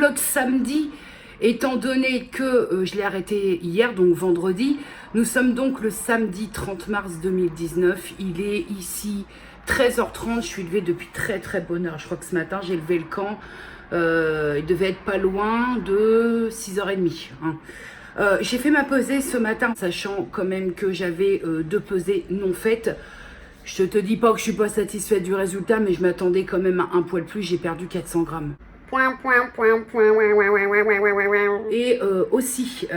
vlog samedi, étant donné que je l'ai arrêté hier, donc vendredi. Nous sommes donc le samedi 30 mars 2019. Il est ici 13h30. Je suis levée depuis très bonne heure. Je crois que ce matin, j'ai levé le camp. Il devait être pas loin de 6h30. Hein. J'ai fait ma pesée ce matin, sachant quand même que j'avais 2 pesées non faites. Je te dis pas que je suis pas satisfaite du résultat, mais je m'attendais quand même à un poil plus. J'ai perdu 400 grammes. Et aussi,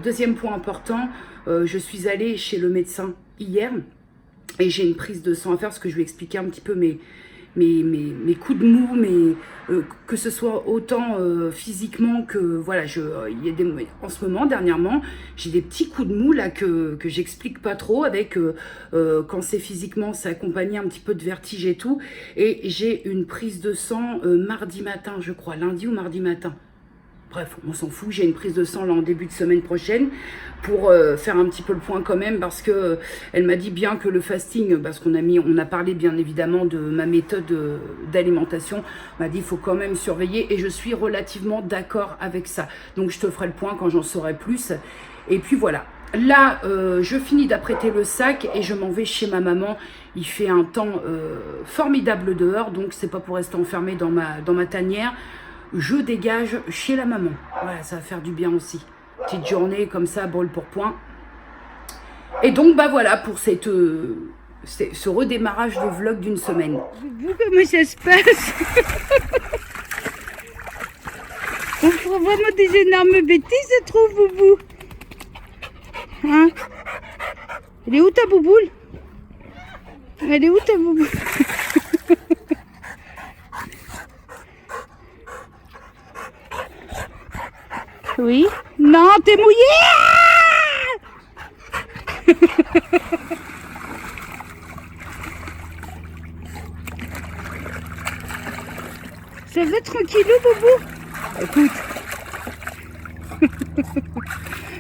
deuxième point important, je suis allée chez le médecin hier et j'ai une prise de sang à faire parce que je lui ai expliqué un petit peu mes coups de mou, que ce soit autant physiquement que voilà, il y a en ce moment dernièrement j'ai des petits coups de mou là que j'explique pas trop, avec quand c'est physiquement, c'est accompagné un petit peu de vertige et tout, et j'ai une prise de sang mardi matin, je crois, lundi ou mardi matin. Bref, on s'en fout, j'ai une prise de sang là en début de semaine prochaine pour faire un petit peu le point quand même, parce que elle m'a dit bien que le fasting, parce qu'on a parlé bien évidemment de ma méthode d'alimentation, m'a dit il faut quand même surveiller, et je suis relativement d'accord avec ça. Donc je te ferai le point quand j'en saurai plus. Et puis voilà. Là, je finis d'apprêter le sac et je m'en vais chez ma maman. Il fait un temps formidable dehors, donc c'est pas pour rester enfermée dans ma tanière. Je dégage chez la maman. Voilà, ça va faire du bien aussi. Petite journée comme ça, brûle pour point. Et donc, bah voilà, pour ce redémarrage de vlog d'une semaine. Boubou, comment ça se passe? On fera vraiment des énormes bêtises, je trouve, Boubou. Hein? Elle est où ta bouboule? Elle est où ta bouboule? Oui. Non, t'es mouillé. Ça va tranquillou, Boubou? Écoute.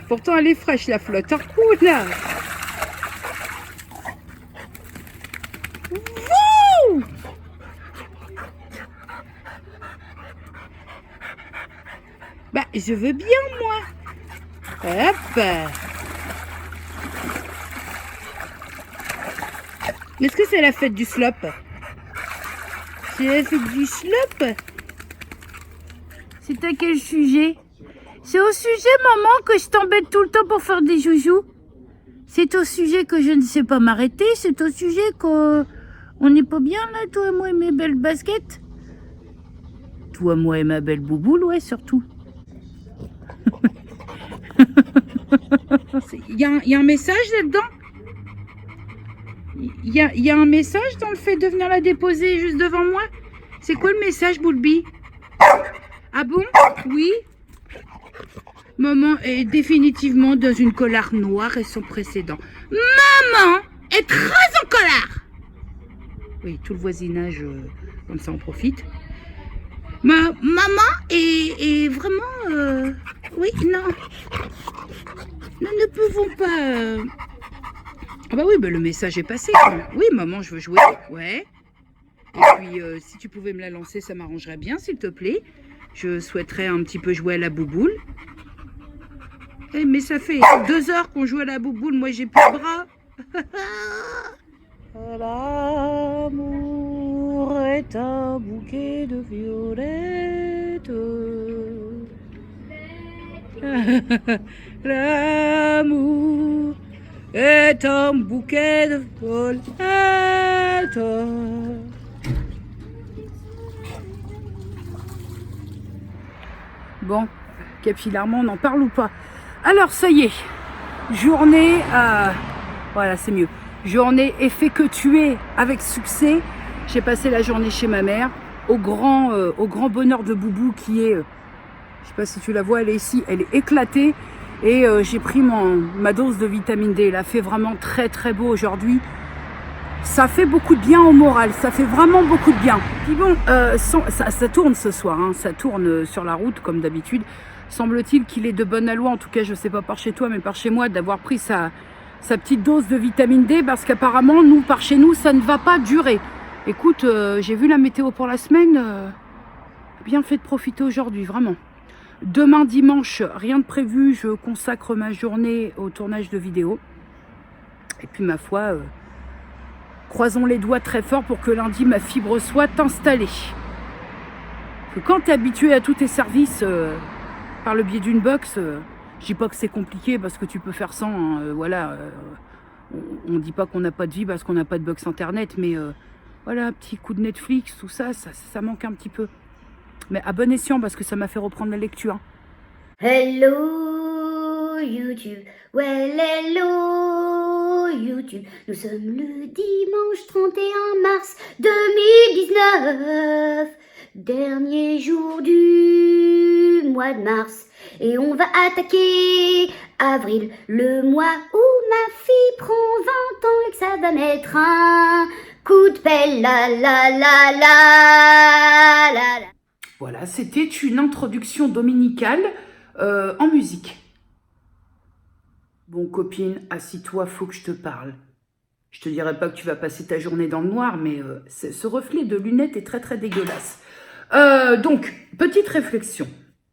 Pourtant, elle est fraîche, la flotte. Oh là. Wouh! Bah, je veux bien, moi. Hop. Est-ce que c'est la fête du slop? C'est la fête du slop? C'est à quel sujet? C'est au sujet, maman, que je t'embête tout le temps pour faire des joujoux. C'est au sujet que je ne sais pas m'arrêter. C'est au sujet qu'on n'est pas bien, là, toi et moi et mes belles baskets. Toi, moi et ma belle bouboule, ouais, surtout. Il y a un message là-dedans? Il y a un message dans le fait de venir la déposer juste devant moi? C'est quoi le message, Boulby? Ah bon? Oui. Maman est définitivement dans une colère noire et sans précédent. Maman est très en colère! Oui, tout le voisinage, comme ça, on profite. Maman est vraiment... oui, non. Nous ne pouvons pas... Ah bah oui, bah le message est passé. Oui, maman, je veux jouer. Ouais. Et puis, si tu pouvais me la lancer, ça m'arrangerait bien, s'il te plaît. Je souhaiterais un petit peu jouer à la bouboule. Eh, mais ça fait 2 heures qu'on joue à la bouboule. Moi, j'ai plus de bras. L'amour est un bouquet de violettes. L'amour est un bouquet de violettes. Bon, capillairement, on n'en parle ou pas? Alors, ça y est, journée, voilà, c'est mieux. Journée effectuée avec succès. J'ai passé la journée chez ma mère, au grand bonheur de Boubou qui est, je sais pas si tu la vois, elle est ici, elle est éclatée. Et j'ai pris ma dose de vitamine D. Il a fait vraiment très beau aujourd'hui. Ça fait beaucoup de bien au moral, ça fait vraiment beaucoup de bien. Puis bon, ça tourne ce soir, hein, ça tourne sur la route comme d'habitude. Semble-t-il qu'il est de bonne aloi, en tout cas je sais pas par chez toi, mais par chez moi, d'avoir pris sa petite dose de vitamine D, parce qu'apparemment, par chez nous, ça ne va pas durer. Écoute, j'ai vu la météo pour la semaine, bien fait de profiter aujourd'hui, vraiment. Demain dimanche, rien de prévu, je consacre ma journée au tournage de vidéos. Et puis ma foi, croisons les doigts très fort pour que lundi ma fibre soit installée. Parce que quand tu es habitué à tous tes services par le biais d'une box, je dis pas que c'est compliqué parce que tu peux faire sans, hein, voilà. On dit pas qu'on n'a pas de vie parce qu'on n'a pas de box internet, mais voilà, petit coup de Netflix, tout ça, ça manque un petit peu. Mais à bon escient parce que ça m'a fait reprendre la lecture. Hello YouTube, well hello YouTube. Nous sommes le dimanche 31 mars 2019, dernier jour du mois de mars. Et on va attaquer avril, le mois où ma fille prend 20 ans et que ça va mettre un coup de pelle, la la la la la la. Voilà, c'était une introduction dominicale en musique. Bon, copine, assis-toi, faut que je te parle. Je te dirai pas que tu vas passer ta journée dans le noir, mais ce reflet de lunettes est très très dégueulasse. Donc, petite réflexion.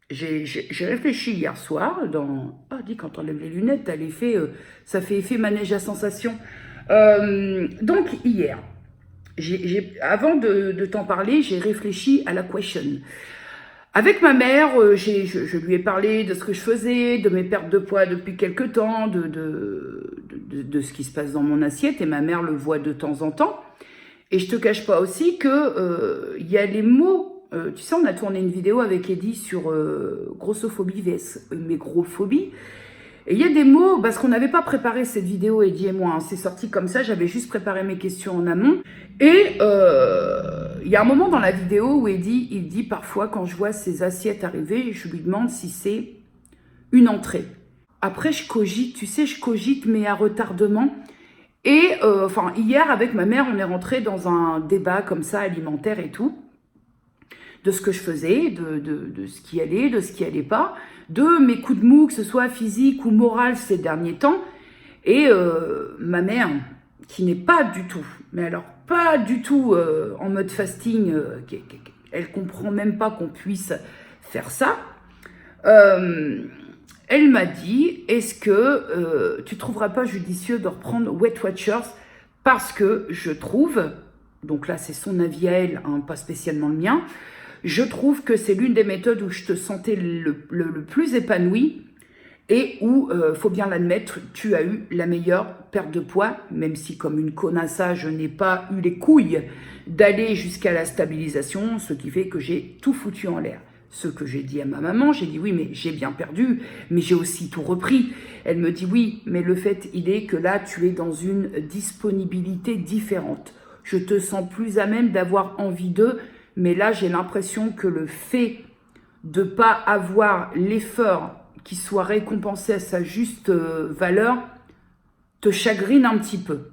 J'ai réfléchi hier soir dans... Ah, dis, quand on lève les lunettes, t'as l'effet, ça fait effet manège à sensation. Donc, hier, avant de t'en parler, j'ai réfléchi à la question. Avec ma mère, je lui ai parlé de ce que je faisais, de mes pertes de poids depuis quelques temps, de ce qui se passe dans mon assiette, et ma mère le voit de temps en temps. Et je te cache pas aussi que y a les mots... tu sais, on a tourné une vidéo avec Eddie sur grossophobie vs mégrophobies. Et il y a des mots, parce qu'on n'avait pas préparé cette vidéo, Eddie et moi, hein, c'est sorti comme ça, j'avais juste préparé mes questions en amont. Et il y a un moment dans la vidéo où Eddie, il dit parfois quand je vois ces assiettes arriver, je lui demande si c'est une entrée. Après, je cogite, tu sais, je cogite, mais à retardement. Et enfin, hier, avec ma mère, on est rentré dans un débat comme ça, alimentaire et tout, de ce que je faisais, de ce qui allait, de ce qui allait pas, de mes coups de mou, que ce soit physique ou moral ces derniers temps. Et ma mère, qui n'est pas du tout, mais alors pas du tout en mode fasting, elle comprend même pas qu'on puisse faire ça, elle m'a dit, est-ce que tu trouveras pas judicieux de reprendre Weight Watchers, parce que je trouve, donc là c'est son avis à elle, hein, pas spécialement le mien, je trouve que c'est l'une des méthodes où je te sentais le plus épanoui et où, faut bien l'admettre, tu as eu la meilleure perte de poids, même si comme une connasse, je n'ai pas eu les couilles d'aller jusqu'à la stabilisation, ce qui fait que j'ai tout foutu en l'air. Ce que j'ai dit à ma maman, j'ai dit oui, mais j'ai bien perdu, mais j'ai aussi tout repris. Elle me dit oui, mais le fait, il est que là, tu es dans une disponibilité différente. Je te sens plus à même d'avoir envie d'eux, mais là, j'ai l'impression que le fait de ne pas avoir l'effort qui soit récompensé à sa juste valeur te chagrine un petit peu.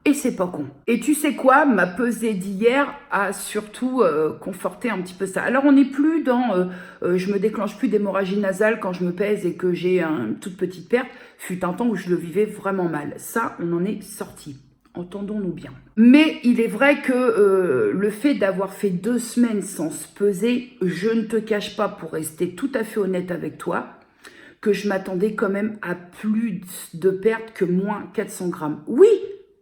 Et c'est pas con. Et tu sais quoi, ma pesée d'hier a surtout conforté un petit peu ça. Alors on n'est plus dans je me déclenche plus d'hémorragie nasale quand je me pèse et que j'ai une toute petite perte. Fut un temps où je le vivais vraiment mal. Ça, on en est sorti. Entendons-nous bien. Mais il est vrai que le fait d'avoir fait 2 semaines sans se peser, je ne te cache pas, pour rester tout à fait honnête avec toi, que je m'attendais quand même à plus de pertes que moins 400 grammes. Oui,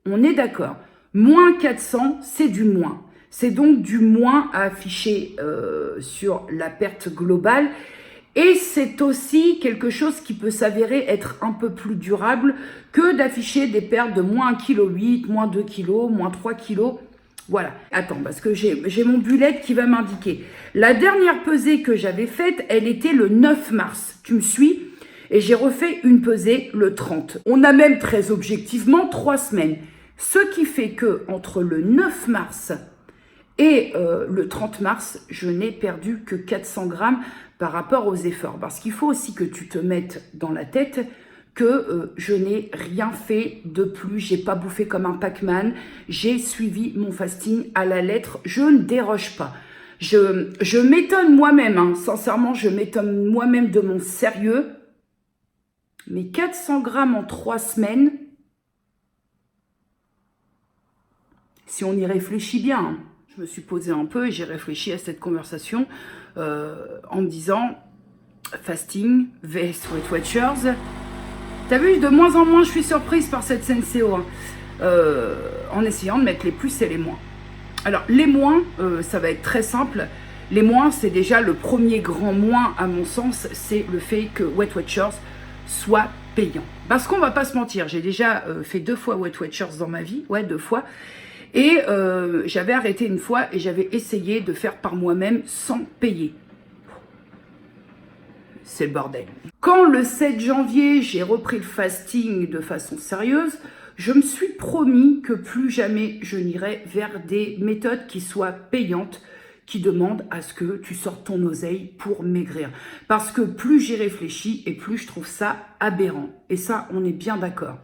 on est d'accord. Moins 400, c'est du moins. C'est donc du moins à afficher sur la perte globale. Et c'est aussi quelque chose qui peut s'avérer être un peu plus durable que d'afficher des pertes de moins 1,8 kg, moins 2 kg, moins 3 kg. Voilà. Attends, parce que j'ai mon bullet qui va m'indiquer. La dernière pesée que j'avais faite, elle était le 9 mars. Tu me suis? Et j'ai refait une pesée le 30. On a même très objectivement 3 semaines. Ce qui fait que entre le 9 mars et le 30 mars, je n'ai perdu que 400 grammes par rapport aux efforts. Parce qu'il faut aussi que tu te mettes dans la tête que je n'ai rien fait de plus. J'ai pas bouffé comme un Pac-Man. J'ai suivi mon fasting à la lettre. Je ne déroge pas. Je m'étonne moi-même, hein. Sincèrement, je m'étonne moi-même de mon sérieux. Mais 400 grammes en 3 semaines, si on y réfléchit bien, hein. Je me suis posée un peu et j'ai réfléchi à cette conversation en me disant fasting, vs Weight Watchers. T'as vu, de moins en moins je suis surprise par cette Senseo, hein, en essayant de mettre les plus et les moins. Alors les moins, ça va être très simple. Les moins, c'est déjà le premier grand moins à mon sens, c'est le fait que Weight Watchers soit payant. Parce qu'on va pas se mentir, j'ai déjà fait 2 fois Weight Watchers dans ma vie, ouais 2 fois. Et j'avais arrêté une fois et j'avais essayé de faire par moi-même sans payer. C'est le bordel. Quand le 7 janvier, j'ai repris le fasting de façon sérieuse, je me suis promis que plus jamais je n'irai vers des méthodes qui soient payantes, qui demandent à ce que tu sortes ton oseille pour maigrir. Parce que plus j'y réfléchis et plus je trouve ça aberrant. Et ça, on est bien d'accord.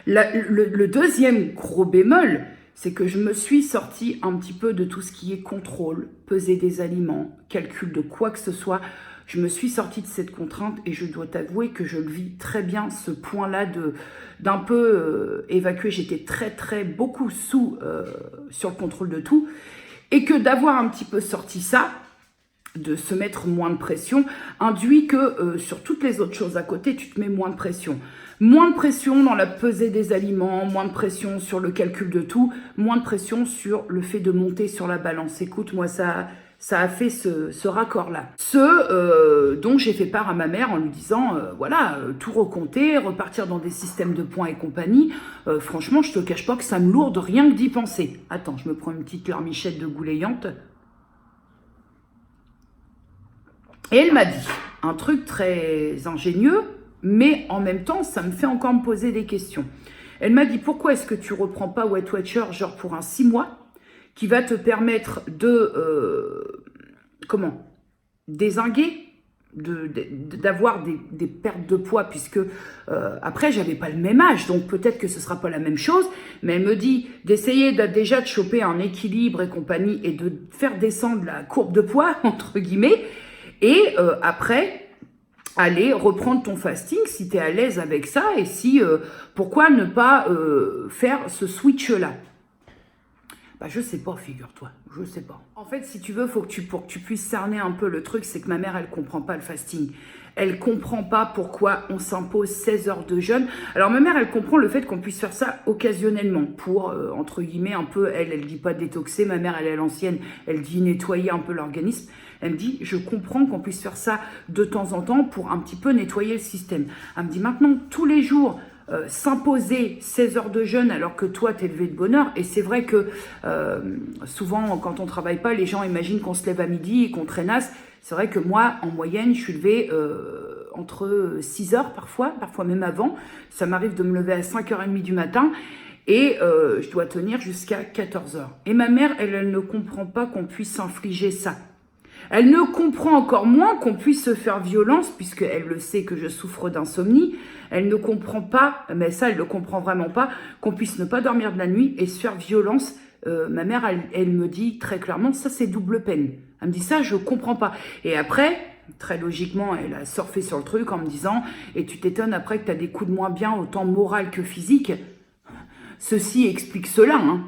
Le deuxième gros bémol, c'est que je me suis sortie un petit peu de tout ce qui est contrôle, peser des aliments, calcul de quoi que ce soit. Je me suis sortie de cette contrainte et je dois t'avouer que je le vis très bien, ce point-là d'un peu évacuer. J'étais beaucoup sur le contrôle de tout. Et que d'avoir un petit peu sorti ça, de se mettre moins de pression, induit que sur toutes les autres choses à côté, tu te mets moins de pression. Moins de pression dans la pesée des aliments, moins de pression sur le calcul de tout, moins de pression sur le fait de monter sur la balance. Écoute, moi, ça a fait ce raccord-là. Dont j'ai fait part à ma mère en lui disant, voilà, tout recompter, repartir dans des systèmes de points et compagnie. Franchement, je te cache pas que ça me lourde rien que d'y penser. Attends, je me prends une petite larmichette de goulayante. Et elle m'a dit un truc très ingénieux, mais en même temps, ça me fait encore me poser des questions. Elle m'a dit, pourquoi est-ce que tu reprends pas Weight Watchers, genre pour un 6 mois, qui va te permettre de, dézinguer, d'avoir des pertes de poids, puisque après, j'avais pas le même âge, donc peut-être que ce sera pas la même chose, mais elle me dit d'essayer déjà de choper un équilibre et compagnie, et de faire descendre la courbe de poids, entre guillemets, et après, aller reprendre ton fasting si tu es à l'aise avec ça, et si, pourquoi ne pas faire ce switch-là? Bah, je sais pas, figure-toi, je sais pas. En fait, si tu veux, pour que tu puisses cerner un peu le truc, c'est que ma mère, elle comprend pas le fasting. Elle comprend pas pourquoi on s'impose 16 heures de jeûne. Alors, ma mère, elle comprend le fait qu'on puisse faire ça occasionnellement pour, entre guillemets, un peu, elle dit pas détoxer, ma mère, elle est l'ancienne, elle dit nettoyer un peu l'organisme. Elle me dit, je comprends qu'on puisse faire ça de temps en temps pour un petit peu nettoyer le système. Elle me dit, maintenant, tous les jours, s'imposer 16 heures de jeûne alors que toi t'es levé de bonne heure, et c'est vrai que souvent quand on travaille pas, les gens imaginent qu'on se lève à midi et qu'on traînasse. C'est vrai que moi en moyenne je suis levée entre 6 heures parfois même avant. Ça m'arrive de me lever à 5h30 du matin et je dois tenir jusqu'à 14 heures. Et ma mère, elle ne comprend pas qu'on puisse s'infliger ça. Elle ne comprend encore moins qu'on puisse se faire violence, puisqu'elle le sait que je souffre d'insomnie. Elle ne comprend pas, mais ça, elle ne comprend vraiment pas, qu'on puisse ne pas dormir de la nuit et se faire violence. Ma mère, elle me dit très clairement, ça c'est double peine. Elle me dit ça, je comprends pas. Et après, très logiquement, elle a surfé sur le truc en me disant, et tu t'étonnes après que tu as des coups de moins bien, autant moral que physique. Ceci explique cela, hein.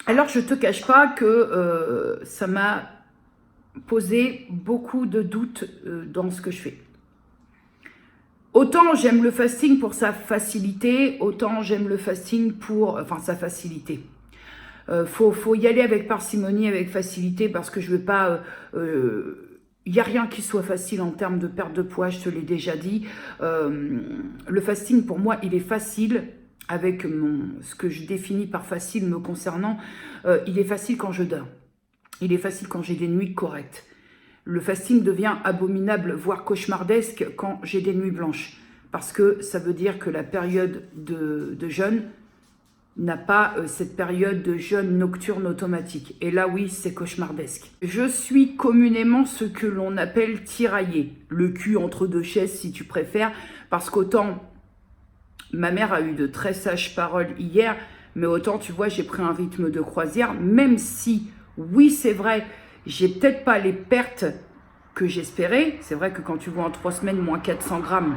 Alors, je ne te cache pas que ça m'a posé beaucoup de doutes dans ce que je fais. Autant j'aime le fasting pour sa facilité, autant j'aime le fasting pour sa facilité. Faut y aller avec parcimonie, avec facilité, parce que je veux pas... Il n'y a rien qui soit facile en termes de perte de poids, je te l'ai déjà dit. Le fasting, pour moi, il est facile. Avec ce que je définis par facile me concernant, il est facile quand je dors. Il est facile quand j'ai des nuits correctes. Le fasting devient abominable, voire cauchemardesque, quand j'ai des nuits blanches. Parce que ça veut dire que la période de jeûne n'a pas cette période de jeûne nocturne automatique. Et là, oui, c'est cauchemardesque. Je suis communément ce que l'on appelle tiraillé. Le cul entre deux chaises, si tu préfères. Parce qu'autant... Ma mère a eu de très sages paroles hier, mais autant, tu vois, j'ai pris un rythme de croisière, même si, oui, c'est vrai, j'ai peut-être pas les pertes que j'espérais. C'est vrai que quand tu vois en 3 semaines, moins 400 grammes,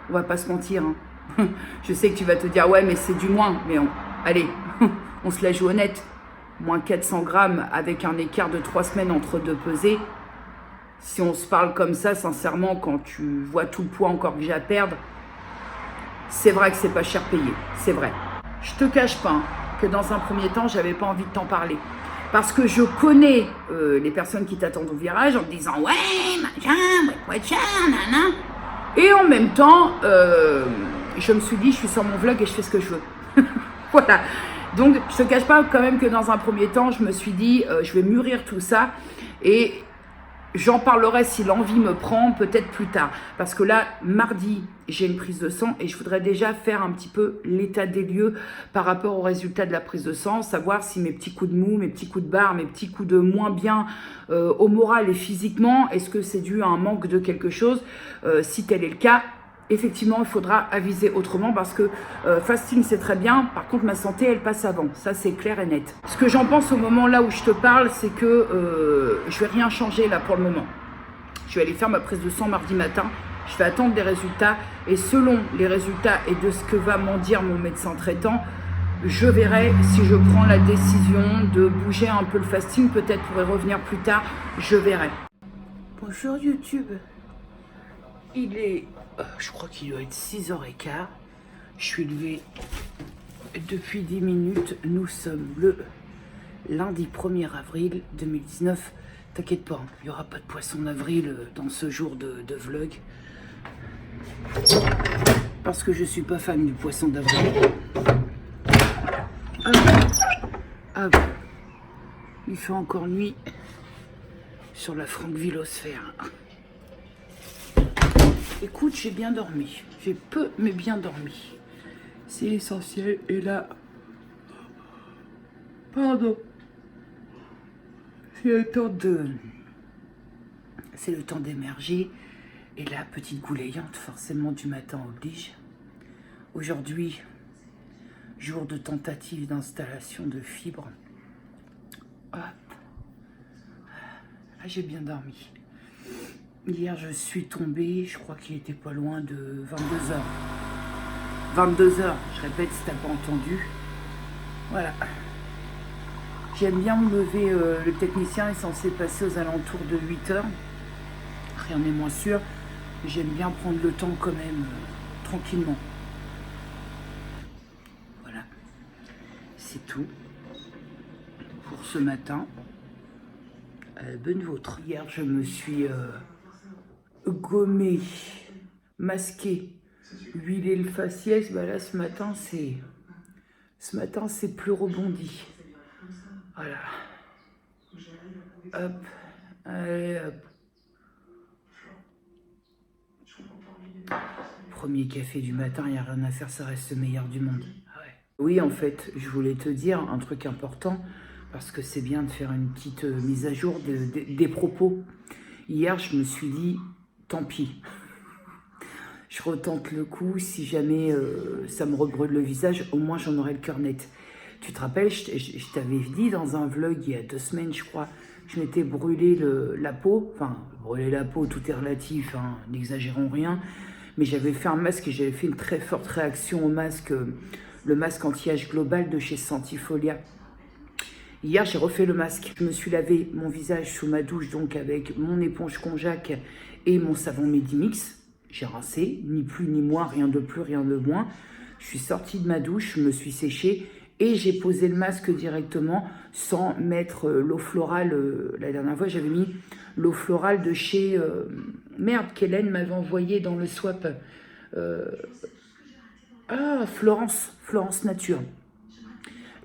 on va pas se mentir, hein. Je sais que tu vas te dire, ouais, mais c'est du moins. Mais allez, on se la joue honnête, moins 400 grammes avec un écart de 3 semaines entre deux pesées. Si on se parle comme ça, sincèrement, quand tu vois tout le poids encore que j'ai à perdre, c'est vrai que c'est pas cher payé, c'est vrai. Je te cache pas que dans un premier temps, j'avais pas envie de t'en parler. Parce que je connais les personnes qui t'attendent au virage en te disant « Ouais, machin, nanana ». Et en même temps, je me suis dit, je suis sur mon vlog et je fais ce que je veux. Voilà. Donc, je te cache pas quand même que dans un premier temps, je me suis dit, je vais mûrir tout ça et j'en parlerai si l'envie me prend, peut-être plus tard. Parce que là, mardi, j'ai une prise de sang et je voudrais déjà faire un petit peu l'état des lieux par rapport aux résultats de la prise de sang, savoir si mes petits coups de mou, mes petits coups de barre, mes petits coups de moins bien au moral et physiquement, est-ce que c'est dû à un manque de quelque chose? Si tel est le cas, effectivement, il faudra aviser autrement parce que fasting, c'est très bien. Par contre, ma santé, elle passe avant. Ça, c'est clair et net. Ce que j'en pense au moment là où je te parle, c'est que je vais rien changer là pour le moment. Je vais aller faire ma prise de sang mardi matin. Je vais attendre des résultats. Et selon les résultats et de ce que va m'en dire mon médecin traitant, je verrai si je prends la décision de bouger un peu le fasting. Peut-être pour y revenir plus tard. Je verrai. Bonjour YouTube. Il est... je crois qu'il doit être 6h15. Je suis levée depuis 10 minutes. Nous sommes le lundi 1er avril 2019. T'inquiète pas, il n'y aura pas de poisson d'avril dans ce jour de vlog. Parce que je suis pas fan du poisson d'avril. Ah bon. Il fait encore nuit sur la Franquevillosphère. Écoute, j'ai bien dormi. J'ai peu, mais bien dormi. C'est l'essentiel. Et là... Pardon. C'est le temps de... C'est le temps d'émerger. Et la petite goulayante, forcément, du matin oblige. Aujourd'hui, jour de tentative d'installation de fibres. Hop. Ah, j'ai bien dormi. Hier, je suis tombée, je crois qu'il était pas loin de 22h. 22h, je répète si t'as pas entendu. Voilà. J'aime bien me lever, le technicien est censé passer aux alentours de 8h. Rien n'est moins sûr. J'aime bien prendre le temps quand même, tranquillement. Voilà. C'est tout pour ce matin. Bonne vôtre. Hier, je me suis... gommé, masqué, huilé le faciès. Bah là ce matin c'est plus rebondi. Voilà. Hop. Allez hop. Premier café du matin, il n'y a rien à faire, ça reste le meilleur du monde. Ouais. Oui, en fait, je voulais te dire un truc important, parce que c'est bien de faire une petite mise à jour des propos. Hier, je me suis dit, tant pis, je retente le coup, si jamais ça me rebrûle le visage, au moins j'en aurai le cœur net. Tu te rappelles, je t'avais dit dans un vlog il y a 2 semaines, je crois, je m'étais brûlé la peau, enfin, brûler la peau, tout est relatif, hein, n'exagérons rien, mais j'avais fait un masque et j'avais fait une très forte réaction au masque, le masque anti-âge global de chez Sentifolia. Hier, j'ai refait le masque. Je me suis lavé mon visage sous ma douche, donc avec mon éponge Konjac et mon savon Medimix. J'ai rincé, ni plus ni moins, rien de plus, rien de moins. Je suis sortie de ma douche, je me suis séchée et j'ai posé le masque directement sans mettre l'eau florale. La dernière fois, j'avais mis l'eau florale de chez... merde, qu'Hélène m'avait envoyé dans le swap. Florence Nature.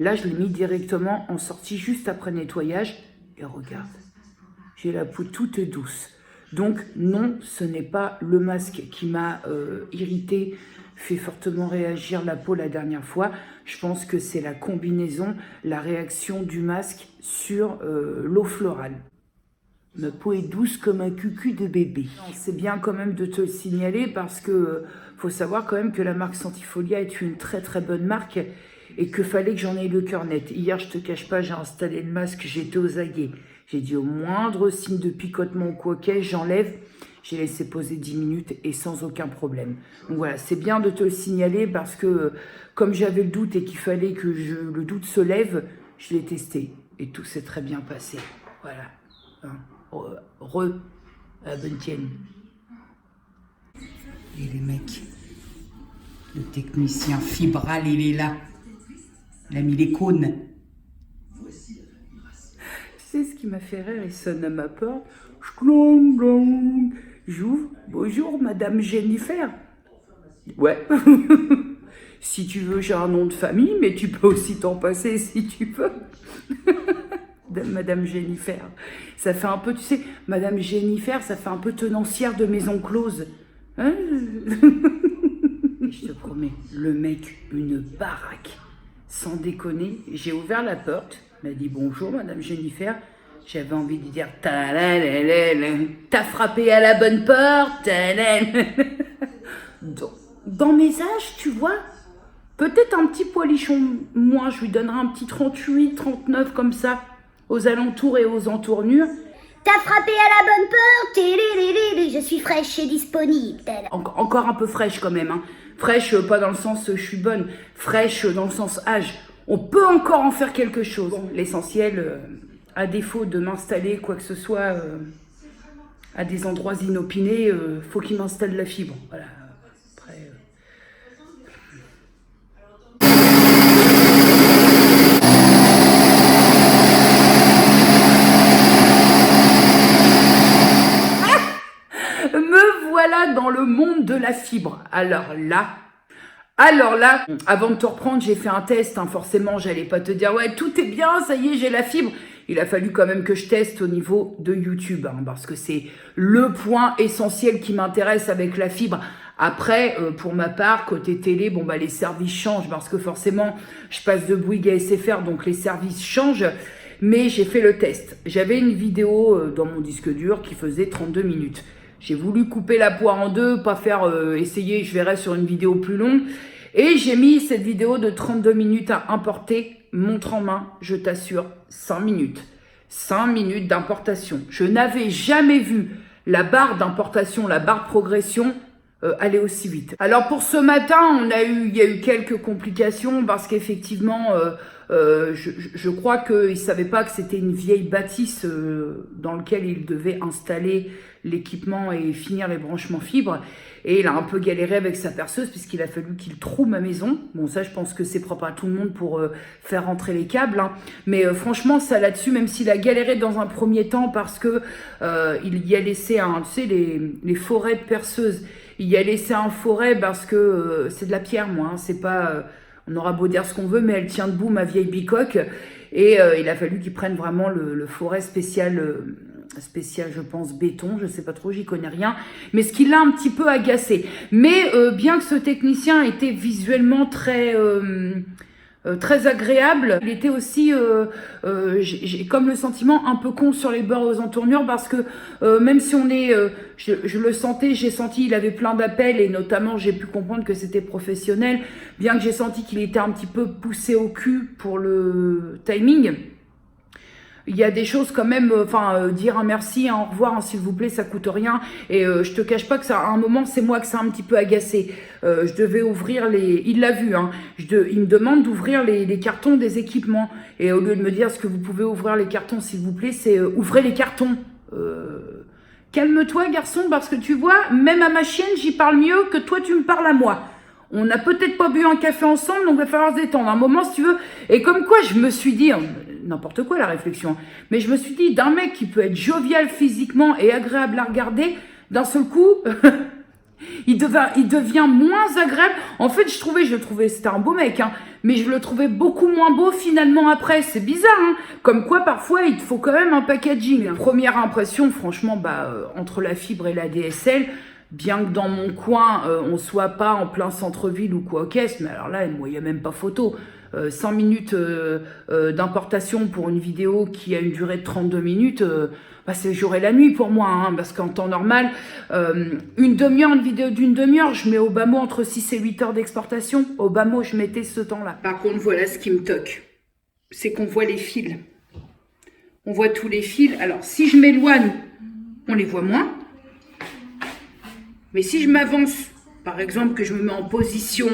Là, je l'ai mis directement en sortie juste après nettoyage. Et regarde, j'ai la peau toute douce. Donc non, ce n'est pas le masque qui m'a irrité, fait fortement réagir la peau la dernière fois. Je pense que c'est la combinaison, la réaction du masque sur l'eau florale. Ma peau est douce comme un cucu de bébé. C'est bien quand même de te le signaler parce que faut savoir quand même que la marque Sentifolia est une très très bonne marque et que fallait que j'en aie le cœur net. Hier, je te cache pas, j'ai installé le masque, j'étais aux aguets. J'ai dit au moindre signe de picotement ou quoi qu'est-ce, j'enlève. J'ai laissé poser 10 minutes et sans aucun problème. Donc voilà, c'est bien de te le signaler parce que comme j'avais le doute et qu'il fallait que le doute se lève, je l'ai testé et tout s'est très bien passé. Voilà. Hein. À bonne tienne. Et les mecs, le technicien fibral, il est là. Il a mis les cônes. C'est ce qui m'a fait rire, il sonne à ma porte. J'ouvre. Bonjour, Madame Jennifer. Ouais. Si tu veux, j'ai un nom de famille, mais tu peux aussi t'en passer si tu veux. Madame Jennifer. Ça fait un peu, tu sais, Madame Jennifer, ça fait un peu tenancière de maison close. Hein? Je te promets, le mec, une baraque. Sans déconner, j'ai ouvert la porte. Il m'a dit bonjour, Madame Jennifer. J'avais envie de dire t'as frappé à la bonne porte. Dans mes âges, tu vois, peut-être un petit poilichon moins, je lui donnerai un petit 38, 39 comme ça, aux alentours et aux entournures. T'as frappé à la bonne porte, je suis fraîche et disponible. Encore un peu fraîche quand même, hein. Fraîche, pas dans le sens je suis bonne, fraîche dans le sens âge. On peut encore en faire quelque chose. Bon, l'essentiel, à défaut de m'installer quoi que ce soit à des endroits inopinés, faut qu'il m'installe la fibre. Voilà. Après, me voilà dans le monde de la fibre. Alors là, avant de te reprendre, j'ai fait un test. Hein, forcément, j'allais pas te dire, ouais, tout est bien, ça y est, j'ai la fibre. Il a fallu quand même que je teste au niveau de YouTube, hein, parce que c'est le point essentiel qui m'intéresse avec la fibre. Après, pour ma part, côté télé, bon bah les services changent, parce que forcément, je passe de Bouygues à SFR, donc les services changent. Mais j'ai fait le test. J'avais une vidéo dans mon disque dur qui faisait 32 minutes. J'ai voulu couper la poire en deux, pas faire essayer, je verrai sur une vidéo plus longue. Et j'ai mis cette vidéo de 32 minutes à importer, montre en main, je t'assure, 5 minutes. 5 minutes d'importation. Je n'avais jamais vu la barre d'importation, la barre de progression aller aussi vite. Alors pour ce matin, il y a eu quelques complications parce qu'effectivement, je crois qu'ils ne savaient pas que c'était une vieille bâtisse dans laquelle ils devaient installer l'équipement et finir les branchements fibres. Et il a un peu galéré avec sa perceuse puisqu'il a fallu qu'il troue ma maison. Bon, ça, je pense que c'est propre à tout le monde pour faire rentrer les câbles. Hein. Mais franchement, ça là-dessus, même s'il a galéré dans un premier temps parce que il y a laissé tu sais, les forêts de perceuse. Il y a laissé un forêt parce que c'est de la pierre, moi. Hein, c'est pas... on aura beau dire ce qu'on veut, mais elle tient debout, ma vieille bicoque. Et il a fallu qu'ils prennent vraiment le forêt spécial, je pense, béton. Je sais pas trop, j'y connais rien. Mais ce qui l'a un petit peu agacé. Mais bien que ce technicien était visuellement très agréable, il était aussi, j'ai comme le sentiment, un peu con sur les bords aux entournures parce que même si on est, je le sentais, j'ai senti il avait plein d'appels et notamment j'ai pu comprendre que c'était professionnel, bien que j'ai senti qu'il était un petit peu poussé au cul pour le timing. Il y a des choses quand même, dire un merci, un au revoir, un s'il vous plaît, ça coûte rien. Et je te cache pas que ça, à un moment, c'est moi que ça a un petit peu agacé. Je devais ouvrir il l'a vu, hein. Il me demande d'ouvrir les cartons des équipements. Et au lieu de me dire, est-ce que vous pouvez ouvrir les cartons, s'il vous plaît, c'est ouvrez les cartons. Calme-toi, garçon, parce que tu vois, même à ma chienne, j'y parle mieux que toi, tu me parles à moi. On n'a peut-être pas bu un café ensemble, donc il va falloir se détendre un moment si tu veux. Et comme quoi, je me suis dit, n'importe quoi la réflexion, mais je me suis dit, d'un mec qui peut être jovial physiquement et agréable à regarder, d'un seul coup, il devient moins agréable. En fait, je le trouvais, c'était un beau mec, hein, mais je le trouvais beaucoup moins beau finalement après. C'est bizarre, hein. Comme quoi parfois il te faut quand même un packaging. Hein. Première impression, franchement, entre la fibre et la DSL, bien que dans mon coin, on soit pas en plein centre-ville ou quoi, mais alors là, moi, il n'y a même pas photo. 100 minutes d'importation pour une vidéo qui a une durée de 32 minutes, c'est le jour et la nuit pour moi, hein, parce qu'en temps normal, une vidéo d'une demi-heure, je mets au bas mot entre 6 et 8 heures d'exportation. Au bas mot, je mettais ce temps-là. Par contre, voilà ce qui me toque, c'est qu'on voit les fils. On voit tous les fils. Alors, si je m'éloigne, on les voit moins. Mais si je m'avance, par exemple que je me mets en position,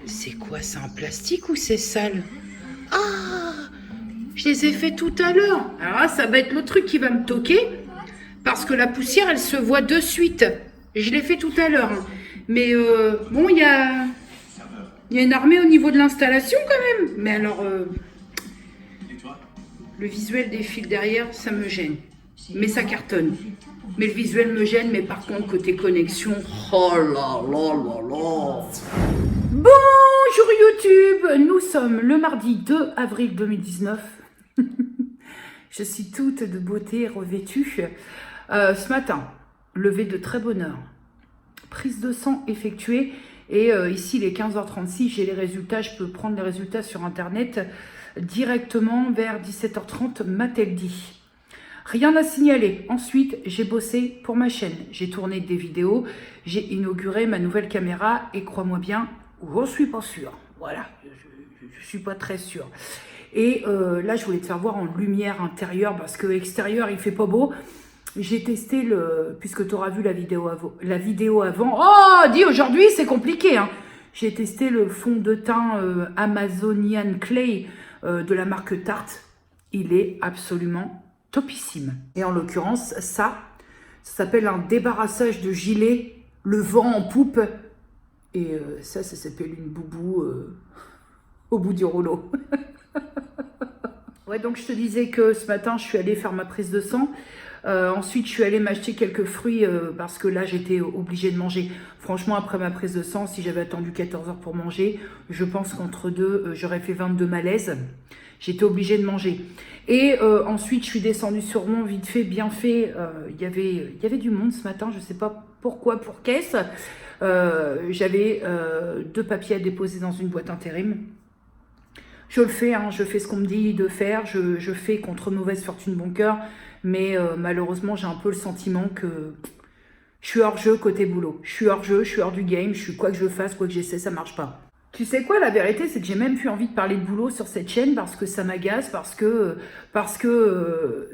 c'est quoi, c'est en plastique ou c'est sale? Ah, je les ai fait tout à l'heure. Alors là, ça va être le truc qui va me toquer, parce que la poussière, elle se voit de suite. Je l'ai fait tout à l'heure. Hein. Mais bon, il y a une armée au niveau de l'installation quand même. Mais alors, le visuel des fils derrière, ça me gêne. Mais ça cartonne. Mais le visuel me gêne, mais par contre, côté connexion, oh là là là là. Bonjour YouTube, nous sommes le mardi 2 avril 2019. Je suis toute de beauté revêtue. Ce matin, levé de très bonne heure. Prise de sang effectuée. Et ici, il est 15h36, j'ai les résultats. Je peux prendre les résultats sur Internet directement vers 17h30, m'a-t-elle dit. Rien à signaler. Ensuite, j'ai bossé pour ma chaîne. J'ai tourné des vidéos, j'ai inauguré ma nouvelle caméra et crois-moi bien, je suis pas sûre. Voilà, je suis pas très sûre. Et là, je voulais te faire voir en lumière intérieure parce que extérieur, il fait pas beau. J'ai testé puisque tu auras vu la vidéo avant. Oh, dis aujourd'hui, c'est compliqué. Hein. J'ai testé le fond de teint Amazonian Clay de la marque Tarte. Il est absolument topissime. Et en l'occurrence, ça s'appelle un débarrassage de gilet, le vent en poupe. Et ça s'appelle une boubou au bout du rouleau. Ouais, donc je te disais que ce matin, je suis allée faire ma prise de sang. Ensuite, je suis allée m'acheter quelques fruits parce que là, j'étais obligée de manger. Franchement, après ma prise de sang, si j'avais attendu 14 heures pour manger, je pense qu'entre deux, j'aurais fait 22 malaises. J'étais obligée de manger. Et ensuite, je suis descendue sur Rouen, vite fait, bien fait. Il y avait du monde ce matin, je ne sais pas pourquoi, pour caisse. J'avais 2 papiers à déposer dans une boîte intérim. Je le fais, hein, je fais ce qu'on me dit de faire. Je fais contre mauvaise fortune bon cœur. Mais malheureusement, j'ai un peu le sentiment que je suis hors jeu côté boulot. Je suis hors jeu, je suis hors du game. Je suis quoi que je fasse, quoi que j'essaie, ça marche pas. Tu sais quoi, la vérité, c'est que j'ai même plus envie de parler de boulot sur cette chaîne parce que ça m'agace, parce que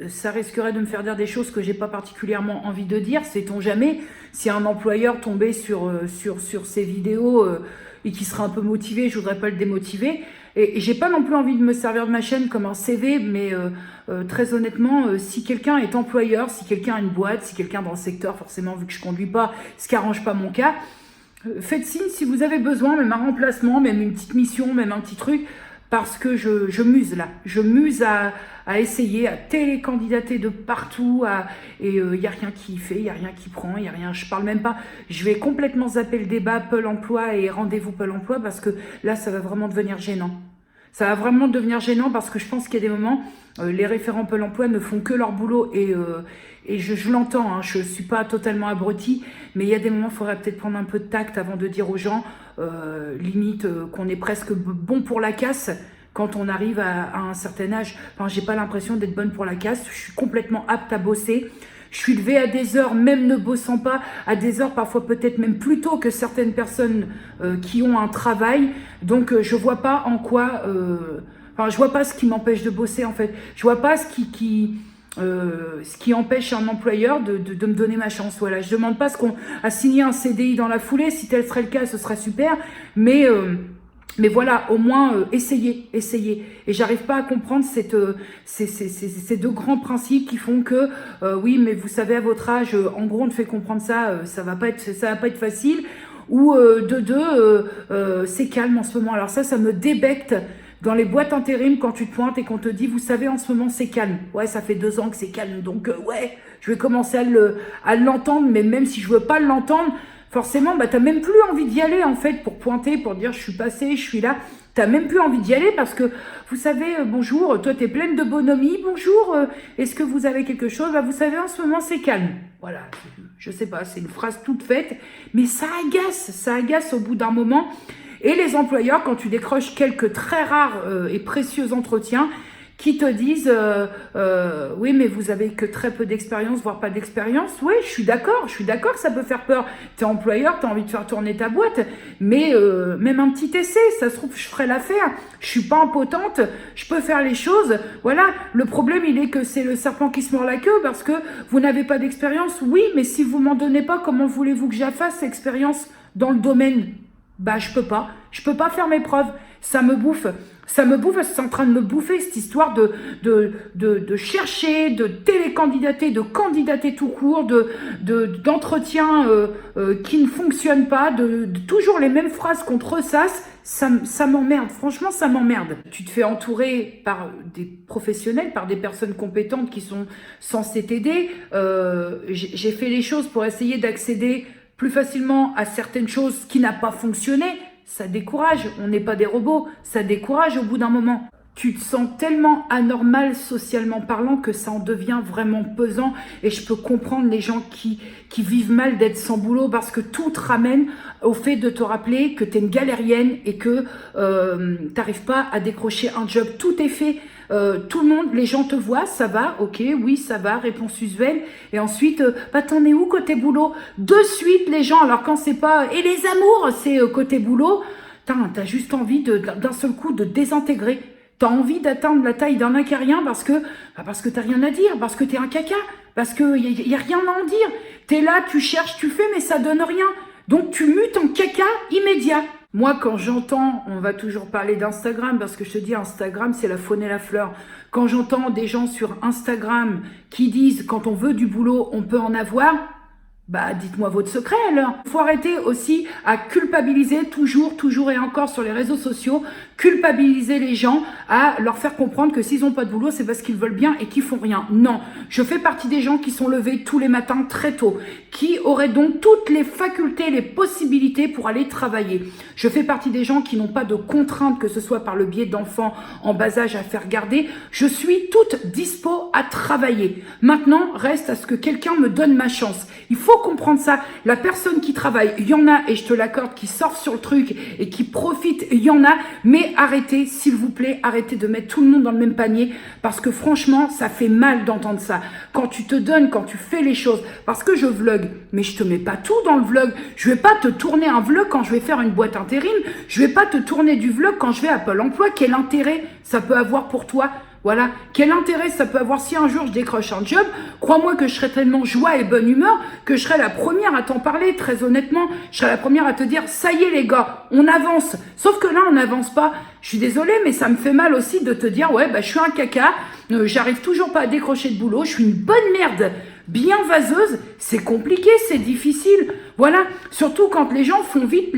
ça risquerait de me faire dire des choses que j'ai pas particulièrement envie de dire. Sait-on jamais si un employeur tombait sur ces vidéos et qui serait un peu motivé, je voudrais pas le démotiver. Et j'ai pas non plus envie de me servir de ma chaîne comme un CV, mais très honnêtement, si quelqu'un est employeur, si quelqu'un a une boîte, si quelqu'un dans le secteur, forcément vu que je conduis pas, ce qui arrange pas mon cas, faites signe si vous avez besoin, même un remplacement, même une petite mission, même un petit truc, parce que je muse là. Je muse à essayer, à télécandidater de partout, et il n'y a rien qui fait, il n'y a rien qui prend, il n'y a rien, je parle même pas. Je vais complètement zapper le débat Pôle emploi et rendez-vous Pôle emploi parce que là, ça va vraiment devenir gênant. Ça va vraiment devenir gênant parce que je pense qu'il y a des moments, les référents Pôle emploi ne font que leur boulot et je l'entends, hein, je ne suis pas totalement abrutie, mais il y a des moments, il faudrait peut-être prendre un peu de tact avant de dire aux gens, limite, qu'on est presque bon pour la casse quand on arrive à un certain âge. Enfin, j'ai pas l'impression d'être bonne pour la casse, je suis complètement apte à bosser. Je suis levée à des heures, même ne bossant pas, à des heures parfois peut-être même plus tôt que certaines personnes qui ont un travail. Donc je vois pas en quoi... Enfin, je vois pas ce qui m'empêche de bosser en fait. Je vois pas ce qui empêche un employeur de me donner ma chance. Voilà, je demande pas à signer un CDI dans la foulée. Si tel serait le cas, ce serait super. Mais voilà, au moins, essayez. Et j'arrive pas à comprendre ces 2 grands principes qui font que, oui, mais vous savez, à votre âge, en gros, on te fait comprendre ça, ça va pas être facile. Ou c'est calme en ce moment. Alors ça me débecte dans les boîtes intérim quand tu te pointes et qu'on te dit, vous savez, en ce moment, c'est calme. Ouais, ça fait 2 ans que c'est calme. Donc, ouais, je vais commencer à l'entendre. Mais même si je veux pas l'entendre, forcément, bah, t'as même plus envie d'y aller, en fait, pour pointer, pour dire, je suis passée, je suis là. T'as même plus envie d'y aller parce que, vous savez, bonjour, toi, t'es pleine de bonhomie. Bonjour, est-ce que vous avez quelque chose? Bah, vous savez, en ce moment, c'est calme. Voilà, je sais pas, c'est une phrase toute faite, mais ça agace au bout d'un moment. Et les employeurs, quand tu décroches quelques très rares et précieux entretiens, qui te disent oui, mais vous avez que très peu d'expérience, voire pas d'expérience. Oui, je suis d'accord que ça peut faire peur. T'es employeur, t'as envie de faire tourner ta boîte, mais même un petit essai, ça se trouve, je ferai l'affaire. Je suis pas impotente, je peux faire les choses. Voilà, le problème, il est que c'est le serpent qui se mord la queue parce que vous n'avez pas d'expérience. Oui, mais si vous m'en donnez pas, comment voulez-vous que j'affasse expérience dans le domaine? Bah, je peux pas faire mes preuves. Ça me bouffe, c'est en train de me bouffer cette histoire de chercher, de télécandidater, de candidater tout court, d'entretien qui ne fonctionne pas, de toujours les mêmes phrases qu'on te ressasse. Ça m'emmerde, franchement ça m'emmerde. Tu te fais entourer par des professionnels, par des personnes compétentes qui sont censées t'aider. J'ai fait les choses pour essayer d'accéder plus facilement à certaines choses qui n'ont pas fonctionné. Ça décourage, on n'est pas des robots, ça décourage au bout d'un moment. Tu te sens tellement anormal socialement parlant que ça en devient vraiment pesant et je peux comprendre les gens qui vivent mal d'être sans boulot parce que tout te ramène au fait de te rappeler que tu es une galérienne et que t'arrives pas à décrocher un job. Tout est fait. Tout le monde, les gens te voient, ça va, ok, oui, ça va, réponse usuelle. Et ensuite, bah t'en es où côté boulot? De suite, les gens, alors quand c'est pas, et les amours, c'est côté boulot, t'as juste envie d'un seul coup de désintégrer. T'as envie d'atteindre la taille d'un acarien parce que t'as rien à dire, parce que t'es un caca, parce que y a rien à en dire. T'es là, tu cherches, tu fais, mais ça donne rien. Donc tu mutes en caca immédiat. Moi, quand j'entends, on va toujours parler d'Instagram, parce que je te dis, Instagram, c'est la faune et la fleur. Quand j'entends des gens sur Instagram qui disent, quand on veut du boulot, on peut en avoir, bah, dites-moi votre secret alors. Faut arrêter aussi à culpabiliser toujours et encore sur les réseaux sociaux, culpabiliser les gens, à leur faire comprendre que s'ils n'ont pas de boulot, c'est parce qu'ils veulent bien et qu'ils font rien. Non, je fais partie des gens qui sont levés tous les matins très tôt, qui auraient donc toutes les facultés, les possibilités pour aller travailler. Je fais partie des gens qui n'ont pas de contraintes, que ce soit par le biais d'enfants en bas âge à faire garder. Je suis toute dispo à travailler. Maintenant, reste à ce que quelqu'un me donne ma chance. Il faut comprendre ça. La personne qui travaille, il y en a, et je te l'accorde, qui sort sur le truc et qui profite, il y en a, mais arrêtez, s'il vous plaît, arrêtez de mettre tout le monde dans le même panier, parce que franchement, ça fait mal d'entendre ça. Quand tu te donnes, quand tu fais les choses, parce que je vlog, mais je te mets pas tout dans le vlog. Je vais pas te tourner un vlog quand je vais faire une boîte intérim. Je vais pas te tourner du vlog quand je vais à Pôle emploi. Quel intérêt ça peut avoir pour toi? Voilà, quel intérêt ça peut avoir si un jour je décroche un job? Crois-moi que je serai tellement joie et bonne humeur que je serai la première à t'en parler, très honnêtement. Je serai la première à te dire, ça y est les gars, on avance. Sauf que là, on n'avance pas. Je suis désolée, mais ça me fait mal aussi de te dire, ouais, bah je suis un caca, j'arrive toujours pas à décrocher de boulot, je suis une bonne merde, bien vaseuse. C'est compliqué, c'est difficile. Voilà, surtout quand les gens font vite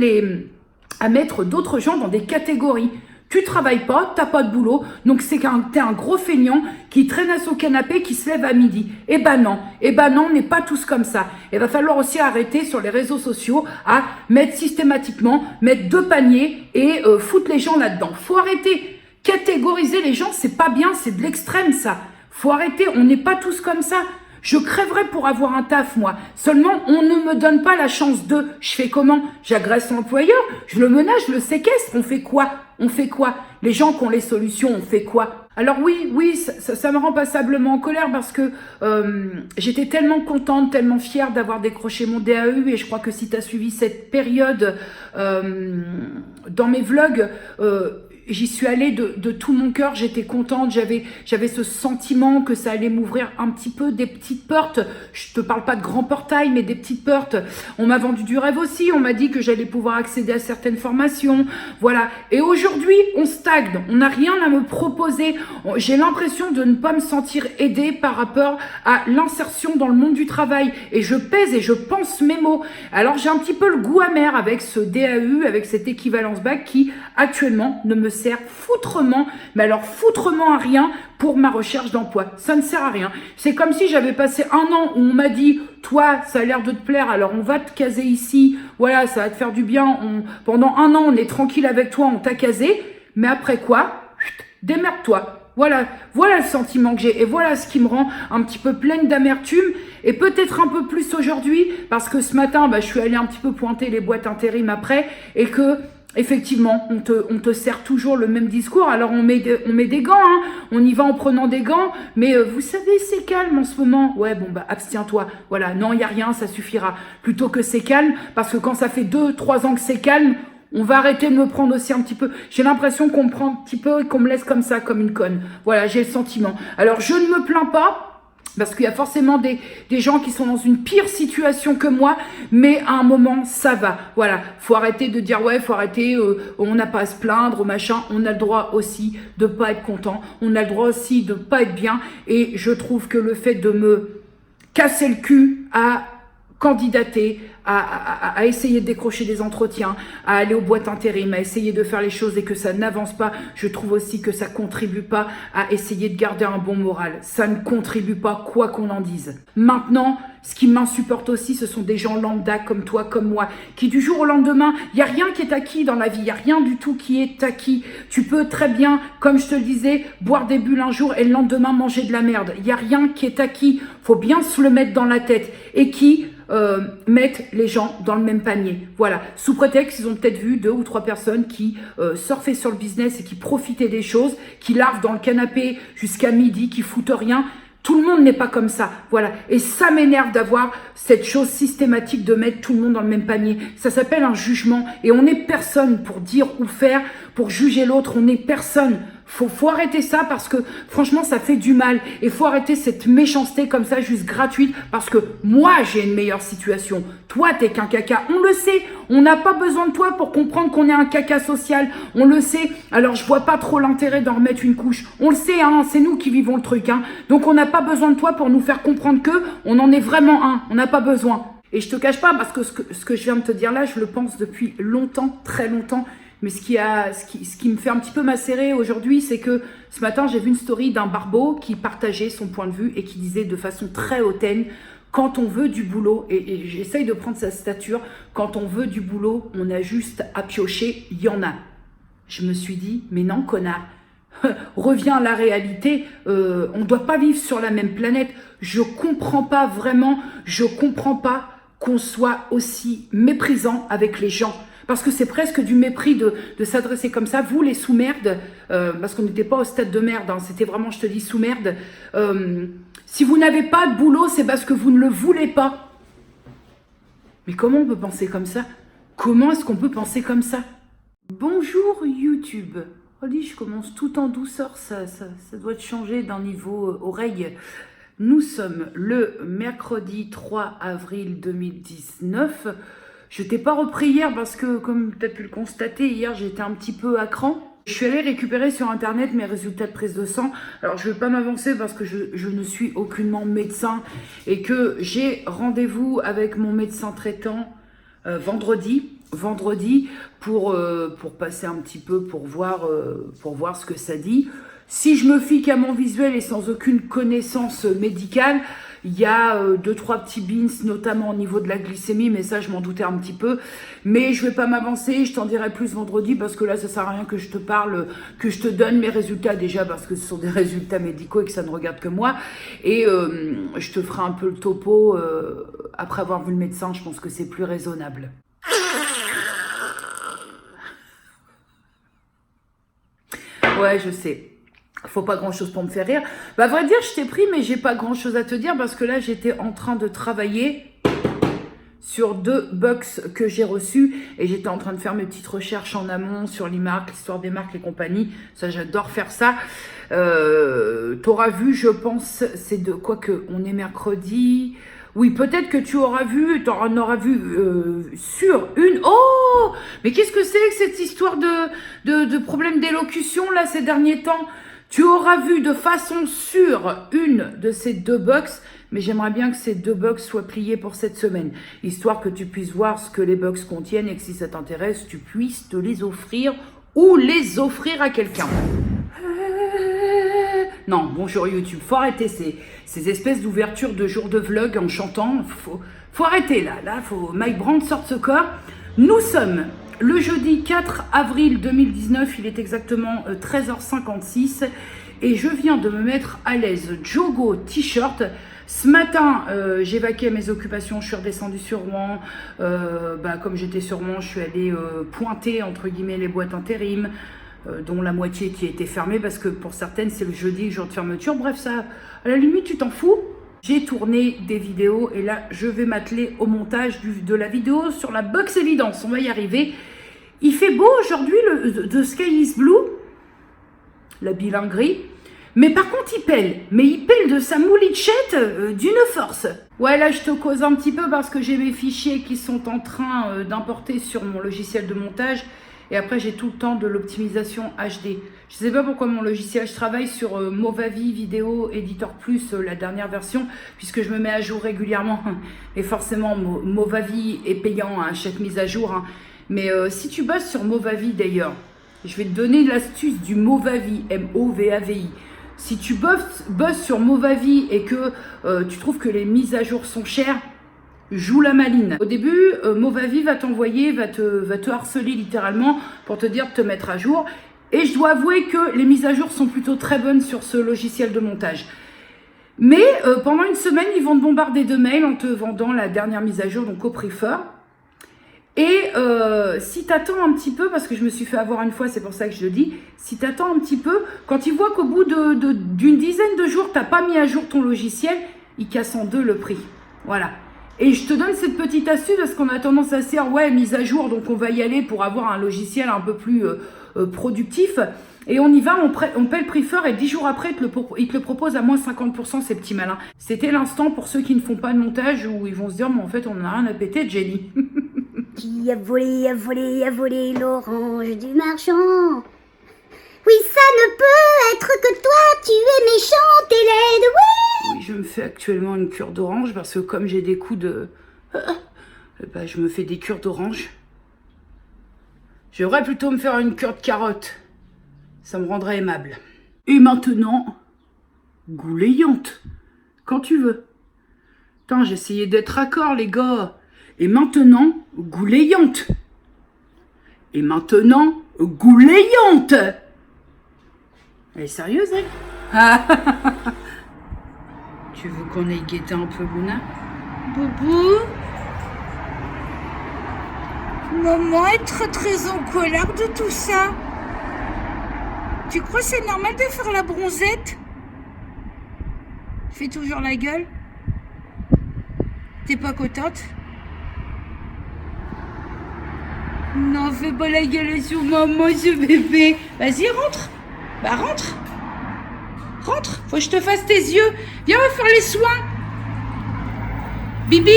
à mettre d'autres gens dans des catégories. Tu travailles pas, t'as pas de boulot, donc c'est t'es un gros feignant qui traîne à son canapé, qui se lève à midi. Eh ben non, on n'est pas tous comme ça. Il va falloir aussi arrêter sur les réseaux sociaux à mettre systématiquement, mettre deux paniers et foutre les gens là-dedans. Faut arrêter. Catégoriser les gens, c'est pas bien, c'est de l'extrême ça. Faut arrêter, on n'est pas tous comme ça. Je crèverais pour avoir un taf, moi. Seulement, on ne me donne pas la chance de. Je fais comment? J'agresse l'employeur, je le menace, je le séquestre. On fait quoi? Les gens qui ont les solutions, on fait quoi? Alors oui, ça me rend passablement en colère parce que j'étais tellement contente, tellement fière d'avoir décroché mon DAE et je crois que si tu as suivi cette période dans mes vlogs, j'y suis allée de tout mon cœur, j'étais contente, j'avais ce sentiment que ça allait m'ouvrir un petit peu des petites portes. Je te parle pas de grands portails, mais des petites portes. On m'a vendu du rêve aussi, on m'a dit que j'allais pouvoir accéder à certaines formations. Voilà. Et aujourd'hui, on stagne, on n'a rien à me proposer. J'ai l'impression de ne pas me sentir aidée par rapport à l'insertion dans le monde du travail. Et je pèse et je pense mes mots. Alors j'ai un petit peu le goût amer avec ce DAU, avec cette équivalence bac qui actuellement ne me sert foutrement, mais alors foutrement à rien pour ma recherche d'emploi. Ça ne sert à rien. C'est comme si j'avais passé un an où on m'a dit, toi, ça a l'air de te plaire, alors on va te caser ici, voilà, ça va te faire du bien, pendant un an, on est tranquille avec toi, on t'a casé, mais après quoi, démerde-toi. Voilà le sentiment que j'ai et voilà ce qui me rend un petit peu pleine d'amertume et peut-être un peu plus aujourd'hui parce que ce matin, je suis allée un petit peu pointer les boîtes intérim après et que effectivement, on te sert toujours le même discours. Alors on met des gants, hein. On y va en prenant des gants, mais vous savez, c'est calme en ce moment. Ouais, bon, bah abstiens-toi. Voilà, non, il n'y a rien, ça suffira. Plutôt que c'est calme, parce que quand ça fait 2-3 ans que c'est calme, on va arrêter de me prendre aussi un petit peu. J'ai l'impression qu'on me prend un petit peu et qu'on me laisse comme ça, comme une conne. Voilà, j'ai le sentiment. Alors, je ne me plains pas. Parce qu'il y a forcément des gens qui sont dans une pire situation que moi, mais à un moment, ça va. Voilà, faut arrêter de dire, ouais, faut arrêter, on n'a pas à se plaindre, machin. On a le droit aussi de pas être content, on a le droit aussi de pas être bien. Et je trouve que le fait de me casser le cul à candidater, à essayer de décrocher des entretiens, à aller aux boîtes intérim, à essayer de faire les choses et que ça n'avance pas, je trouve aussi que ça contribue pas à essayer de garder un bon moral. Ça ne contribue pas, quoi qu'on en dise. Maintenant, ce qui m'insupporte aussi, ce sont des gens lambda comme toi, comme moi, qui du jour au lendemain, il n'y a rien qui est acquis dans la vie, il n'y a rien du tout qui est acquis. Tu peux très bien, comme je te le disais, boire des bulles un jour et le lendemain manger de la merde. Il n'y a rien qui est acquis, faut bien se le mettre dans la tête. Et qui mettent les gens dans le même panier. Voilà, sous prétexte, ils ont peut-être vu 2 ou 3 personnes qui surfaient sur le business et qui profitaient des choses, qui larvent dans le canapé jusqu'à midi, qui foutent rien. Tout le monde n'est pas comme ça, voilà. Et ça m'énerve d'avoir cette chose systématique de mettre tout le monde dans le même panier. Ça s'appelle un jugement. Et on n'est personne pour dire ou faire, pour juger l'autre. On n'est personne. Faut arrêter ça parce que franchement ça fait du mal. Et faut arrêter cette méchanceté comme ça juste gratuite parce que moi j'ai une meilleure situation. Toi t'es qu'un caca, on le sait. On n'a pas besoin de toi pour comprendre qu'on est un caca social. On le sait. Alors je vois pas trop l'intérêt d'en remettre une couche. On le sait, hein, c'est nous qui vivons le truc. Hein. Donc on n'a pas besoin de toi pour nous faire comprendre que on en est vraiment un. On n'a pas besoin. Et je te cache pas parce que ce que je viens de te dire là, je le pense depuis longtemps, très longtemps. Mais ce qui me fait un petit peu macérer aujourd'hui, c'est que ce matin, j'ai vu une story d'un barbeau qui partageait son point de vue et qui disait de façon très hautaine, quand on veut du boulot, et j'essaye de prendre sa stature, quand on veut du boulot, on a juste à piocher, il y en a. Je me suis dit, mais non, connard, reviens à la réalité, on ne doit pas vivre sur la même planète. Je comprends pas vraiment, je comprends pas qu'on soit aussi méprisant avec les gens. Parce que c'est presque du mépris de s'adresser comme ça. Vous, les sous-merdes, parce qu'on n'était pas au stade de merde, hein, c'était vraiment, je te dis, sous-merde. Si vous n'avez pas de boulot, c'est parce que vous ne le voulez pas. Mais comment on peut penser comme ça? Comment est-ce qu'on peut penser comme ça? Bonjour YouTube. Oh, dis, je commence tout en douceur, ça doit te changer d'un niveau oreille. Nous sommes le mercredi 3 avril 2019. Je t'ai pas repris hier parce que, comme tu as pu le constater, hier j'étais un petit peu à cran. Je suis allée récupérer sur internet mes résultats de prise de sang. Alors je ne vais pas m'avancer parce que je ne suis aucunement médecin et que j'ai rendez-vous avec mon médecin traitant vendredi pour passer un petit peu pour voir ce que ça dit. Si je me fie qu'à mon visuel et sans aucune connaissance médicale, il y a 2-3 petits beans, notamment au niveau de la glycémie, mais ça, je m'en doutais un petit peu. Mais je vais pas m'avancer, je t'en dirai plus vendredi, parce que là, ça sert à rien que je te parle, que je te donne mes résultats déjà, parce que ce sont des résultats médicaux et que ça ne regarde que moi. Et je te ferai un peu le topo après avoir vu le médecin, je pense que c'est plus raisonnable. Ouais, je sais. Faut pas grand chose pour me faire rire. Bah, à vrai dire, je t'ai pris, mais j'ai pas grand chose à te dire parce que là, j'étais en train de travailler sur 2 box que j'ai reçus et j'étais en train de faire mes petites recherches en amont sur les marques, l'histoire des marques et compagnie. Ça, j'adore faire ça. T'auras vu, je pense, c'est de quoi que on est mercredi. Oui, peut-être que tu auras vu, t'en auras vu sur une... Oh! Mais qu'est-ce que c'est que cette histoire de problème d'élocution, là, ces derniers temps? Tu auras vu de façon sûre une de ces 2 box, mais j'aimerais bien que ces 2 box soient pliées pour cette semaine, histoire que tu puisses voir ce que les box contiennent et que si ça t'intéresse, tu puisses te les offrir ou les offrir à quelqu'un. Non, bonjour YouTube, faut arrêter ces espèces d'ouvertures de jours de vlog en chantant. Faut arrêter là, faut Mike Brandt sorte ce corps. Nous sommes le jeudi 4 avril 2019, il est exactement 13h56 et je viens de me mettre à l'aise Jogo t-shirt. Ce matin, j'ai vaqué mes occupations, je suis redescendue sur Rouen. Comme j'étais sur Rouen, je suis allée pointer, entre guillemets, les boîtes intérim, dont la moitié qui était fermée, parce que pour certaines, c'est le jeudi, jour de fermeture. Bref, ça, à la limite, tu t'en fous. J'ai tourné des vidéos et là, je vais m'atteler au montage de la vidéo sur la box évidence. On va y arriver. Il fait beau aujourd'hui, The Sky is Blue, la bilinguerie. Mais par contre, il pèle. Mais il pèle de sa moulichette d'une force. Ouais, là, je te cause un petit peu parce que j'ai mes fichiers qui sont en train d'importer sur mon logiciel de montage. Et après, j'ai tout le temps de l'optimisation HD. Je sais pas pourquoi mon logiciel, je travaille sur Movavi Vidéo Editor Plus, la dernière version, puisque je me mets à jour régulièrement. Et forcément, Movavi est payant à chaque mise à jour. Hein. Mais si tu bosses sur Movavi d'ailleurs, je vais te donner l'astuce du Movavi, M-O-V-A-V-I. Si tu bosses sur Movavi et que tu trouves que les mises à jour sont chères, joue la maline. Au début, Movavi va t'envoyer, va te harceler littéralement pour te dire de te mettre à jour. Et je dois avouer que les mises à jour sont plutôt très bonnes sur ce logiciel de montage. Mais pendant une semaine, ils vont te bombarder de mails en te vendant la dernière mise à jour, donc au prix fort. Et si tu attends un petit peu, parce que je me suis fait avoir une fois, c'est pour ça que je le dis, si tu attends un petit peu, quand ils voient qu'au bout d'une dizaine de jours, tu n'as pas mis à jour ton logiciel, ils cassent en deux le prix. Voilà. Et je te donne cette petite astuce parce qu'on a tendance à se dire, ouais, mise à jour, donc on va y aller pour avoir un logiciel un peu plus productif. Et on y va, on paie le prix fort et 10 jours après, ils te le proposent à moins 50%, ces petits malins. C'était l'instant pour ceux qui ne font pas de montage où ils vont se dire, mais en fait, on n'a rien à péter, Jenny. Qui a volé l'orange du marchand? Oui, ça ne peut être que toi, tu es méchante et laide, oui! Oui, je me fais actuellement une cure d'orange parce que comme j'ai des coups de... je me fais des cures d'orange. Je devrais plutôt me faire une cure de carotte. Ça me rendrait aimable. Et maintenant, goulayante. Quand tu veux. Putain, j'essayais d'être raccord, les gars. Et maintenant, goulayante. Et maintenant, goulayante. Elle est sérieuse, elle? Tu veux qu'on aille guetter un peu Luna? Boubou, maman est très en colère de tout ça. Tu crois que c'est normal de faire la bronzette? Fais toujours la gueule. T'es pas contente? Non, fais pas la gueule sur maman, ce bébé. Vas-y, rentre. Bah, rentre. Rentre, faut que je te fasse tes yeux. Viens, on va faire les soins. Bibi,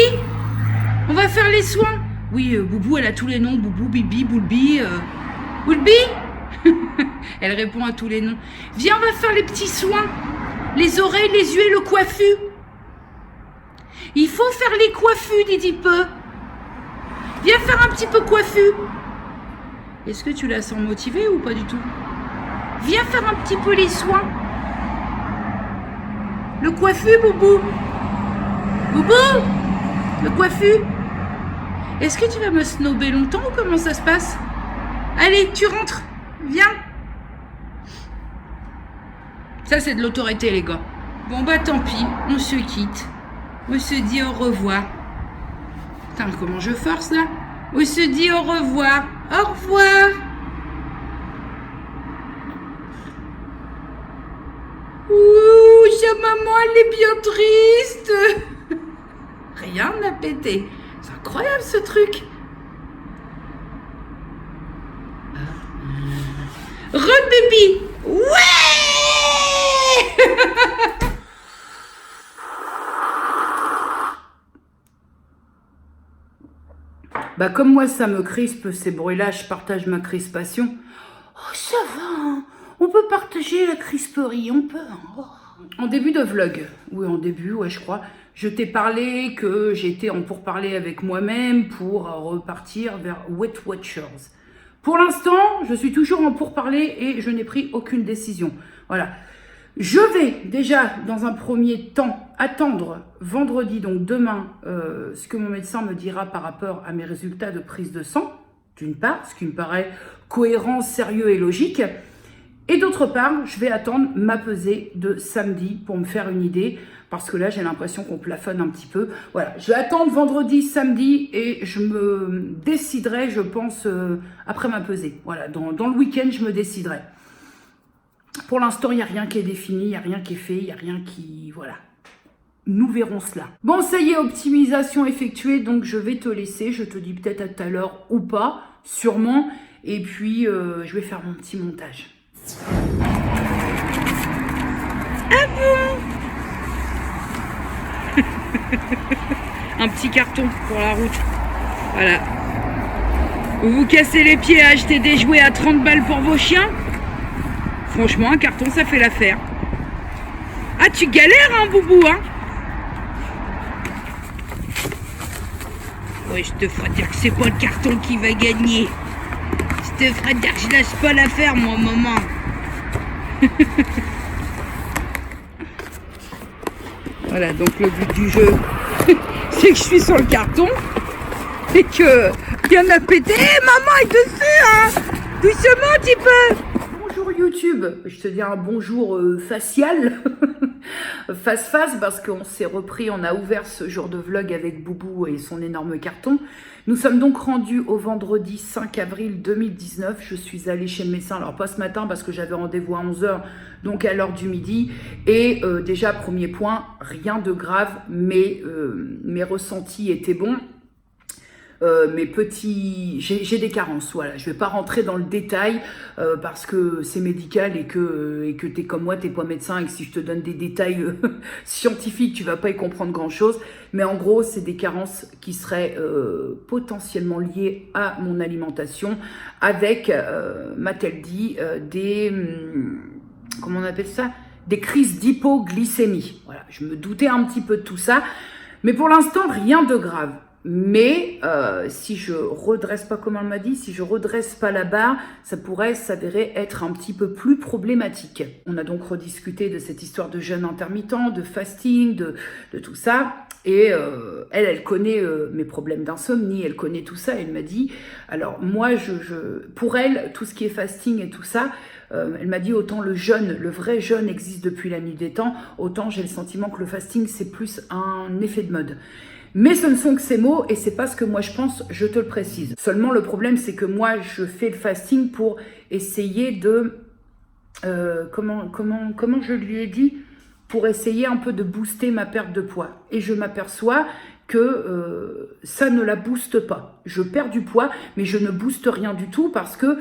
on va faire les soins. Oui, Boubou, elle a tous les noms. Boubou, Bibi, Boulbi. Boulbi. Elle répond à tous les noms. Viens, on va faire les petits soins. Les oreilles, les yeux et le coiffu. Il faut faire les coiffus, dit peu. Viens faire un petit peu coiffu. Est-ce que tu la sens motivée ou pas du tout? Viens faire un petit peu les soins. Le coiffu, Boubou. Boubou, le coiffu. Est-ce que tu vas me snober longtemps ou comment ça se passe? Allez, tu rentres. Viens. Ça, c'est de l'autorité, les gars. Bon, bah tant pis, on se quitte. On se dit au revoir. Putain, comment je force, là? On se dit au revoir. Au revoir. Ouh, sa maman, elle est bien triste. Rien n'a pété. C'est incroyable, ce truc. Run, baby. Ouais. Bah comme moi ça me crispe ces bruits-là, je partage ma crispation. Oh ça va, hein. On peut partager la crisperie, on peut. Oh. En début de vlog, oui en début, ouais je crois, je t'ai parlé que j'étais en pourparlers avec moi-même pour repartir vers Weight Watchers. Pour l'instant, je suis toujours en pourparlers et je n'ai pris aucune décision. Voilà. Je vais déjà, dans un premier temps, attendre vendredi, donc demain, ce que mon médecin me dira par rapport à mes résultats de prise de sang, d'une part, ce qui me paraît cohérent, sérieux et logique. Et d'autre part, je vais attendre ma pesée de samedi pour me faire une idée, parce que là, j'ai l'impression qu'on plafonne un petit peu. Voilà, je vais attendre vendredi, samedi, et je me déciderai, je pense, après ma pesée. Voilà, dans le week-end, je me déciderai. Pour l'instant, il n'y a rien qui est défini, il n'y a rien qui est fait, il n'y a rien qui... Voilà. Nous verrons cela. Bon, ça y est, optimisation effectuée, donc je vais te laisser. Je te dis peut-être à tout à l'heure ou pas, sûrement. Et puis, je vais faire mon petit montage. Ah bon? Un petit carton pour la route. Voilà. Vous vous cassez les pieds à acheter des jouets à 30 balles pour vos chiens? Franchement, un carton, ça fait l'affaire. Ah, tu galères, hein, Boubou, hein? Ouais, je te ferai dire que c'est pas le carton qui va gagner. Je te ferai dire que je lâche pas l'affaire, moi, maman. Voilà, donc le but du jeu, c'est que je suis sur le carton et que il y en a pété. Hey, maman est dessus, hein? Doucement un petit peu. Bonjour YouTube. Je te dis un bonjour facial, face-face, parce qu'on s'est repris, on a ouvert ce jour de vlog avec Boubou et son énorme carton. Nous sommes donc rendus au vendredi 5 avril 2019. Je suis allée chez le médecin, alors pas ce matin parce que j'avais rendez-vous à 11 h, donc à l'heure du midi. Et déjà, premier point, rien de grave, mais mes ressentis étaient bons. Mes petits... J'ai des carences, voilà. Je vais pas rentrer dans le détail parce que c'est médical et que t'es comme moi, t'es pas médecin et que si je te donne des détails scientifiques, tu vas pas y comprendre grand-chose. Mais en gros, c'est des carences qui seraient potentiellement liées à mon alimentation avec, m'a-t-elle dit, des... comment on appelle ça? Des crises d'hypoglycémie. Voilà, je me doutais un petit peu de tout ça. Mais pour l'instant, rien de grave. Mais si je redresse pas, comme elle m'a dit, si je redresse pas la barre, ça pourrait s'avérer être un petit peu plus problématique. On a donc rediscuté de cette histoire de jeûne intermittent, de fasting, de tout ça. Et elle connaît mes problèmes d'insomnie, elle connaît tout ça. Elle m'a dit, alors moi, pour elle, tout ce qui est fasting et tout ça, elle m'a dit autant le jeûne, le vrai jeûne existe depuis la nuit des temps, autant j'ai le sentiment que le fasting, c'est plus un effet de mode. Mais ce ne sont que ces mots et c'est pas ce que moi je pense, je te le précise. Seulement le problème c'est que moi je fais le fasting pour essayer de... comment je lui ai dit? Pour essayer un peu de booster ma perte de poids. Et je m'aperçois que ça ne la booste pas. Je perds du poids mais je ne booste rien du tout parce que...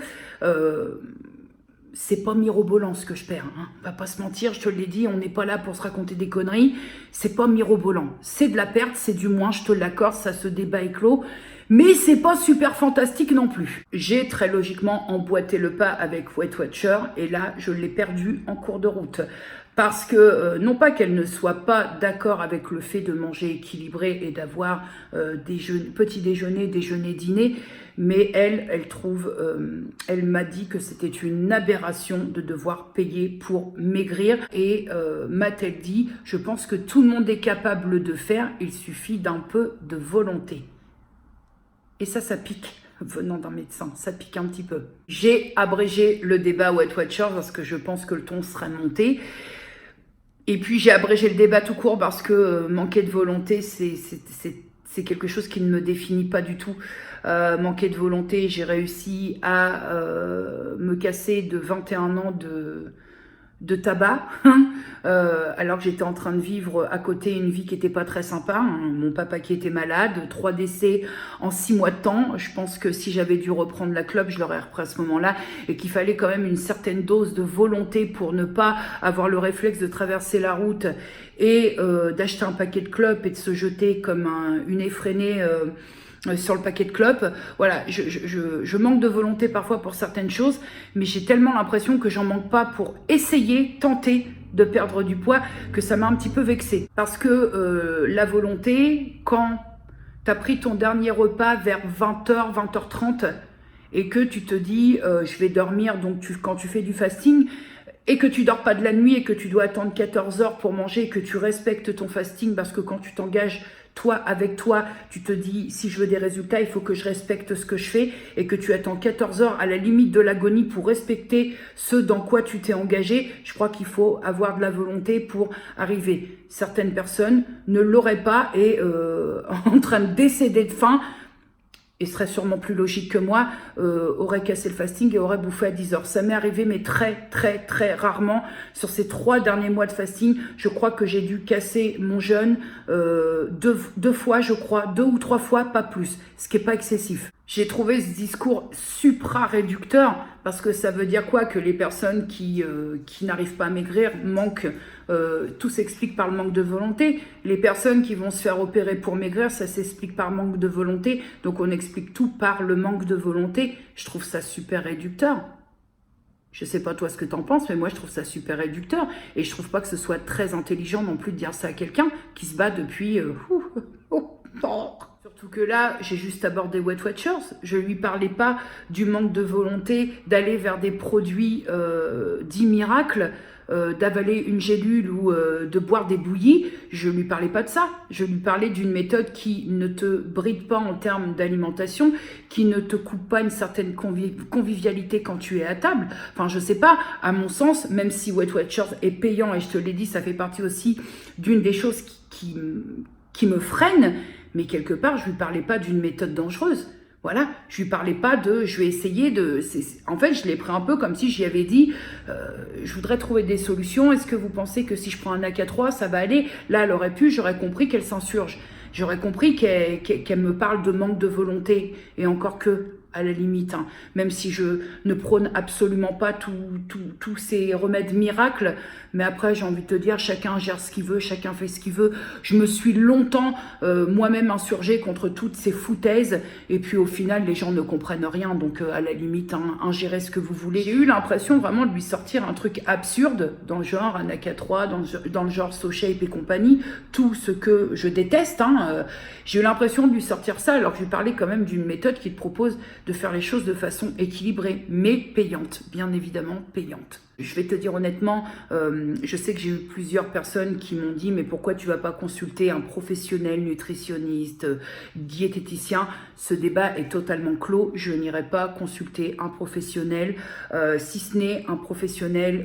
c'est pas mirobolant ce que je perds, hein. On va pas se mentir, je te l'ai dit, on n'est pas là pour se raconter des conneries, c'est pas mirobolant. C'est de la perte, c'est du moins, je te l'accorde, ça se débat et clos, mais c'est pas super fantastique non plus. J'ai très logiquement emboîté le pas avec Weight Watcher, et là, je l'ai perdu en cours de route. Parce que, non pas qu'elle ne soit pas d'accord avec le fait de manger équilibré et d'avoir petit déjeuner, déjeuner, dîner, mais elle trouve, elle m'a dit que c'était une aberration de devoir payer pour maigrir. Et m'a-t-elle dit, je pense que tout le monde est capable de faire, il suffit d'un peu de volonté. Et ça pique. Venant d'un médecin, ça pique un petit peu. J'ai abrégé le débat Weight Watcher parce que je pense que le ton sera monté. Et puis j'ai abrégé le débat tout court parce que manquer de volonté, c'est quelque chose qui ne me définit pas du tout. Manquer de volonté, j'ai réussi à me casser de 21 ans de tabac, alors que j'étais en train de vivre à côté une vie qui n'était pas très sympa, hein. Mon papa qui était malade, 3 décès en 6 mois de temps. Je pense que si j'avais dû reprendre la clope, je l'aurais repris à ce moment-là, et qu'il fallait quand même une certaine dose de volonté pour ne pas avoir le réflexe de traverser la route et d'acheter un paquet de clopes et de se jeter comme une effrénée sur le paquet de clopes. Voilà, je manque de volonté parfois pour certaines choses, mais j'ai tellement l'impression que j'en manque pas pour essayer, tenter de perdre du poids, que ça m'a un petit peu vexée. Parce que la volonté, quand tu as pris ton dernier repas vers 20h, 20h30, et que tu te dis, je vais dormir, donc quand tu fais du fasting, et que tu dors pas de la nuit et que tu dois attendre 14 heures pour manger et que tu respectes ton fasting parce que quand tu t'engages, Toi, avec toi, tu te dis, si je veux des résultats, il faut que je respecte ce que je fais et que tu attends 14 heures à la limite de l'agonie pour respecter ce dans quoi tu t'es engagé. Je crois qu'il faut avoir de la volonté pour arriver. Certaines personnes ne l'auraient pas et en train de décéder de faim, et serait sûrement plus logique que moi, aurait cassé le fasting et aurait bouffé à 10 heures. Ça m'est arrivé, mais très, très, très rarement. Sur ces 3 derniers mois de fasting, je crois que j'ai dû casser mon jeûne deux fois, je crois, 2 ou 3 fois, pas plus, ce qui n'est pas excessif. J'ai trouvé ce discours supra-réducteur, parce que ça veut dire quoi? Que les personnes qui n'arrivent pas à maigrir manquent, tout s'explique par le manque de volonté. Les personnes qui vont se faire opérer pour maigrir, ça s'explique par manque de volonté. Donc on explique tout par le manque de volonté. Je trouve ça super réducteur. Je sais pas toi ce que t'en penses, mais moi je trouve ça super réducteur. Et je trouve pas que ce soit très intelligent non plus de dire ça à quelqu'un qui se bat depuis... Surtout que là, j'ai juste abordé Weight Watchers. Je lui parlais pas du manque de volonté d'aller vers des produits dits miracles, d'avaler une gélule ou de boire des bouillies. Je lui parlais pas de ça. Je lui parlais d'une méthode qui ne te bride pas en termes d'alimentation, qui ne te coupe pas une certaine convivialité quand tu es à table. Enfin, je sais pas, à mon sens, même si Weight Watchers est payant, et je te l'ai dit, ça fait partie aussi d'une des choses qui me freine, mais quelque part, je lui parlais pas d'une méthode dangereuse. Voilà, je lui parlais pas de, je vais essayer de... En fait, je l'ai pris un peu comme si j'y avais dit, je voudrais trouver des solutions. Est-ce que vous pensez que si je prends un AK3, ça va aller? Là, elle aurait pu, j'aurais compris qu'elle s'insurge. J'aurais compris qu'elle me parle de manque de volonté. Et encore que, à la limite, hein, même si je ne prône absolument pas tous ces remèdes miracles, mais après, j'ai envie de te dire, chacun gère ce qu'il veut, chacun fait ce qu'il veut. Je me suis longtemps moi-même insurgée contre toutes ces foutaises, et puis au final, les gens ne comprennent rien, donc à la limite, hein, ingérez ce que vous voulez. J'ai eu l'impression vraiment de lui sortir un truc absurde, dans le genre un AK3, dans le genre SoShape et compagnie, tout ce que je déteste, hein, j'ai eu l'impression de lui sortir ça, alors que je lui parlais quand même d'une méthode qui te propose de faire les choses de façon équilibrée, mais payante, bien évidemment payante. Je vais te dire honnêtement, je sais que j'ai eu plusieurs personnes qui m'ont dit « mais pourquoi tu vas pas consulter un professionnel nutritionniste, diététicien ?» Ce débat est totalement clos, je n'irai pas consulter un professionnel, si ce n'est un professionnel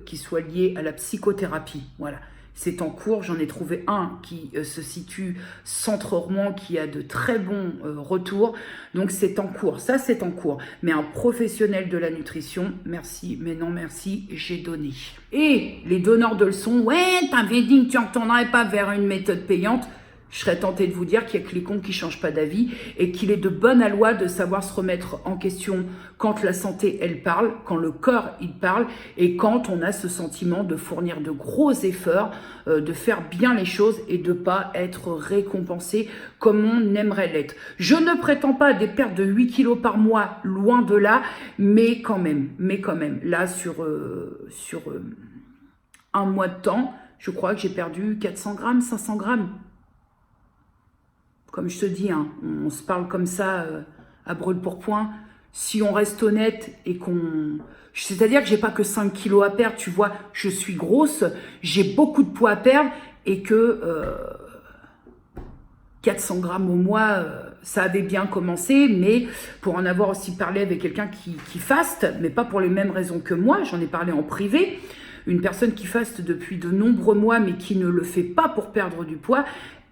qui soit lié à la psychothérapie, voilà. C'est en cours, j'en ai trouvé un qui se situe centre-Rouen, qui a de très bons retours. Donc c'est en cours, ça c'est en cours. Mais un professionnel de la nutrition, merci, mais non merci, j'ai donné. Et les donneurs de leçons, ouais, t'avais dit que tu ne retournerais pas vers une méthode payante. Je serais tentée de vous dire qu'il y a que les cons qui ne changent pas d'avis et qu'il est de bonne loi de savoir se remettre en question quand la santé, elle parle, quand le corps, il parle et quand on a ce sentiment de fournir de gros efforts, de faire bien les choses et de ne pas être récompensé comme on aimerait l'être. Je ne prétends pas à des pertes de 8 kilos par mois, loin de là, mais quand même. Là, sur un mois de temps, je crois que j'ai perdu 400 grammes, 500 grammes. Comme je te dis, hein, on se parle comme ça à brûle-pourpoint. Si on reste honnête et qu'on... C'est-à-dire que j'ai pas que 5 kilos à perdre, tu vois. Je suis grosse, j'ai beaucoup de poids à perdre et que 400 grammes au mois, ça avait bien commencé. Mais pour en avoir aussi parlé avec quelqu'un qui faste, mais pas pour les mêmes raisons que moi, j'en ai parlé en privé. Une personne qui faste depuis de nombreux mois mais qui ne le fait pas pour perdre du poids,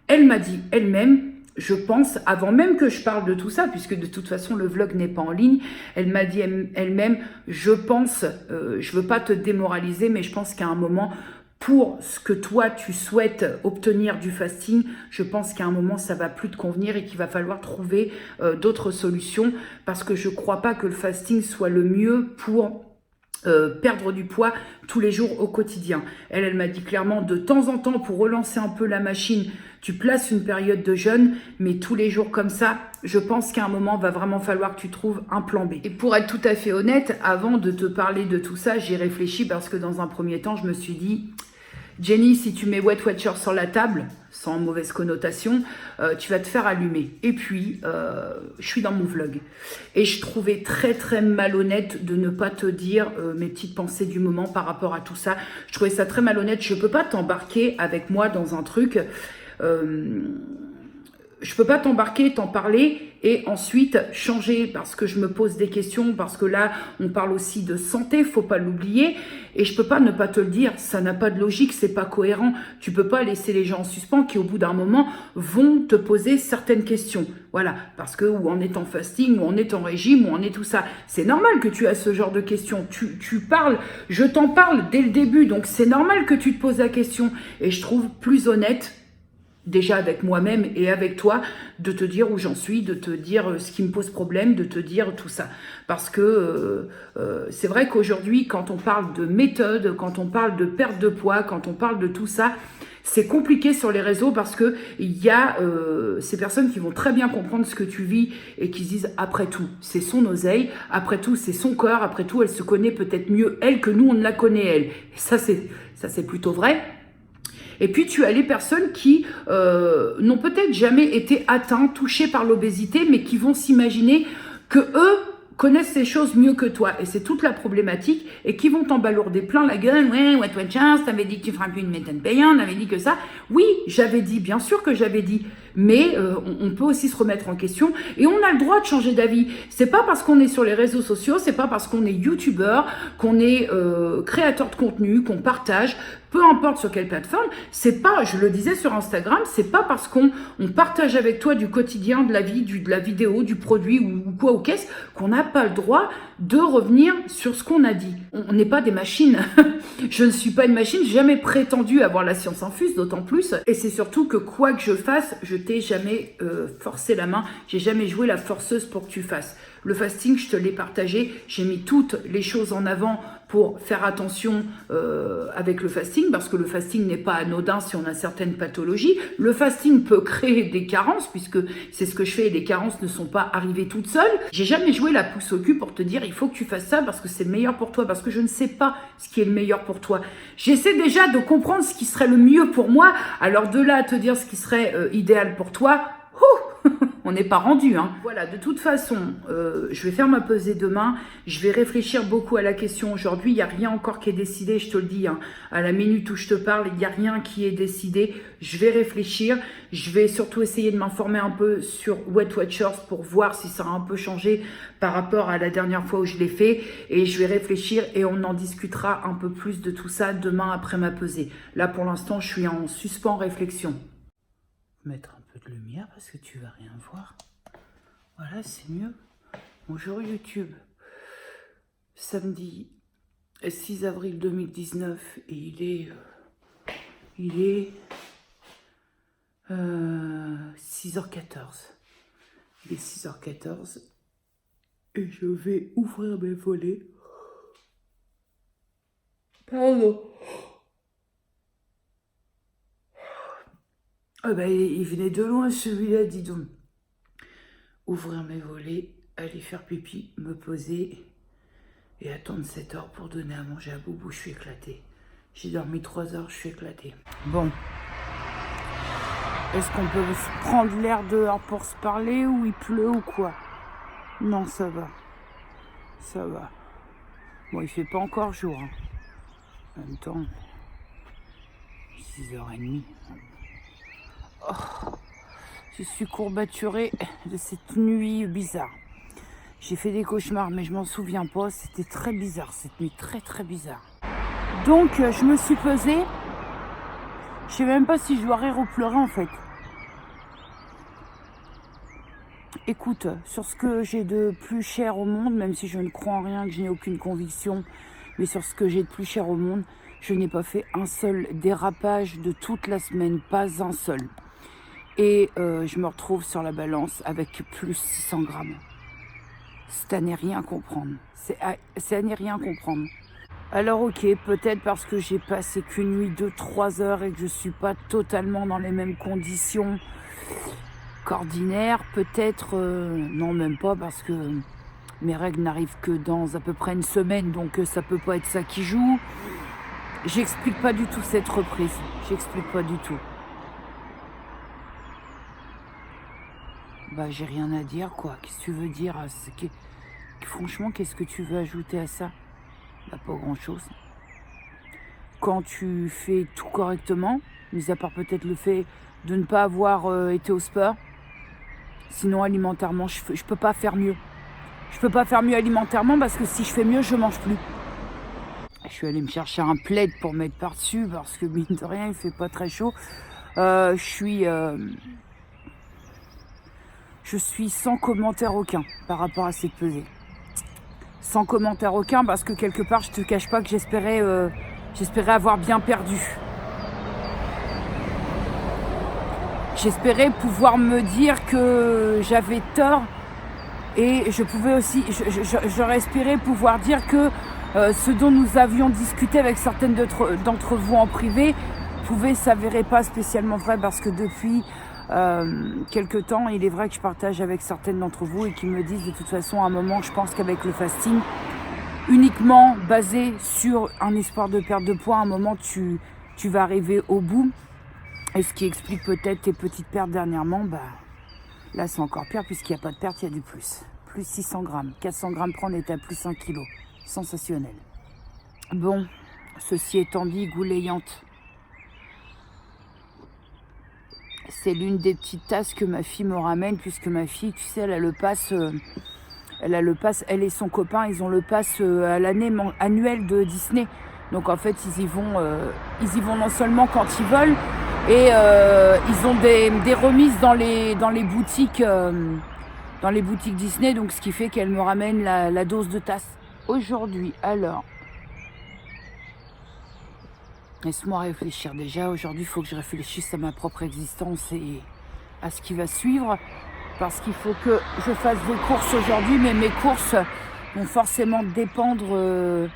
elle m'a dit elle-même... Je pense, avant même que je parle de tout ça, puisque de toute façon le vlog n'est pas en ligne, elle m'a dit elle-même, je pense, je veux pas te démoraliser, mais je pense qu'à un moment, pour ce que toi tu souhaites obtenir du fasting, je pense qu'à un moment ça va plus te convenir et qu'il va falloir trouver d'autres solutions, parce que je crois pas que le fasting soit le mieux pour... perdre du poids tous les jours au quotidien. Elle m'a dit clairement, de temps en temps, pour relancer un peu la machine, tu places une période de jeûne, mais tous les jours comme ça, je pense qu'à un moment, va vraiment falloir que tu trouves un plan B. Et pour être tout à fait honnête, avant de te parler de tout ça, j'ai réfléchi parce que dans un premier temps, je me suis dit, Jenny, si tu mets Weight Watchers sur la table, sans mauvaise connotation, tu vas te faire allumer. Et puis, je suis dans mon vlog. Et je trouvais très très malhonnête de ne pas te dire mes petites pensées du moment par rapport à tout ça. Je trouvais ça très malhonnête. Je ne peux pas t'embarquer avec moi dans un truc je peux pas t'embarquer, t'en parler et ensuite changer parce que je me pose des questions, parce que là, on parle aussi de santé, faut pas l'oublier. Et je peux pas ne pas te le dire, ça n'a pas de logique, c'est pas cohérent. Tu peux pas laisser les gens en suspens qui, au bout d'un moment, vont te poser certaines questions. Voilà, parce que ou on est en fasting, ou on est en régime, ou on est tout ça. C'est normal que tu as ce genre de questions. Tu parles, je t'en parle dès le début, donc c'est normal que tu te poses la question. Et je trouve plus honnête, déjà avec moi-même et avec toi, de te dire où j'en suis, de te dire ce qui me pose problème, de te dire tout ça. Parce que c'est vrai qu'aujourd'hui, quand on parle de méthode, quand on parle de perte de poids, quand on parle de tout ça, c'est compliqué sur les réseaux parce que il y a ces personnes qui vont très bien comprendre ce que tu vis et qui se disent après tout, c'est son oseille, après tout, c'est son corps, après tout, elle se connaît peut-être mieux elle que nous, on ne la connaît elle. Et ça, c'est plutôt vrai. Et puis, tu as les personnes qui n'ont peut-être jamais été atteintes, touchées par l'obésité, mais qui vont s'imaginer que eux connaissent ces choses mieux que toi. Et c'est toute la problématique. Et qui vont t'embalourder plein la gueule. Ouais, what chance, t'avais dit que tu feras plus une méthode payante, t'avais dit que ça. Oui, j'avais dit, bien sûr que j'avais dit. Mais on peut aussi se remettre en question. Et on a le droit de changer d'avis. C'est pas parce qu'on est sur les réseaux sociaux, c'est pas parce qu'on est youtubeur, qu'on est créateur de contenu, qu'on partage, peu importe sur quelle plateforme, c'est pas, je le disais sur Instagram, c'est pas parce qu'on partage avec toi du quotidien, de la vie, de la vidéo, du produit ou quoi ou qu'est-ce, qu'on n'a pas le droit de revenir sur ce qu'on a dit. On n'est pas des machines. Je ne suis pas une machine, j'ai jamais prétendu avoir la science infuse, d'autant plus. Et c'est surtout que quoi que je fasse, je t'ai jamais forcé la main, j'ai jamais joué la forceuse pour que tu fasses. Le fasting, je te l'ai partagé, j'ai mis toutes les choses en avant pour faire attention avec le fasting, parce que le fasting n'est pas anodin si on a certaines pathologies. Le fasting peut créer des carences, puisque c'est ce que je fais et les carences ne sont pas arrivées toutes seules. J'ai jamais joué la pouce au cul pour te dire il faut que tu fasses ça parce que c'est le meilleur pour toi, parce que je ne sais pas ce qui est le meilleur pour toi. J'essaie déjà de comprendre ce qui serait le mieux pour moi, alors de là à te dire ce qui serait idéal pour toi, on n'est pas rendu, hein. Voilà, de toute façon, je vais faire ma pesée demain. Je vais réfléchir beaucoup à la question aujourd'hui. Il n'y a rien encore qui est décidé, je te le dis. Hein. À la minute où je te parle, il n'y a rien qui est décidé. Je vais réfléchir. Je vais surtout essayer de m'informer un peu sur Weight Watchers pour voir si ça a un peu changé par rapport à la dernière fois où je l'ai fait. Et je vais réfléchir et on en discutera un peu plus de tout ça demain après ma pesée. Là, pour l'instant, je suis en suspens réflexion. Mettre un peu de lumière parce que tu vas rien voir. Voilà, c'est mieux. Bonjour YouTube. Samedi 6 avril 2019 et il est 6h14. Il est 6h14 et je vais ouvrir mes volets. Pardon. Ah ben, il venait de loin celui-là, dis donc. Ouvrir mes volets, aller faire pipi, me poser et attendre 7 heures pour donner à manger à Boubou. Je suis éclatée. J'ai dormi 3 heures, je suis éclatée. Bon. Est-ce qu'on peut prendre l'air dehors pour se parler ou il pleut ou quoi? Non, ça va. Ça va. Bon, il fait pas encore jour. Hein. En même temps, 6h30. Oh, je suis courbaturée de cette nuit bizarre. J'ai fait des cauchemars, mais je m'en souviens pas. C'était très bizarre, cette nuit, très très bizarre. Donc, je me suis pesée. Je sais même pas si je dois rire ou pleurer, en fait. Écoute, sur ce que j'ai de plus cher au monde, même si je ne crois en rien, que je n'ai aucune conviction, mais sur ce que j'ai de plus cher au monde, je n'ai pas fait un seul dérapage de toute la semaine, pas un seul. Et je me retrouve sur la balance avec plus 600 grammes. C'est à ne rien comprendre. C'est à ne rien comprendre. Alors ok, peut-être parce que j'ai passé qu'une nuit de 3 heures et que je ne suis pas totalement dans les mêmes conditions qu'ordinaire. Peut-être, non même pas parce que mes règles n'arrivent que dans à peu près une semaine. Donc ça peut pas être ça qui joue. J'explique pas du tout cette reprise. J'explique pas du tout. Bah, j'ai rien à dire, quoi. Qu'est-ce que tu veux dire? Franchement, qu'est-ce que tu veux ajouter à ça? Bah, pas grand-chose. Quand tu fais tout correctement, mis à part peut-être le fait de ne pas avoir été au sport. Sinon, alimentairement, je peux pas faire mieux. Je peux pas faire mieux alimentairement parce que si je fais mieux, je mange plus. Je suis allée me chercher un plaid pour mettre par-dessus parce que mine de rien, il fait pas très chaud. Je suis sans commentaire aucun par rapport à cette pesée. Sans commentaire aucun parce que quelque part, je te cache pas que j'espérais avoir bien perdu. J'espérais pouvoir me dire que j'avais tort et je pouvais aussi, j'aurais espéré pouvoir dire que ce dont nous avions discuté avec certaines d'entre vous en privé pouvait s'avérer pas spécialement vrai parce que depuis quelque temps, il est vrai que je partage avec certaines d'entre vous et qui me disent de toute façon à un moment, je pense qu'avec le fasting, uniquement basé sur un espoir de perte de poids, à un moment tu vas arriver au bout. Et ce qui explique peut-être tes petites pertes dernièrement, là c'est encore pire puisqu'il n'y a pas de perte, il y a du plus. Plus 600 grammes, 400 grammes près, on est à plus 1 kg. Sensationnel. Bon, ceci étant dit, goulayante. C'est l'une des petites tasses que ma fille me ramène puisque ma fille, tu sais, elle a le pass, elle et son copain, ils ont le pass à l'année annuel de Disney. Donc en fait, ils y vont non seulement quand ils veulent, et ils ont des remises dans les boutiques Disney, donc ce qui fait qu'elle me ramène la dose de tasse. Aujourd'hui, alors, laisse-moi réfléchir déjà. Aujourd'hui, il faut que je réfléchisse à ma propre existence et à ce qui va suivre, parce qu'il faut que je fasse des courses aujourd'hui, mais mes courses vont forcément dépendre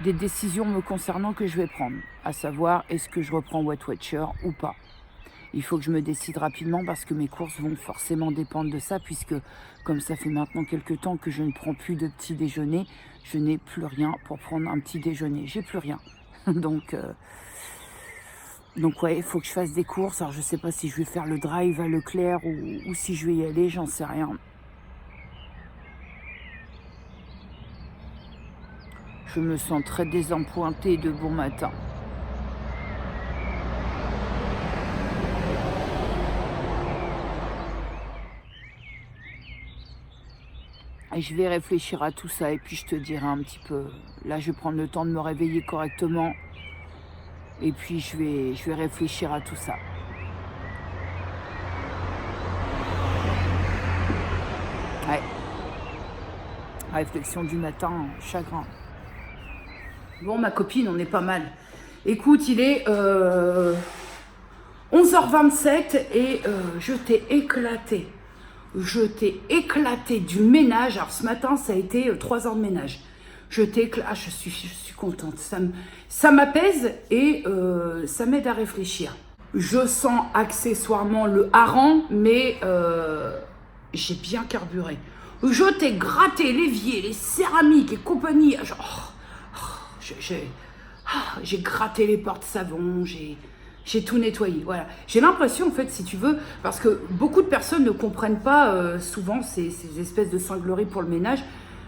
des décisions me concernant que je vais prendre, à savoir est-ce que je reprends Weight Watcher ou pas. Il faut que je me décide rapidement parce que mes courses vont forcément dépendre de ça, puisque comme ça fait maintenant quelques temps que je ne prends plus de petit déjeuner, je n'ai plus rien pour prendre un petit déjeuner, j'ai plus rien. Donc ouais, il faut que je fasse des courses. Alors je sais pas si je vais faire le drive à Leclerc ou si je vais y aller, j'en sais rien. Je me sens très désappointée de bon matin. Et je vais réfléchir à tout ça et puis je te dirai un petit peu. Là, je vais prendre le temps de me réveiller correctement. Et puis, je vais réfléchir à tout ça. Ouais. Réflexion du matin, chagrin. Bon, ma copine, on est pas mal. Écoute, il est 11h27 et je t'ai éclaté. Je t'ai éclaté du ménage. Alors ce matin, ça a été 3 heures de ménage. Je t'ai éclaté. Ah, je suis contente. Ça m'apaise et ça m'aide à réfléchir. Je sens accessoirement le hareng, mais j'ai bien carburé. Je t'ai gratté l'évier, les céramiques et compagnie. J'ai gratté les porte-savons, j'ai tout nettoyé, voilà. J'ai l'impression, en fait, si tu veux, parce que beaucoup de personnes ne comprennent pas souvent ces espèces de cingleries pour le ménage,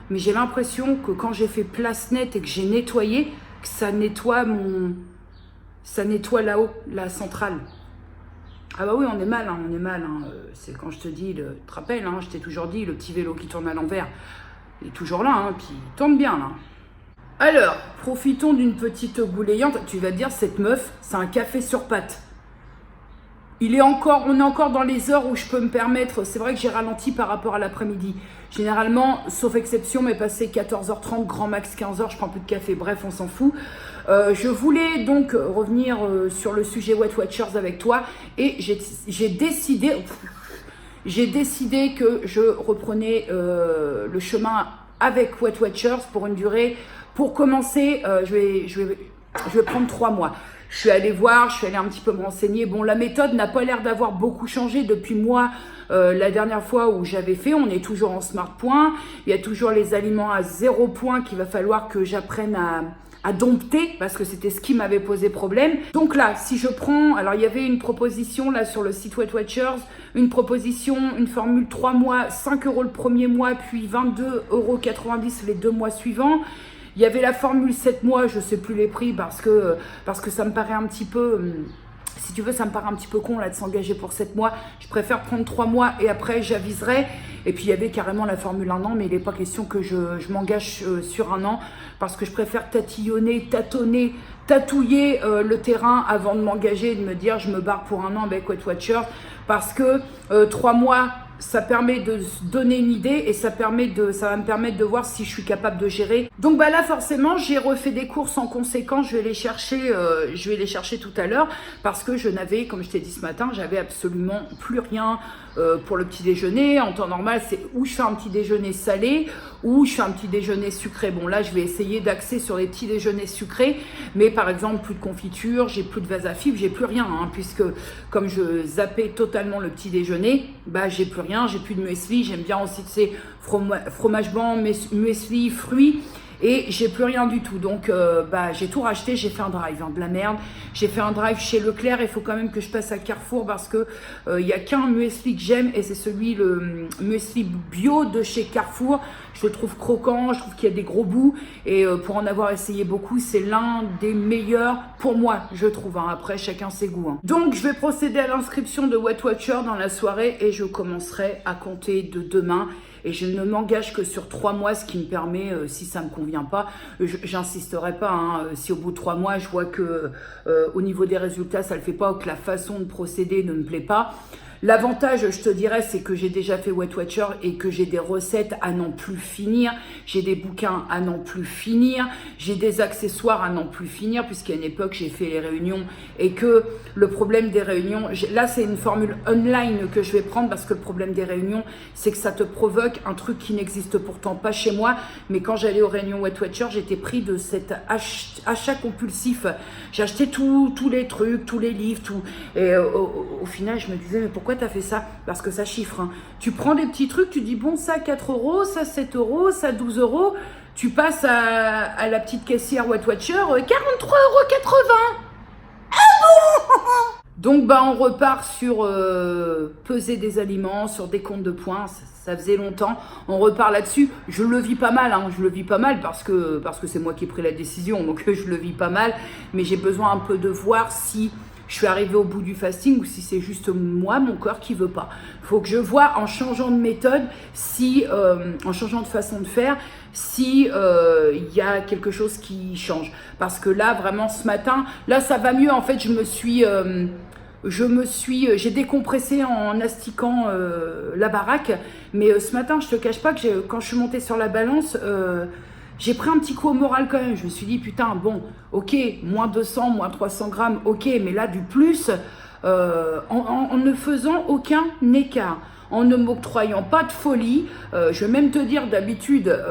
mais j'ai l'impression que quand j'ai fait place nette et que j'ai nettoyé, que ça nettoie là-haut, la centrale. Ah bah oui, on est mal, hein. C'est quand je te dis, tu te rappelles, hein, je t'ai toujours dit, le petit vélo qui tourne à l'envers, il est toujours là, hein, puis il tourne bien, là. Alors, profitons d'une petite goulayante. Tu vas te dire, cette meuf, c'est un café sur pattes. On est encore dans les heures où je peux me permettre. C'est vrai que j'ai ralenti par rapport à l'après-midi. Généralement, sauf exception, mais passé 14h30, grand max 15h, je prends plus de café. Bref, on s'en fout. Je voulais donc revenir sur le sujet Weight Watchers avec toi. Et j'ai décidé que je reprenais le chemin avec Weight Watchers pour une durée. Pour commencer, je vais prendre 3 mois. Je suis allée un petit peu me renseigner. Bon, la méthode n'a pas l'air d'avoir beaucoup changé depuis moi. La dernière fois où j'avais fait, on est toujours en smart point. Il y a toujours les aliments à 0 point qu'il va falloir que j'apprenne à dompter parce que c'était ce qui m'avait posé problème. Donc là, si je prends, alors il y avait une proposition là sur le site Weight Watchers, une formule 3 mois, 5 € le premier mois, puis 22,90 € les 2 mois suivants. Il y avait la formule 7 mois, je ne sais plus les prix parce que ça me paraît un petit peu si tu veux, ça me paraît un petit peu con là de s'engager pour 7 mois. Je préfère prendre 3 mois et après j'aviserai. Et puis il y avait carrément la formule 1 an, mais il n'est pas question que je m'engage sur 1 an parce que je préfère tâtonner, tatouiller le terrain avant de m'engager et de me dire je me barre pour 1 an avec Weight Watchers parce que 3 mois, ça permet de se donner une idée et ça va me permettre de voir si je suis capable de gérer. Donc bah là forcément j'ai refait des courses en conséquence, je vais les chercher tout à l'heure parce que je n'avais, comme je t'ai dit ce matin, j'avais absolument plus rien pour le petit déjeuner. En temps normal c'est ou je fais un petit déjeuner salé ou je fais un petit déjeuner sucré. Bon là je vais essayer d'axer sur les petits déjeuners sucrés, mais par exemple plus de confiture, j'ai plus de vase à fibres, j'ai plus rien hein, puisque comme je zappais totalement le petit déjeuner, bah j'ai plus rien, j'ai plus de muesli, j'aime bien aussi ces fromage blanc, muesli, fruits. Et j'ai plus rien du tout, donc bah, j'ai tout racheté, j'ai fait un drive, hein, de la merde. J'ai fait un drive chez Leclerc, il faut quand même que je passe à Carrefour parce que il y a qu'un muesli que j'aime et c'est le muesli bio de chez Carrefour. Je le trouve croquant, je trouve qu'il y a des gros bouts et pour en avoir essayé beaucoup, c'est l'un des meilleurs pour moi, je trouve. Hein. Après, chacun ses goûts. Hein. Donc, je vais procéder à l'inscription de Weight Watchers dans la soirée et je commencerai à compter de demain. Et je ne m'engage que sur 3 mois, ce qui me permet, si ça ne me convient pas, j'insisterai pas. Hein, si au bout de 3 mois, je vois que au niveau des résultats, ça ne le fait pas ou que la façon de procéder ne me plaît pas. L'avantage, je te dirais, c'est que j'ai déjà fait Weight Watchers et que j'ai des recettes à n'en plus finir. J'ai des bouquins à n'en plus finir. J'ai des accessoires à n'en plus finir, puisqu'à une époque, j'ai fait les réunions et que le problème des réunions, là, c'est une formule online que je vais prendre parce que le problème des réunions, c'est que ça te provoque un truc qui n'existe pourtant pas chez moi. Mais quand j'allais aux réunions Weight Watchers, j'étais pris de cet achat compulsif. J'achetais tous les trucs, tous les livres, tout. Et au final, je me disais, mais pourquoi tu as fait ça? Parce que ça chiffre. Hein. Tu prends des petits trucs, tu dis bon, ça 4 €, ça 7 €, ça 12 €. Tu passes à la petite caissière Weight Watcher, 43,80 €. Ah bon? Donc bah on repart sur peser des aliments, sur des comptes de points. Ça faisait longtemps. On repart là-dessus. Je le vis pas mal. Hein. Je le vis pas mal parce que c'est moi qui ai pris la décision. Donc je le vis pas mal. Mais j'ai besoin un peu de voir si je suis arrivée au bout du fasting ou si c'est juste moi, mon corps qui veut pas. Il faut que je vois en changeant de méthode, en changeant de façon de faire, si y a quelque chose qui change. Parce que là, vraiment, ce matin, là, ça va mieux. En fait, j'ai décompressé en astiquant la baraque. Mais ce matin, je te cache pas que quand je suis montée sur la balance, j'ai pris un petit coup au moral quand même. Je me suis dit, putain, bon, ok, moins 200, moins 300 grammes, ok, mais là, du plus, en ne faisant aucun écart, en ne m'octroyant pas de folie. Je vais même te dire, d'habitude,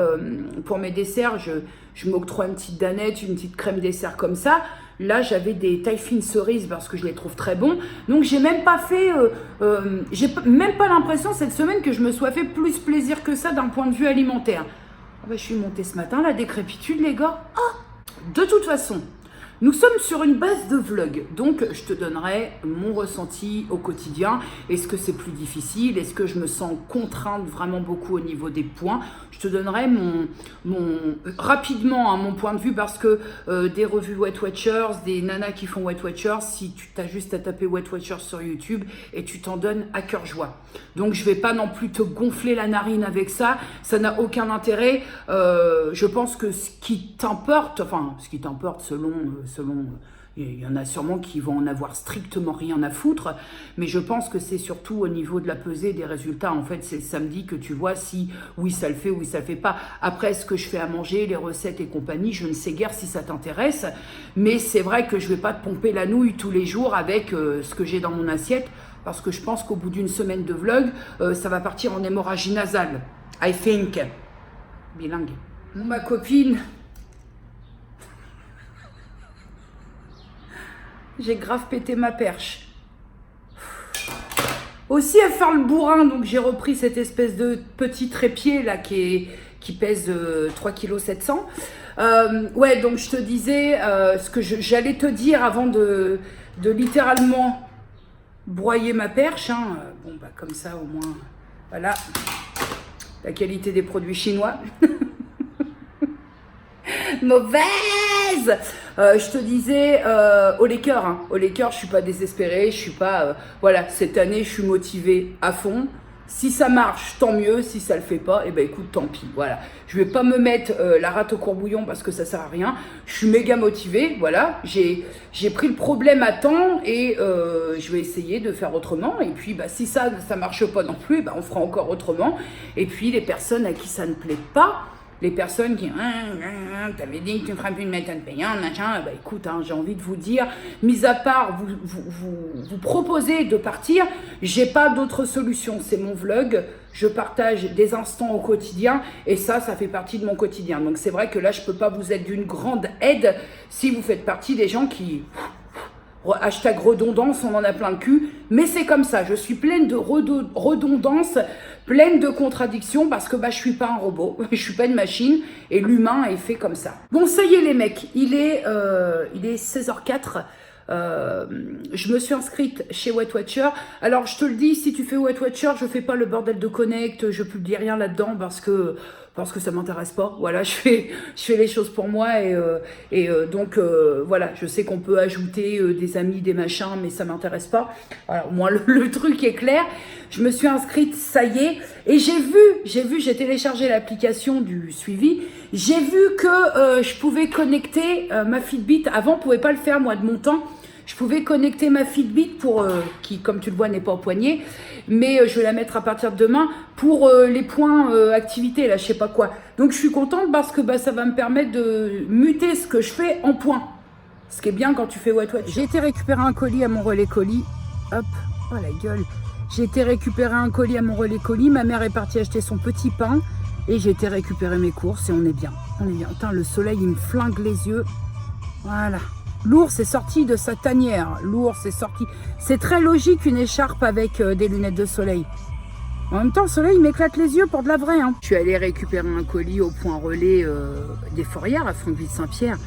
pour mes desserts, je m'octroie une petite danette, une petite crème dessert comme ça. Là, j'avais des tailles fines cerises parce que je les trouve très bons. Donc, j'ai même pas fait, j'ai même pas l'impression cette semaine que je me sois fait plus plaisir que ça d'un point de vue alimentaire. Je suis montée ce matin, la décrépitude, les gars. De toute façon, nous sommes sur une base de vlog. Donc, je te donnerai mon ressenti au quotidien. Est-ce que c'est plus difficile? Est-ce que je me sens contrainte vraiment beaucoup au niveau des points? Je te donnerai rapidement mon point de vue parce que des revues Weight Watchers, des nanas qui font Weight Watchers, si tu t'as juste à taper Weight Watchers sur YouTube et tu t'en donnes à cœur joie. Donc, je vais pas non plus te gonfler la narine avec ça. Ça n'a aucun intérêt. Je pense que ce qui t'importe selon, il y en a sûrement qui vont en avoir strictement rien à foutre, mais je pense que c'est surtout au niveau de la pesée des résultats. En fait, c'est le samedi que tu vois si oui ça le fait, oui ça le fait pas. Après, ce que je fais à manger, les recettes et compagnie, je ne sais guère si ça t'intéresse, mais c'est vrai que je vais pas te pomper la nouille tous les jours avec ce que j'ai dans mon assiette, parce que je pense qu'au bout d'une semaine de vlog, ça va partir en hémorragie nasale. I think. Bilingue. Ma copine... J'ai grave pété ma perche. Aussi à faire le bourrin, donc j'ai repris cette espèce de petit trépied là qui pèse 3,7 kg. Ouais, donc je te disais ce que j'allais te dire avant de littéralement broyer ma perche. Hein. Bon, bah comme ça au moins, voilà, la qualité des produits chinois. Mauvaise l'aise. Je te disais, au Lakers, hein. Au Lakers, je suis pas désespérée, je suis pas... voilà, cette année, je suis motivée à fond. Si ça marche, tant mieux. Si ça le fait pas, eh ben écoute, tant pis. Voilà, je vais pas me mettre la rate au courbouillon parce que ça sert à rien. Je suis méga motivée. Voilà, j'ai pris le problème à temps et je vais essayer de faire autrement. Et puis, bah, si ça marche pas non plus, bah, on fera encore autrement. Et puis, les personnes à qui ça ne plaît pas, les personnes qui t'avais dit que tu ne feras plus de méthode payante, machin, bah écoute, hein, j'ai envie de vous dire, mis à part vous proposer de partir, j'ai pas d'autre solution. C'est mon vlog, je partage des instants au quotidien et ça fait partie de mon quotidien. Donc c'est vrai que là, je peux pas vous être d'une grande aide si vous faites partie des gens qui... Hashtag redondance, on en a plein le cul, mais c'est comme ça, je suis pleine de redondance, pleine de contradictions, parce que bah, je suis pas un robot, je suis pas une machine, et l'humain est fait comme ça. Bon, ça y est les mecs, il est 16h04, je me suis inscrite chez Weight Watcher. Alors je te le dis, si tu fais Weight Watcher, je fais pas le bordel de connect, je publie rien là-dedans parce que ça m'intéresse pas. Voilà, je fais les choses pour moi et donc voilà, je sais qu'on peut ajouter des amis, des machins, mais ça m'intéresse pas. Alors moi le truc est clair. Je me suis inscrite, ça y est, et j'ai téléchargé l'application du suivi. J'ai vu que je pouvais connecter ma Fitbit. Avant, on pouvait pas le faire moi de mon temps. Je pouvais connecter ma Fitbit pour qui, comme tu le vois, n'est pas au poignet, mais je vais la mettre à partir de demain pour les points activité, là, je sais pas quoi. Donc, je suis contente parce que bah, ça va me permettre de muter ce que je fais en points. Ce qui est bien quand tu fais Weight Watcher. J'ai été récupérer un colis à mon relais colis. Hop, oh la gueule. J'ai été récupérer un colis à mon relais colis. Ma mère est partie acheter son petit pain et j'ai été récupérer mes courses et on est bien. On est bien. Putain, le soleil, il me flingue les yeux. Voilà. L'ours est sorti de sa tanière. L'ours est sorti. C'est très logique une écharpe avec des lunettes de soleil. En même temps, le soleil m'éclate les yeux pour de la vraie. Hein. Je suis allée récupérer un colis au point relais des Fourrières à Franqueville-Saint-Pierre.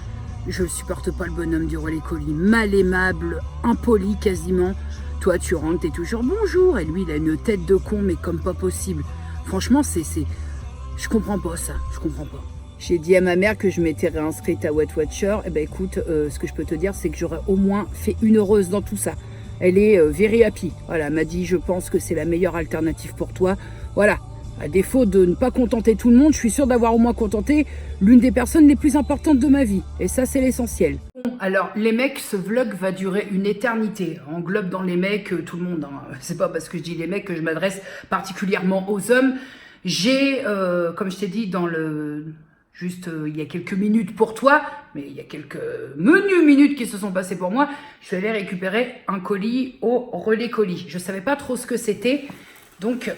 Je ne supporte pas le bonhomme du relais colis. Mal aimable, impoli quasiment. Toi, tu rentres, t'es toujours bonjour. Et lui, il a une tête de con, mais comme pas possible. Franchement, je comprends pas ça. Je comprends pas. J'ai dit à ma mère que je m'étais réinscrite à Weight Watcher. Eh ben écoute, ce que je peux te dire, c'est que j'aurais au moins fait une heureuse dans tout ça. Elle est very happy. Voilà, elle m'a dit, je pense que c'est la meilleure alternative pour toi. Voilà, à défaut de ne pas contenter tout le monde, je suis sûre d'avoir au moins contenté l'une des personnes les plus importantes de ma vie. Et ça, c'est l'essentiel. Bon, alors, les mecs, ce vlog va durer une éternité. Englobe dans les mecs tout le monde. Hein. C'est pas parce que je dis les mecs que je m'adresse particulièrement aux hommes. J'ai, comme je t'ai dit, dans le... Juste il y a quelques minutes pour toi, mais il y a quelques menus minutes qui se sont passées pour moi. Je suis allée récupérer un colis au relais colis. Je ne savais pas trop ce que c'était. Donc,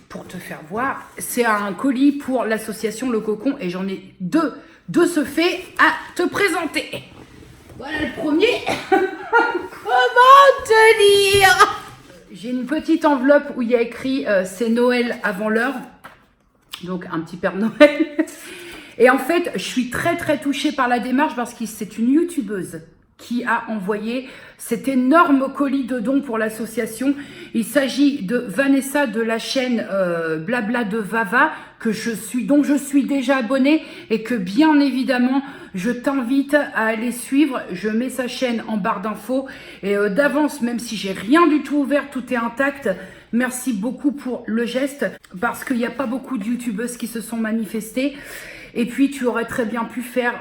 pour te faire voir, c'est un colis pour l'association Le Cocon. Et j'en ai deux de ce fait à te présenter. Voilà le premier. Comment te lire? J'ai une petite enveloppe où il y a écrit c'est Noël avant l'heure. Donc, un petit Père Noël. Et en fait, je suis très très touchée par la démarche parce que c'est une youtubeuse qui a envoyé cet énorme colis de dons pour l'association. Il s'agit de Vanessa de la chaîne Blabla de Vava, dont je suis déjà abonnée et que bien évidemment, je t'invite à aller suivre. Je mets sa chaîne en barre d'infos et d'avance, même si j'ai rien du tout ouvert, tout est intact. Merci beaucoup pour le geste parce qu'il n'y a pas beaucoup de youtubeuses qui se sont manifestées. Et puis, tu aurais très bien pu faire,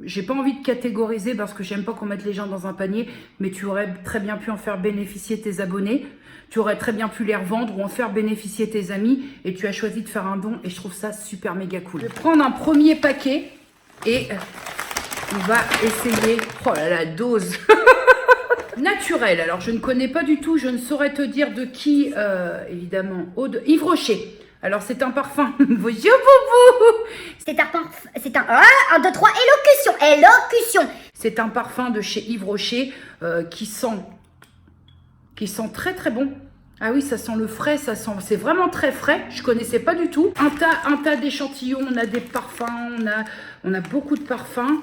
j'ai pas envie de catégoriser parce que j'aime pas qu'on mette les gens dans un panier, mais tu aurais très bien pu en faire bénéficier tes abonnés, tu aurais très bien pu les revendre ou en faire bénéficier tes amis, et tu as choisi de faire un don, et je trouve ça super méga cool. Je vais prendre un premier paquet, et on va essayer, oh là la dose naturelle. Alors, je ne connais pas du tout, je ne saurais te dire de qui, évidemment, Yves Rocher. Alors, c'est un parfum. C'est un... Ah, 1, 2, 3, élocution. C'est un parfum de chez Yves Rocher qui sent très très bon. Ah oui, ça sent le frais, c'est vraiment très frais. Je connaissais pas du tout. Un tas d'échantillons, on a des parfums, on a beaucoup de parfums.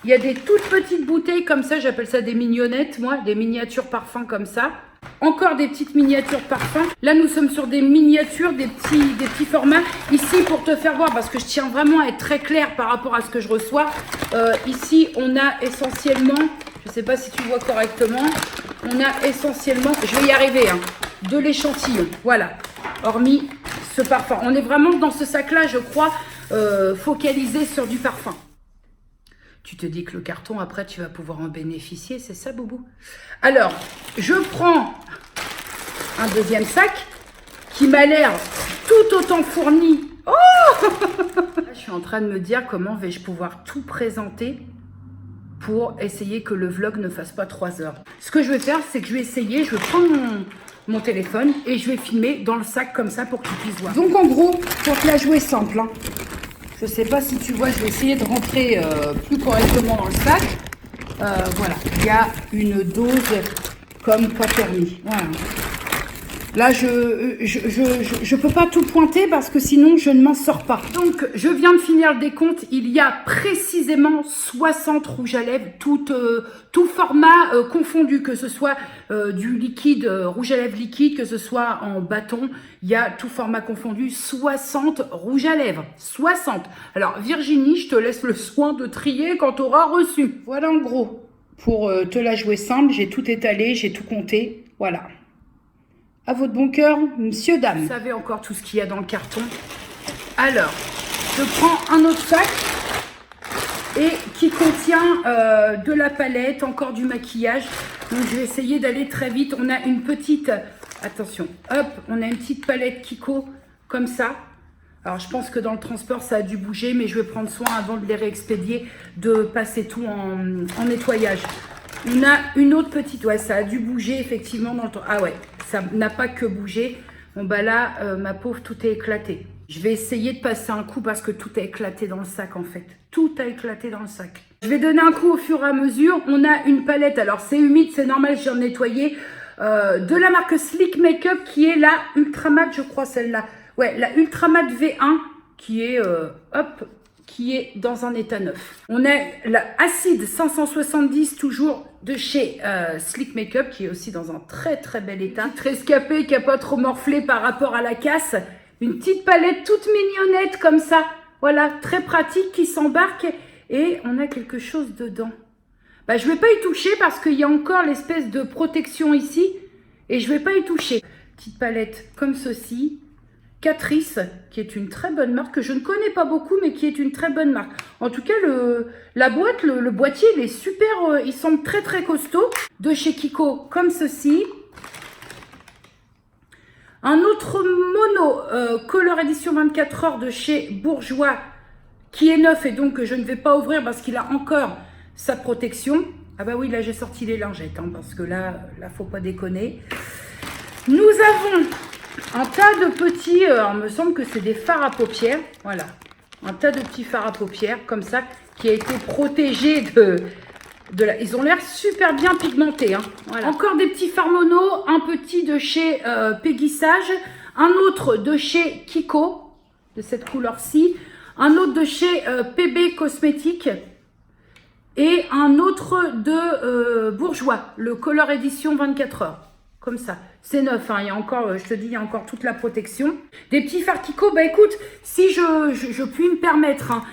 Il y a des toutes petites bouteilles comme ça, j'appelle ça des mignonnettes, moi, des miniatures parfums comme ça. Encore des petites miniatures parfums. Là, nous sommes sur des miniatures, des petits formats. Ici, pour te faire voir, parce que je tiens vraiment à être très claire par rapport à ce que je reçois. Ici, on a essentiellement, je ne sais pas si tu vois correctement, on a essentiellement, je vais y arriver, hein, de l'échantillon. Voilà, hormis ce parfum. On est vraiment dans ce sac-là, je crois, focalisé sur du parfum. Tu te dis que le carton, après, tu vas pouvoir en bénéficier, c'est ça, Boubou? Alors, je prends un deuxième sac qui m'a l'air tout autant fourni. Oh je suis en train de me dire comment vais-je pouvoir tout présenter pour essayer que le vlog ne fasse pas 3 heures. Ce que je vais faire, c'est que je vais essayer, je vais prendre mon téléphone et je vais filmer dans le sac comme ça pour que tu puisses voir. Donc, en gros, pour te la jouer simple, hein. Je ne sais pas si tu vois, je vais essayer de rentrer plus correctement dans le sac. Voilà, il y a une dose comme pas permis. Voilà. Là, je peux pas tout pointer parce que sinon, je ne m'en sors pas. Donc, je viens de finir le décompte. Il y a précisément 60 rouges à lèvres, tout format confondu, que ce soit du liquide, rouge à lèvres liquide, que ce soit en bâton. Il y a tout format confondu, 60 rouges à lèvres. 60. Alors, Virginie, je te laisse le soin de trier quand tu auras reçu. Voilà en gros. Pour te la jouer simple, j'ai tout étalé, j'ai tout compté. Voilà. À votre bon cœur, monsieur, dame. Vous savez encore tout ce qu'il y a dans le carton. Alors, je prends un autre sac et qui contient de la palette, encore du maquillage. Donc, je vais essayer d'aller très vite. On a une petite, attention, hop, on a une petite palette Kiko, comme ça. Alors, je pense que dans le transport, ça a dû bouger, mais je vais prendre soin, avant de les réexpédier, de passer tout en nettoyage. On a une autre petite, ouais, ça a dû bouger, effectivement, dans le temps. Ah ouais, ça n'a pas que bougé. Bon, bah là, ma pauvre, tout est éclaté. Je vais essayer de passer un coup parce que tout a éclaté dans le sac, en fait. Tout a éclaté dans le sac. Je vais donner un coup au fur et à mesure. On a une palette, alors c'est humide, c'est normal, je viens de nettoyer, de la marque Sleek Makeup, qui est la Ultra Matte, je crois, celle-là. Ouais, la Ultra Matte V1, qui est, hop, qui est dans un état neuf. On a la Acide 570, toujours de chez Sleek Makeup, qui est aussi dans un très très bel état. Très escapé, qui n'a pas trop morflé par rapport à la casse. Une petite palette toute mignonnette comme ça. Voilà, très pratique, qui s'embarque. Et on a quelque chose dedans. Bah, je ne vais pas y toucher parce qu'il y a encore l'espèce de protection ici. Et je ne vais pas y toucher. Petite palette comme ceci. Catrice, qui est une très bonne marque, que je ne connais pas beaucoup, mais qui est une très bonne marque. En tout cas, la boîte, le boîtier, il est super, il semble très très costaud. De chez Kiko, comme ceci. Un autre mono, Color Edition 24 heures de chez Bourjois, qui est neuf et donc que je ne vais pas ouvrir parce qu'il a encore sa protection. Ah bah oui, là j'ai sorti les lingettes, hein, parce que là, faut pas déconner. Nous avons un tas de petits, il me semble que c'est des fards à paupières, voilà, un tas de petits fards à paupières comme ça, qui a été protégé de la... Ils ont l'air super bien pigmentés, hein. Voilà. Encore des petits fards mono, un petit de chez Peggy Sage, un autre de chez Kiko, de cette couleur-ci, un autre de chez PB Cosmétiques, et un autre de Bourjois, le Color Edition 24 heures. Comme ça, c'est neuf, hein. Il y a encore, je te dis, il y a encore toute la protection. Des petits fards Kiko, bah écoute, si je puis me permettre, hein,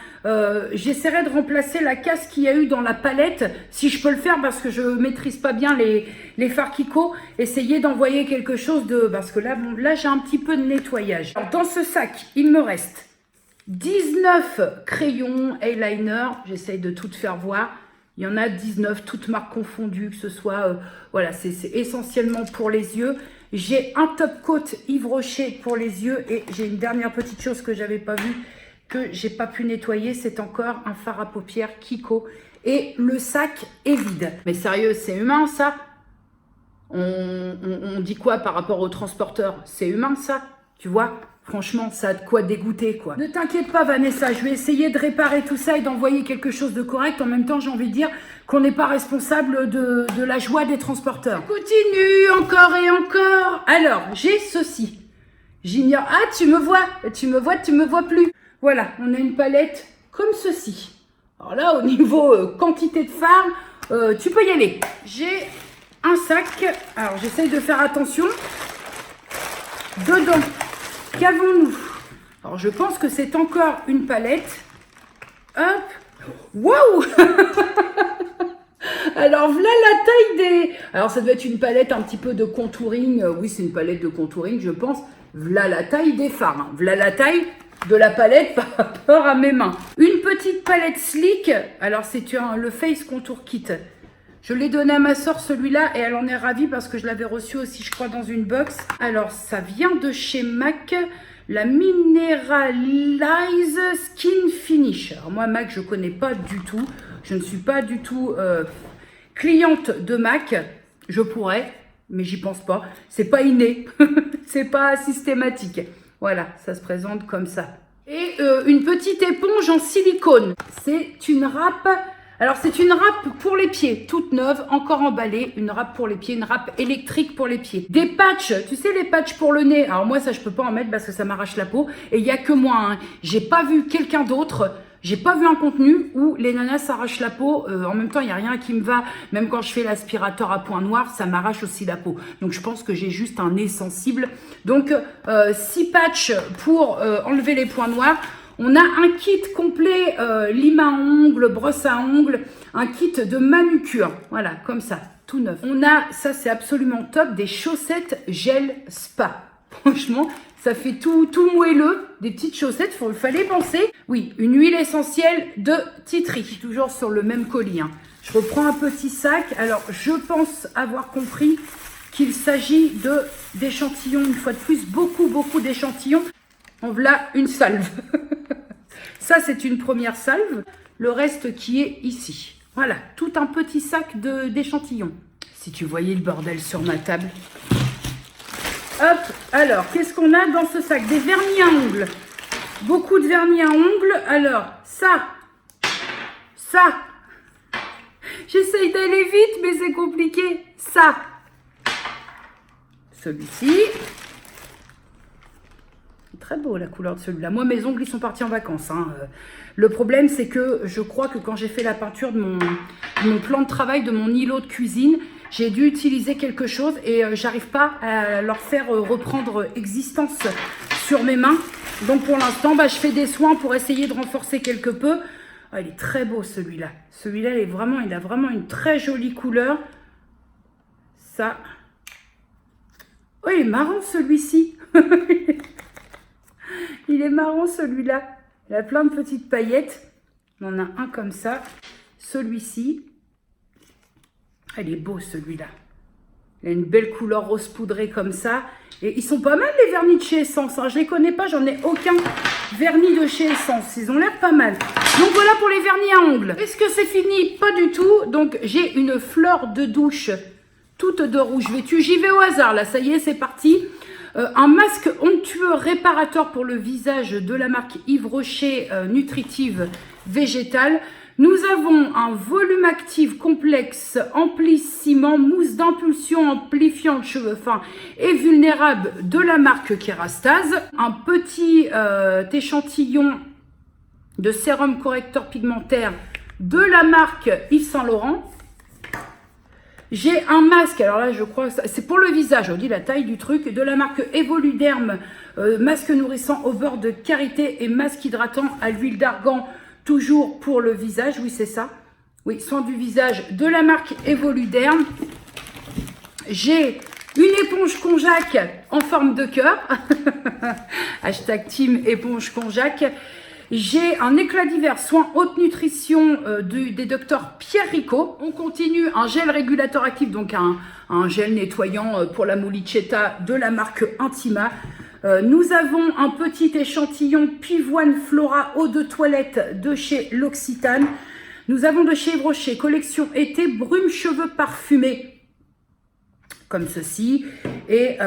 j'essaierai de remplacer la casse qu'il y a eu dans la palette, si je peux le faire, parce que je maîtrise pas bien les fards Kiko. Essayer d'envoyer quelque chose de... Parce que là, bon, là j'ai un petit peu de nettoyage. Alors, dans ce sac, il me reste 19 crayons, eyeliner, j'essaye de tout faire voir. Il y en a 19, toutes marques confondues, que ce soit, voilà, c'est essentiellement pour les yeux. J'ai un top coat Yves Rocher pour les yeux et j'ai une dernière petite chose que j'avais pas vue, que j'ai pas pu nettoyer, c'est encore un fard à paupières Kiko. Et le sac est vide. Mais sérieux, c'est humain ça? On dit quoi par rapport au transporteur? C'est humain ça? Tu vois? Franchement, ça a de quoi dégoûter, quoi. Ne t'inquiète pas, Vanessa, je vais essayer de réparer tout ça et d'envoyer quelque chose de correct. En même temps, j'ai envie de dire qu'on n'est pas responsable de la joie des transporteurs. Continue, encore et encore. Alors, j'ai ceci. J'ignore... Ah, tu me vois plus. Voilà, on a une palette comme ceci. Alors là, au niveau quantité de fards, tu peux y aller. J'ai un sac. Alors, j'essaye de faire attention. Dedans, qu'avons-nous? Alors, je pense que c'est encore une palette. Hop. Waouh. Alors, voilà la taille des... Alors, ça doit être une palette un petit peu de contouring. Oui, c'est une palette de contouring, je pense. Voilà la taille des fards. Hein. Voilà la taille de la palette par rapport à mes mains. Une petite palette Sleek. Alors, c'est le Face Contour Kit. Je l'ai donné à ma soeur, celui-là, et elle en est ravie parce que je l'avais reçu aussi, je crois, dans une box. Alors, ça vient de chez MAC. La Mineralize Skin Finish. Alors, moi, MAC, je ne connais pas du tout. Je ne suis pas du tout... cliente de MAC, je pourrais, mais j'y pense pas. C'est pas inné, c'est pas systématique. Voilà, ça se présente comme ça. Et une petite éponge en silicone. C'est une râpe. Alors c'est une râpe pour les pieds, toute neuve, encore emballée. Une râpe pour les pieds, une râpe électrique pour les pieds. Des patchs, tu sais les patchs pour le nez. Alors moi ça je peux pas en mettre parce que ça m'arrache la peau. Et il y a que moi. Hein. J'ai pas vu quelqu'un d'autre. J'ai pas vu un contenu où les nanas s'arrachent la peau. En même temps, il n'y a rien qui me va. Même quand je fais l'aspirateur à point noir, ça m'arrache aussi la peau. Donc, je pense que j'ai juste un nez sensible. Donc, 6 patchs pour enlever les points noirs. On a un kit complet, lime à ongles, brosse à ongles, un kit de manucure. Voilà, comme ça, tout neuf. On a, ça c'est absolument top, des chaussettes gel spa. Franchement, ça fait tout moelleux, des petites chaussettes, il fallait penser. Oui, une huile essentielle de Titri, toujours sur le même colis. Hein. Je reprends un petit sac. Alors, je pense avoir compris qu'il s'agit d'échantillons, une fois de plus, beaucoup d'échantillons. En voilà une salve. Ça, c'est une première salve. Le reste qui est ici. Voilà, tout un petit sac d'échantillons. Si tu voyais le bordel sur ma table... Hop, alors, qu'est-ce qu'on a dans ce sac? Des vernis à ongles. Beaucoup de vernis à ongles. Alors, ça. J'essaye d'aller vite, mais c'est compliqué. Ça. Celui-ci. Très beau la couleur de celui-là. Moi, mes ongles, ils sont partis en vacances. Hein. Le problème, c'est que je crois que quand j'ai fait la peinture de mon plan de travail, de mon îlot de cuisine, j'ai dû utiliser quelque chose et j'arrive pas à leur faire reprendre existence sur mes mains. Donc pour l'instant, je fais des soins pour essayer de renforcer quelque peu. Ah, il est très beau celui-là. Celui-là, il a vraiment une très jolie couleur. Ça. Oh, il est marrant celui-ci. Il est marrant celui-là. Il a plein de petites paillettes. On en a un comme ça. Celui-ci. Il est beau celui-là. Il a une belle couleur rose poudrée comme ça. Et ils sont pas mal les vernis de chez Essence. Hein. Je les connais pas, j'en ai aucun vernis de chez Essence. Ils ont l'air pas mal. Donc voilà pour les vernis à ongles. Est-ce que c'est fini? Pas du tout. Donc j'ai une fleur de douche toute de rouge vêtue. J'y vais au hasard là, ça y est, c'est parti. Un masque onctueux réparateur pour le visage de la marque Yves Rocher Nutritive Végétale. Nous avons un volume actif complexe amplissiment, mousse d'impulsion amplifiant de cheveux fins et vulnérable de la marque Kerastase. Un petit échantillon de sérum correcteur pigmentaire de la marque Yves Saint Laurent. J'ai un masque, alors là je crois, c'est pour le visage, on dit la taille du truc, de la marque Evoluderm, masque nourrissant au beurre de karité et masque hydratant à l'huile d'argan, toujours pour le visage, oui c'est ça, oui, soin du visage de la marque Evoluderm. J'ai une éponge Conjac en forme de cœur, hashtag team éponge Conjac. J'ai un éclat d'hiver soin haute nutrition des docteurs Pierre Ricot. On continue un gel régulateur actif, donc un gel nettoyant pour la molicetta de la marque Intima. Nous avons un petit échantillon Pivoine Flora eau de toilette de chez L'Occitane. Nous avons de chez Yves Rocher collection été brume cheveux parfumés. Comme ceci, et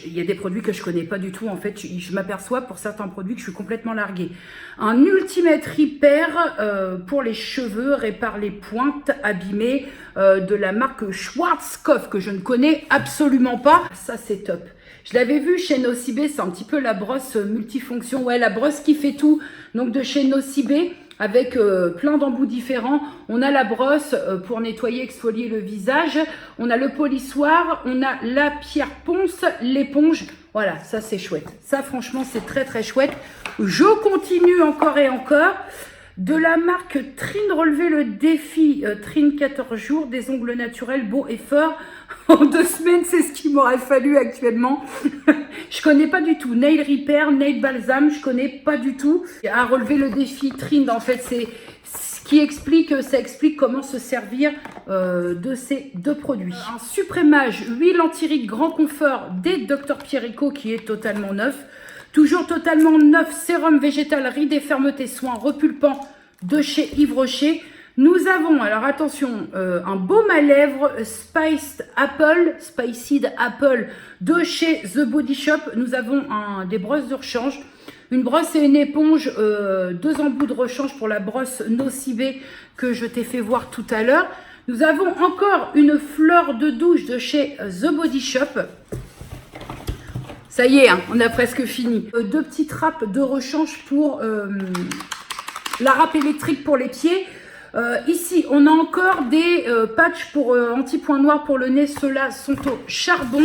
il y a des produits que je connais pas du tout en fait, je m'aperçois pour certains produits que je suis complètement larguée. Un Ultimate Repair pour les cheveux, répare les pointes abîmées de la marque Schwarzkopf que je ne connais absolument pas. Ça c'est top. Je l'avais vu chez Nocibé, c'est un petit peu la brosse multifonction, ouais la brosse qui fait tout, donc de chez Nocibé. avec plein d'embouts différents. On a la brosse pour nettoyer, exfolier le visage. On a le polissoir, on a la pierre ponce, l'éponge. Voilà, ça c'est chouette. Ça franchement c'est très très chouette. Je continue encore et encore. De la marque Trin, relever le défi. Trin 14 jours, des ongles naturels beaux et forts. En 2 semaines, c'est ce qu'il m'aurait fallu actuellement. Je connais pas du tout. Nail Repair, Nail Balsam, je connais pas du tout. À relever le défi Trin, en fait, c'est ce qui explique, ça explique comment se servir de ces 2 produits. Un Suprémage, huile anti-rides grand confort des Dr Pierrico qui est totalement neuf. Toujours totalement neuf, sérum végétal, rides et fermeté, soin repulpant de chez Yves Rocher. Nous avons, alors attention, un baume à lèvres Spiced Apple de chez The Body Shop. Nous avons des brosses de rechange, une brosse et une éponge, 2 embouts de rechange pour la brosse Nocibé que je t'ai fait voir tout à l'heure. Nous avons encore une fleur de douche de chez The Body Shop. Ça y est, hein, on a presque fini. 2 petites râpes de rechange pour la râpe électrique pour les pieds. Ici, on a encore des patchs pour anti-point noir pour le nez. Ceux-là sont au charbon.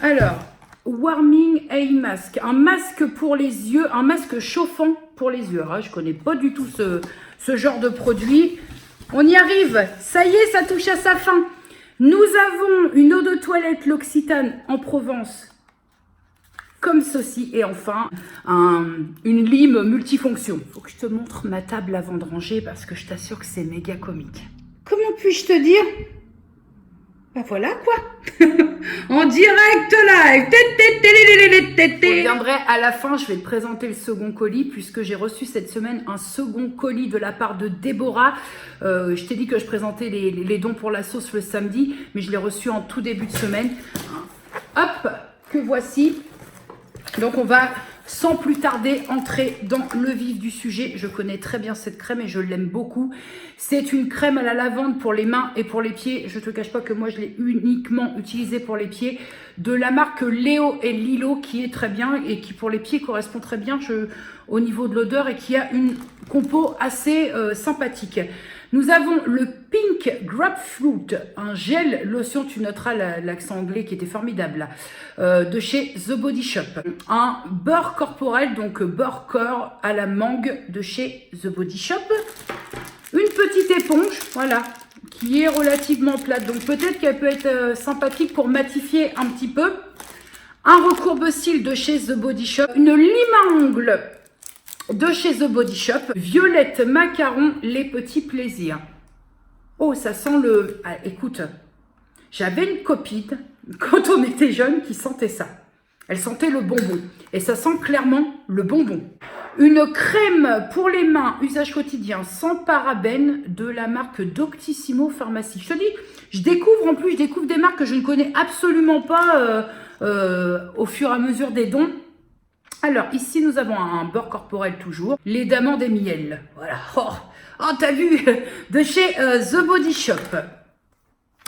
Alors, Warming Eye Mask. Un masque pour les yeux, un masque chauffant pour les yeux. Ah, je ne connais pas du tout ce genre de produit. On y arrive. Ça y est, ça touche à sa fin. Nous avons une eau de toilette, l'Occitane en Provence. Comme ceci, et enfin une lime multifonction. Faut que je te montre ma table avant de ranger parce que je t'assure que c'est méga comique. Comment puis-je te dire? Ben voilà quoi. En direct live. Je reviendrai à la fin, je vais te présenter le second colis puisque j'ai reçu cette semaine un second colis de la part de Déborah. Je t'ai dit que je présentais les dons pour la sauce le samedi, mais je l'ai reçu en tout début de semaine. Hop, que voici. Donc on va sans plus tarder entrer dans le vif du sujet. Je connais très bien cette crème et je l'aime beaucoup. C'est une crème à la lavande pour les mains et pour les pieds. Je ne te cache pas que moi je l'ai uniquement utilisée pour les pieds. De la marque Léo et Lilo qui est très bien et qui pour les pieds correspond très bien au niveau de l'odeur et qui a une compo assez sympathique. Nous avons le Pink Grapefruit, un gel lotion, tu noteras l'accent anglais qui était formidable, de chez The Body Shop. Un beurre corporel, donc beurre corps à la mangue de chez The Body Shop. Une petite éponge, voilà, qui est relativement plate, donc peut-être qu'elle peut être sympathique pour matifier un petit peu. Un recourbe-cils de chez The Body Shop. Une lime à ongles de chez The Body Shop, violette macaron, les petits plaisirs. Oh, ça sent le... Ah, écoute, j'avais une copine, quand on était jeune, qui sentait ça. Elle sentait le bonbon. Et ça sent clairement le bonbon. Une crème pour les mains, usage quotidien, sans parabènes, de la marque Doctissimo Pharmacie. Je te dis, je découvre des marques que je ne connais absolument pas au fur et à mesure des dons. Alors, ici, nous avons un beurre corporel toujours. Les d'amandes et miel. Voilà. Oh, t'as vu? De chez The Body Shop.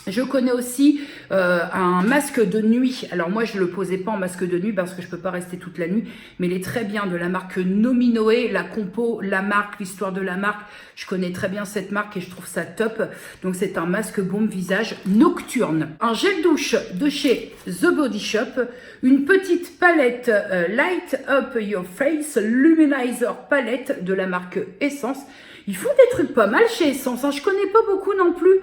Je connais aussi un masque de nuit. Alors, moi, je ne le posais pas en masque de nuit parce que je ne peux pas rester toute la nuit. Mais il est très bien de la marque Nominoé. La compo, la marque, l'histoire de la marque. Je connais très bien cette marque et je trouve ça top. Donc, c'est un masque baume visage nocturne. Un gel douche de chez The Body Shop. Une petite palette Light Up Your Face Luminizer palette de la marque Essence. Ils font des trucs pas mal chez Essence. Hein. Je connais pas beaucoup non plus.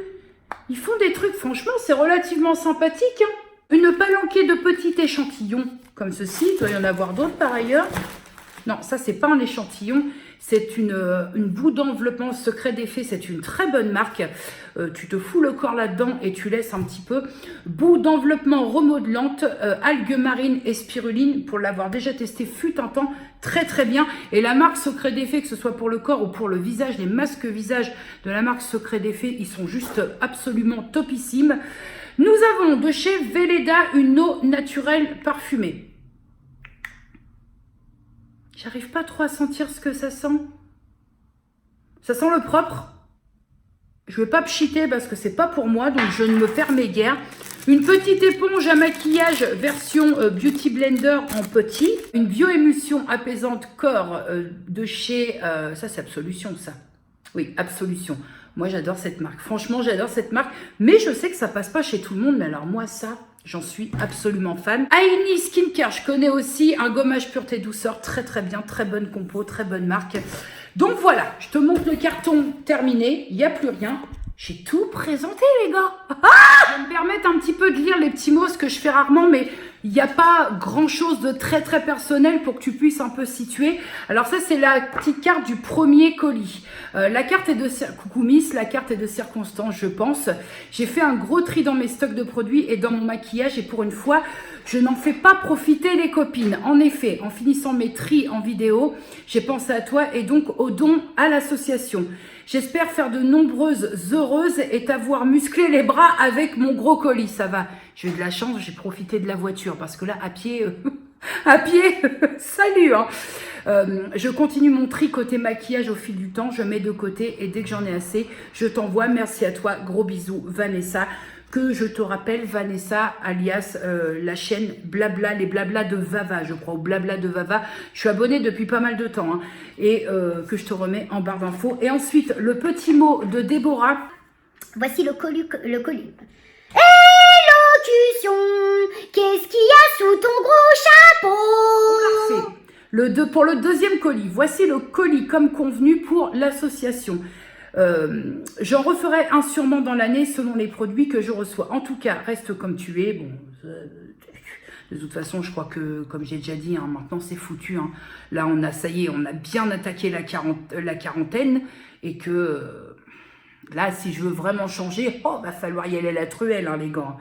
Ils font des trucs, franchement, c'est relativement sympathique. Hein. Une palanquée de petits échantillons comme ceci. Il doit y en avoir d'autres par ailleurs. Non, ça, c'est pas un échantillon. C'est une boue d'enveloppement secret d'effet. C'est une très bonne marque. Tu te fous le corps là-dedans et tu laisses un petit peu. Boue d'enveloppement remodelante, algues marines et spiruline. Pour l'avoir déjà testé, fut un temps très très bien. Et la marque secret d'effet, que ce soit pour le corps ou pour le visage, les masques visage de la marque secret d'effet, ils sont juste absolument topissimes. Nous avons de chez Velleda une eau naturelle parfumée. J'arrive pas trop à sentir ce que ça sent. Ça sent le propre. Je vais pas pchiter parce que c'est pas pour moi, donc je ne me permets guère. Une petite éponge à maquillage version Beauty Blender en petit. Une bioémulsion apaisante corps de chez... ça, c'est Absolution, ça. Oui, Absolution. Moi, j'adore cette marque. Franchement, j'adore cette marque. Mais je sais que ça passe pas chez tout le monde. Mais alors, moi, ça, j'en suis absolument fan. Aini Skincare, je connais aussi. Un gommage pureté douceur. Très, très bien. Très bonne compo. Très bonne marque. Donc, voilà. Je te montre le carton terminé. Il n'y a plus rien. J'ai tout présenté, les gars. Je vais me permettre un petit peu de lire les petits mots, ce que je fais rarement, mais il n'y a pas grand-chose de très, très personnel pour que tu puisses un peu situer. Alors ça, c'est la petite carte du premier colis. La carte est de... Coucou Miss, la carte est de circonstance, je pense. J'ai fait un gros tri dans mes stocks de produits et dans mon maquillage, et pour une fois, je n'en fais pas profiter les copines. En effet, en finissant mes tris en vidéo, j'ai pensé à toi et donc au don à l'association. J'espère faire de nombreuses heureuses et t'avoir musclé les bras avec mon gros colis. Ça va, j'ai eu de la chance, j'ai profité de la voiture parce que là, à pied, salut hein. Je continue mon tri côté maquillage au fil du temps, je mets de côté et dès que j'en ai assez, je t'envoie. Merci à toi, gros bisous Vanessa. Que je te rappelle, Vanessa, alias la chaîne Blabla, les Blabla de Vava, je crois, ou Blabla de Vava. Je suis abonnée depuis pas mal de temps, hein, et que je te remets en barre d'infos. Et ensuite, le petit mot de Déborah. Voici le colis. Élocution, qu'est-ce qu'il y a sous ton gros chapeau? Parfait. Pour le deuxième colis, voici le colis comme convenu pour l'association. J'en referai un sûrement dans l'année selon les produits que je reçois. En tout cas, reste comme tu es. Bon, de toute façon, je crois que, comme j'ai déjà dit, hein, maintenant c'est foutu. Hein. Là, ça y est, on a bien attaqué la quarantaine et que là, si je veux vraiment changer, va falloir y aller à la truelle, hein, les gars.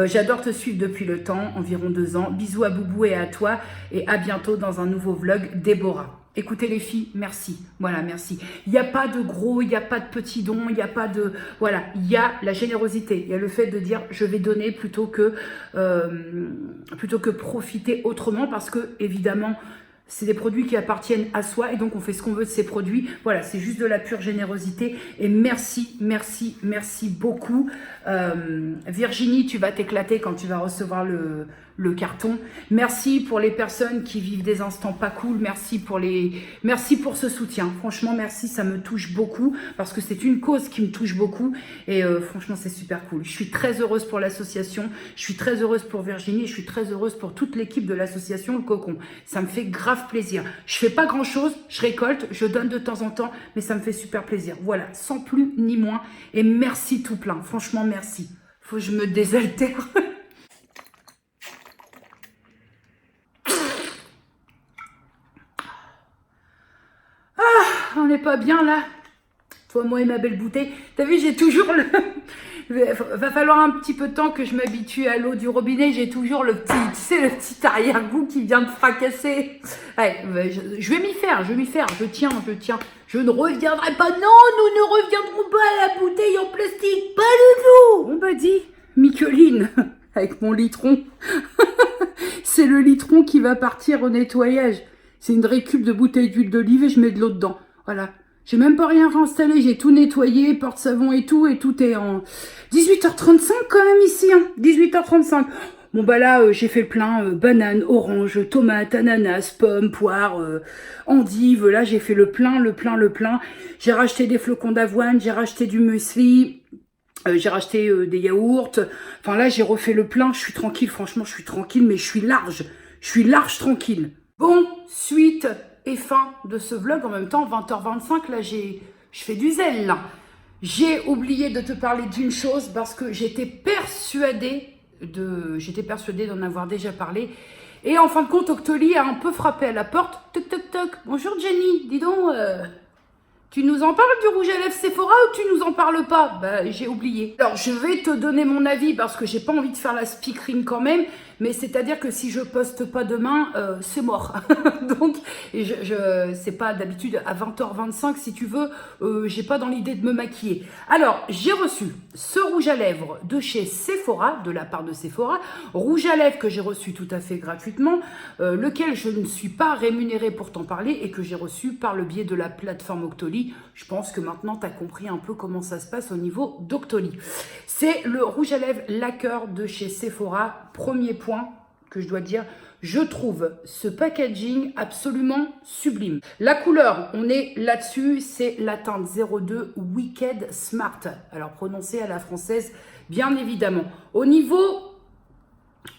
J'adore te suivre depuis le temps, environ 2 ans. Bisous à Boubou et à toi et à bientôt dans un nouveau vlog, Déborah. Écoutez les filles, merci. Voilà, merci. Il n'y a pas de gros, il n'y a pas de petits dons, il n'y a pas de... Voilà, il y a la générosité. Il y a le fait de dire je vais donner plutôt que profiter autrement parce que, évidemment, c'est des produits qui appartiennent à soi et donc on fait ce qu'on veut de ces produits. Voilà, c'est juste de la pure générosité. Et merci, merci, merci beaucoup. Virginie, tu vas t'éclater quand tu vas recevoir le carton. Merci pour les personnes qui vivent des instants pas cool. Merci pour ce soutien. Franchement, merci, ça me touche beaucoup parce que c'est une cause qui me touche beaucoup et franchement, c'est super cool. Je suis très heureuse pour l'association. Je suis très heureuse pour Virginie. Je suis très heureuse pour toute l'équipe de l'association Le Cocon. Ça me fait grave plaisir. Je fais pas grand chose. Je récolte, je donne de temps en temps, mais ça me fait super plaisir. Voilà, sans plus ni moins. Et merci tout plein. Franchement, merci. Faut que je me désaltère. On n'est pas bien là. Toi, moi et ma belle bouteille. T'as vu, j'ai toujours le... Va falloir un petit peu de temps que je m'habitue à l'eau du robinet. J'ai toujours le petit, tu sais, le petit arrière-goût qui vient de fracasser. Ouais, je vais m'y faire, je tiens. Je ne reviendrai pas. Non, nous ne reviendrons pas à la bouteille en plastique. Pas du tout. On m'a dit, Micheline, avec mon litron. C'est le litron qui va partir au nettoyage. C'est une récup de bouteille d'huile d'olive et je mets de l'eau dedans. Voilà. J'ai même pas rien réinstallé, j'ai tout nettoyé, porte-savon et tout est en 18h35 quand même ici, hein. 18h35. Bon bah là, j'ai fait le plein, banane, orange, tomate, ananas, pomme, poire, endive. Là, j'ai fait le plein. J'ai racheté des flocons d'avoine, j'ai racheté du muesli, j'ai racheté des yaourts. Enfin là, j'ai refait le plein, je suis tranquille, franchement, je suis tranquille, mais je suis large, tranquille. Bon, suite et fin de ce vlog. En même temps, 20h25, là, je fais du zèle, là. J'ai oublié de te parler d'une chose parce que j'étais persuadée d'en avoir déjà parlé. Et en fin de compte, Octoly a un peu frappé à la porte. Toc, toc, toc. Bonjour Jenny, dis donc, tu nous en parles du rouge à lèvres Sephora ou tu nous en parles pas? Bah, j'ai oublié. Alors, je vais te donner mon avis parce que j'ai pas envie de faire la speakerine quand même. mais c'est-à-dire que si je poste pas demain, c'est mort. Donc, c'est pas d'habitude à 20h25, si tu veux, j'ai pas dans l'idée de me maquiller. Alors, j'ai reçu ce rouge à lèvres de chez Sephora, de la part de Sephora, rouge à lèvres que j'ai reçu tout à fait gratuitement, lequel je ne suis pas rémunérée pour t'en parler et que j'ai reçu par le biais de la plateforme Octoly. Je pense que maintenant, tu as compris un peu comment ça se passe au niveau d'Octoly. C'est le rouge à lèvres lacquer de chez Sephora. Premier point que je dois dire, je trouve ce packaging absolument sublime. La couleur, on est là-dessus, c'est la teinte 02 Wicked Smart. Alors prononcé à la française, bien évidemment. Au niveau,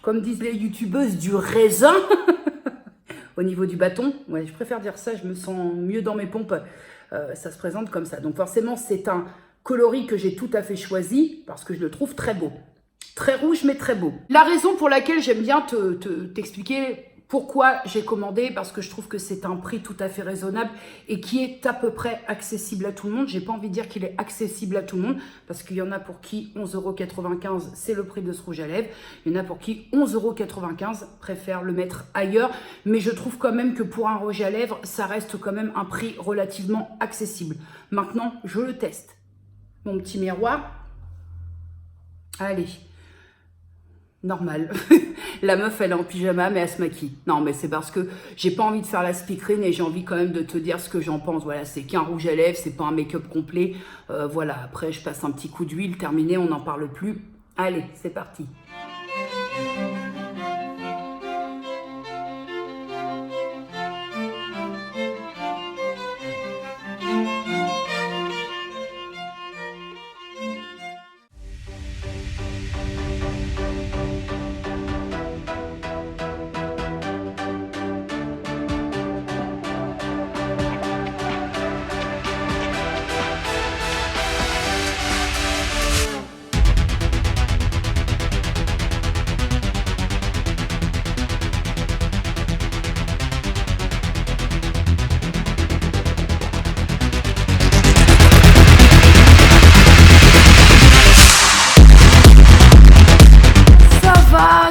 comme disent les youtubeuses, du raisin, au niveau du bâton, ouais, je préfère dire ça, je me sens mieux dans mes pompes. Ça se présente comme ça. Donc forcément, c'est un coloris que j'ai tout à fait choisi parce que je le trouve très beau. Très rouge, mais très beau. La raison pour laquelle j'aime bien t'expliquer pourquoi j'ai commandé, parce que je trouve que c'est un prix tout à fait raisonnable et qui est à peu près accessible à tout le monde. J'ai pas envie de dire qu'il est accessible à tout le monde, parce qu'il y en a pour qui 11,95 €, c'est le prix de ce rouge à lèvres. Il y en a pour qui 11,95 € préfèrent le mettre ailleurs. Mais je trouve quand même que pour un rouge à lèvres, ça reste quand même un prix relativement accessible. Maintenant, je le teste. Mon petit miroir. Allez. Normal. La meuf, elle est en pyjama, mais elle se maquille. Non, mais c'est parce que j'ai pas envie de faire la speakerine et j'ai envie quand même de te dire ce que j'en pense. Voilà, c'est qu'un rouge à lèvres, c'est pas un make-up complet. Voilà, après, je passe un petit coup d'huile, terminé, on n'en parle plus. Allez, c'est parti.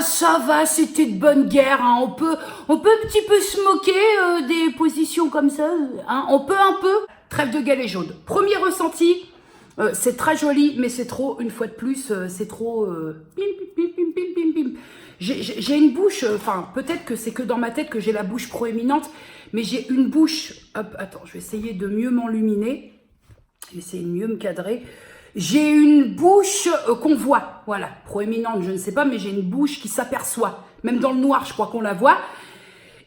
Ça va, c'était de bonne guerre. Hein. On peut un petit peu se moquer des positions comme ça. Hein. On peut un peu. Trêve de galets jaunes. Premier ressenti, c'est très joli, mais c'est trop, une fois de plus, c'est trop... Pim, pim, pim, pim, pim, pim. J'ai une bouche, enfin, peut-être que c'est que dans ma tête que j'ai la bouche proéminente, mais j'ai une bouche... Hop, attends, je vais essayer de mieux m'enluminer. Je vais essayer de mieux me cadrer. J'ai une bouche qu'on voit, voilà, proéminente, je ne sais pas, mais j'ai une bouche qui s'aperçoit. Même dans le noir, je crois qu'on la voit.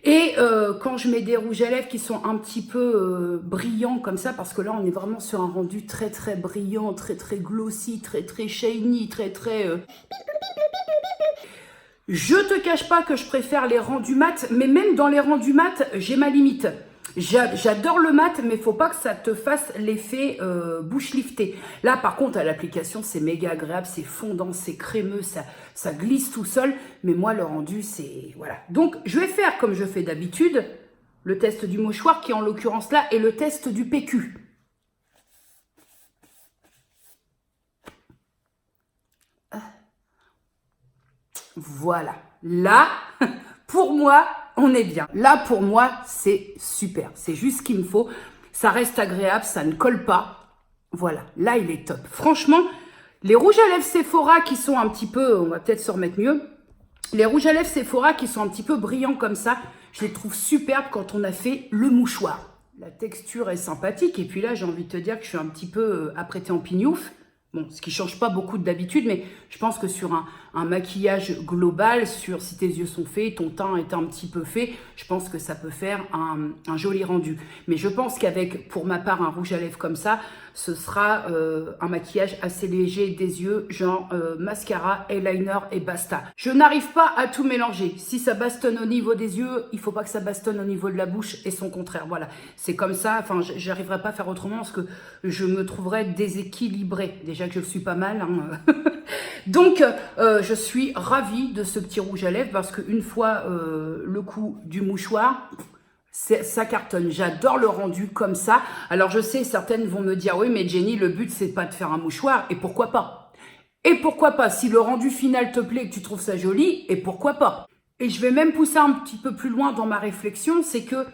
Et quand je mets des rouges à lèvres qui sont un petit peu brillants comme ça, parce que là, on est vraiment sur un rendu très, très brillant, très, très glossy, très, très shiny, très, très... Je te cache pas que je préfère les rendus mat, mais même dans les rendus mat, j'ai ma limite. J'adore le mat, mais faut pas que ça te fasse l'effet bouche liftée. Là, par contre, à l'application, c'est méga agréable, c'est fondant, c'est crémeux, ça glisse tout seul. Mais moi, le rendu, c'est... Voilà. Donc, je vais faire comme je fais d'habitude, le test du mouchoir, qui en l'occurrence là est le test du PQ. Voilà. Là, pour moi... On est bien. Là, pour moi, c'est super. C'est juste ce qu'il me faut. Ça reste agréable, ça ne colle pas. Voilà, là, il est top. Franchement, les rouges à lèvres Sephora qui sont un petit peu... On va peut-être se remettre mieux. Les rouges à lèvres Sephora qui sont un petit peu brillants comme ça, je les trouve superbes quand on a fait le mouchoir. La texture est sympathique. Et puis là, j'ai envie de te dire que je suis un petit peu apprêtée en pignouf. Bon, ce qui change pas beaucoup d'habitude, mais je pense que sur un maquillage global, sur si tes yeux sont faits, ton teint est un petit peu fait, je pense que ça peut faire un joli rendu. Mais je pense qu'avec, pour ma part, un rouge à lèvres comme ça, ce sera un maquillage assez léger des yeux, genre mascara, eyeliner et basta. Je n'arrive pas à tout mélanger. Si ça bastonne au niveau des yeux, il faut pas que ça bastonne au niveau de la bouche et son contraire. Voilà, c'est comme ça. Enfin, j'arriverai pas à faire autrement parce que je me trouverais déséquilibrée. Déjà que je le suis pas mal. Hein. Donc, je suis ravie de ce petit rouge à lèvres parce qu'une fois le coup du mouchoir... Ça cartonne, j'adore le rendu comme ça. Alors je sais, certaines vont me dire, oui mais Jenny, le but c'est pas de faire un mouchoir, et pourquoi pas? Et pourquoi pas, si le rendu final te plaît et que tu trouves ça joli, et pourquoi pas. Et je vais même pousser un petit peu plus loin dans ma réflexion, c'est que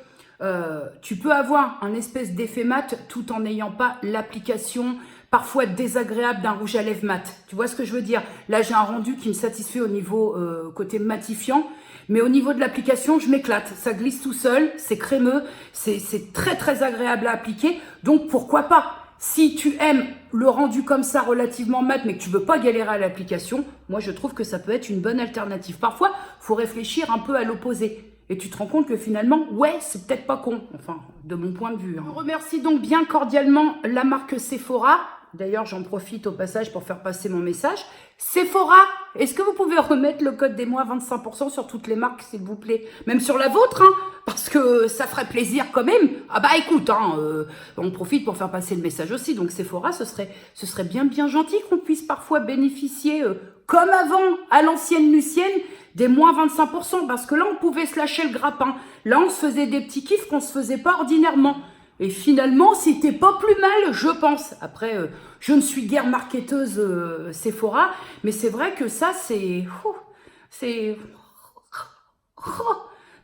tu peux avoir un espèce d'effet mat tout en n'ayant pas l'application parfois désagréable d'un rouge à lèvres mat. Tu vois ce que je veux dire? Là, j'ai un rendu qui me satisfait au niveau côté matifiant, mais au niveau de l'application, je m'éclate. Ça glisse tout seul, c'est crémeux, c'est très très agréable à appliquer. Donc pourquoi pas? Si tu aimes le rendu comme ça, relativement mat, mais que tu veux pas galérer à l'application, moi je trouve que ça peut être une bonne alternative. Parfois, faut réfléchir un peu à l'opposé. Et tu te rends compte que finalement, ouais, c'est peut-être pas con. Enfin, de mon point de vue. Je remercie donc bien cordialement la marque Sephora. D'ailleurs, j'en profite au passage pour faire passer mon message. Sephora, est-ce que vous pouvez remettre le code des mois 25% sur toutes les marques, s'il vous plaît? Même sur la vôtre, hein, parce que ça ferait plaisir quand même. Ah bah écoute, hein, on profite pour faire passer le message aussi. Donc Sephora, ce serait bien gentil qu'on puisse parfois bénéficier, comme avant, à l'ancienne Lucienne, des moins 25%. Parce que là, on pouvait se lâcher le grappin. Là, on se faisait des petits kiffs qu'on se faisait pas ordinairement. Et finalement, c'était pas plus mal, je pense. Après, je ne suis guère marketeuse Sephora, mais c'est vrai que ça, c'est...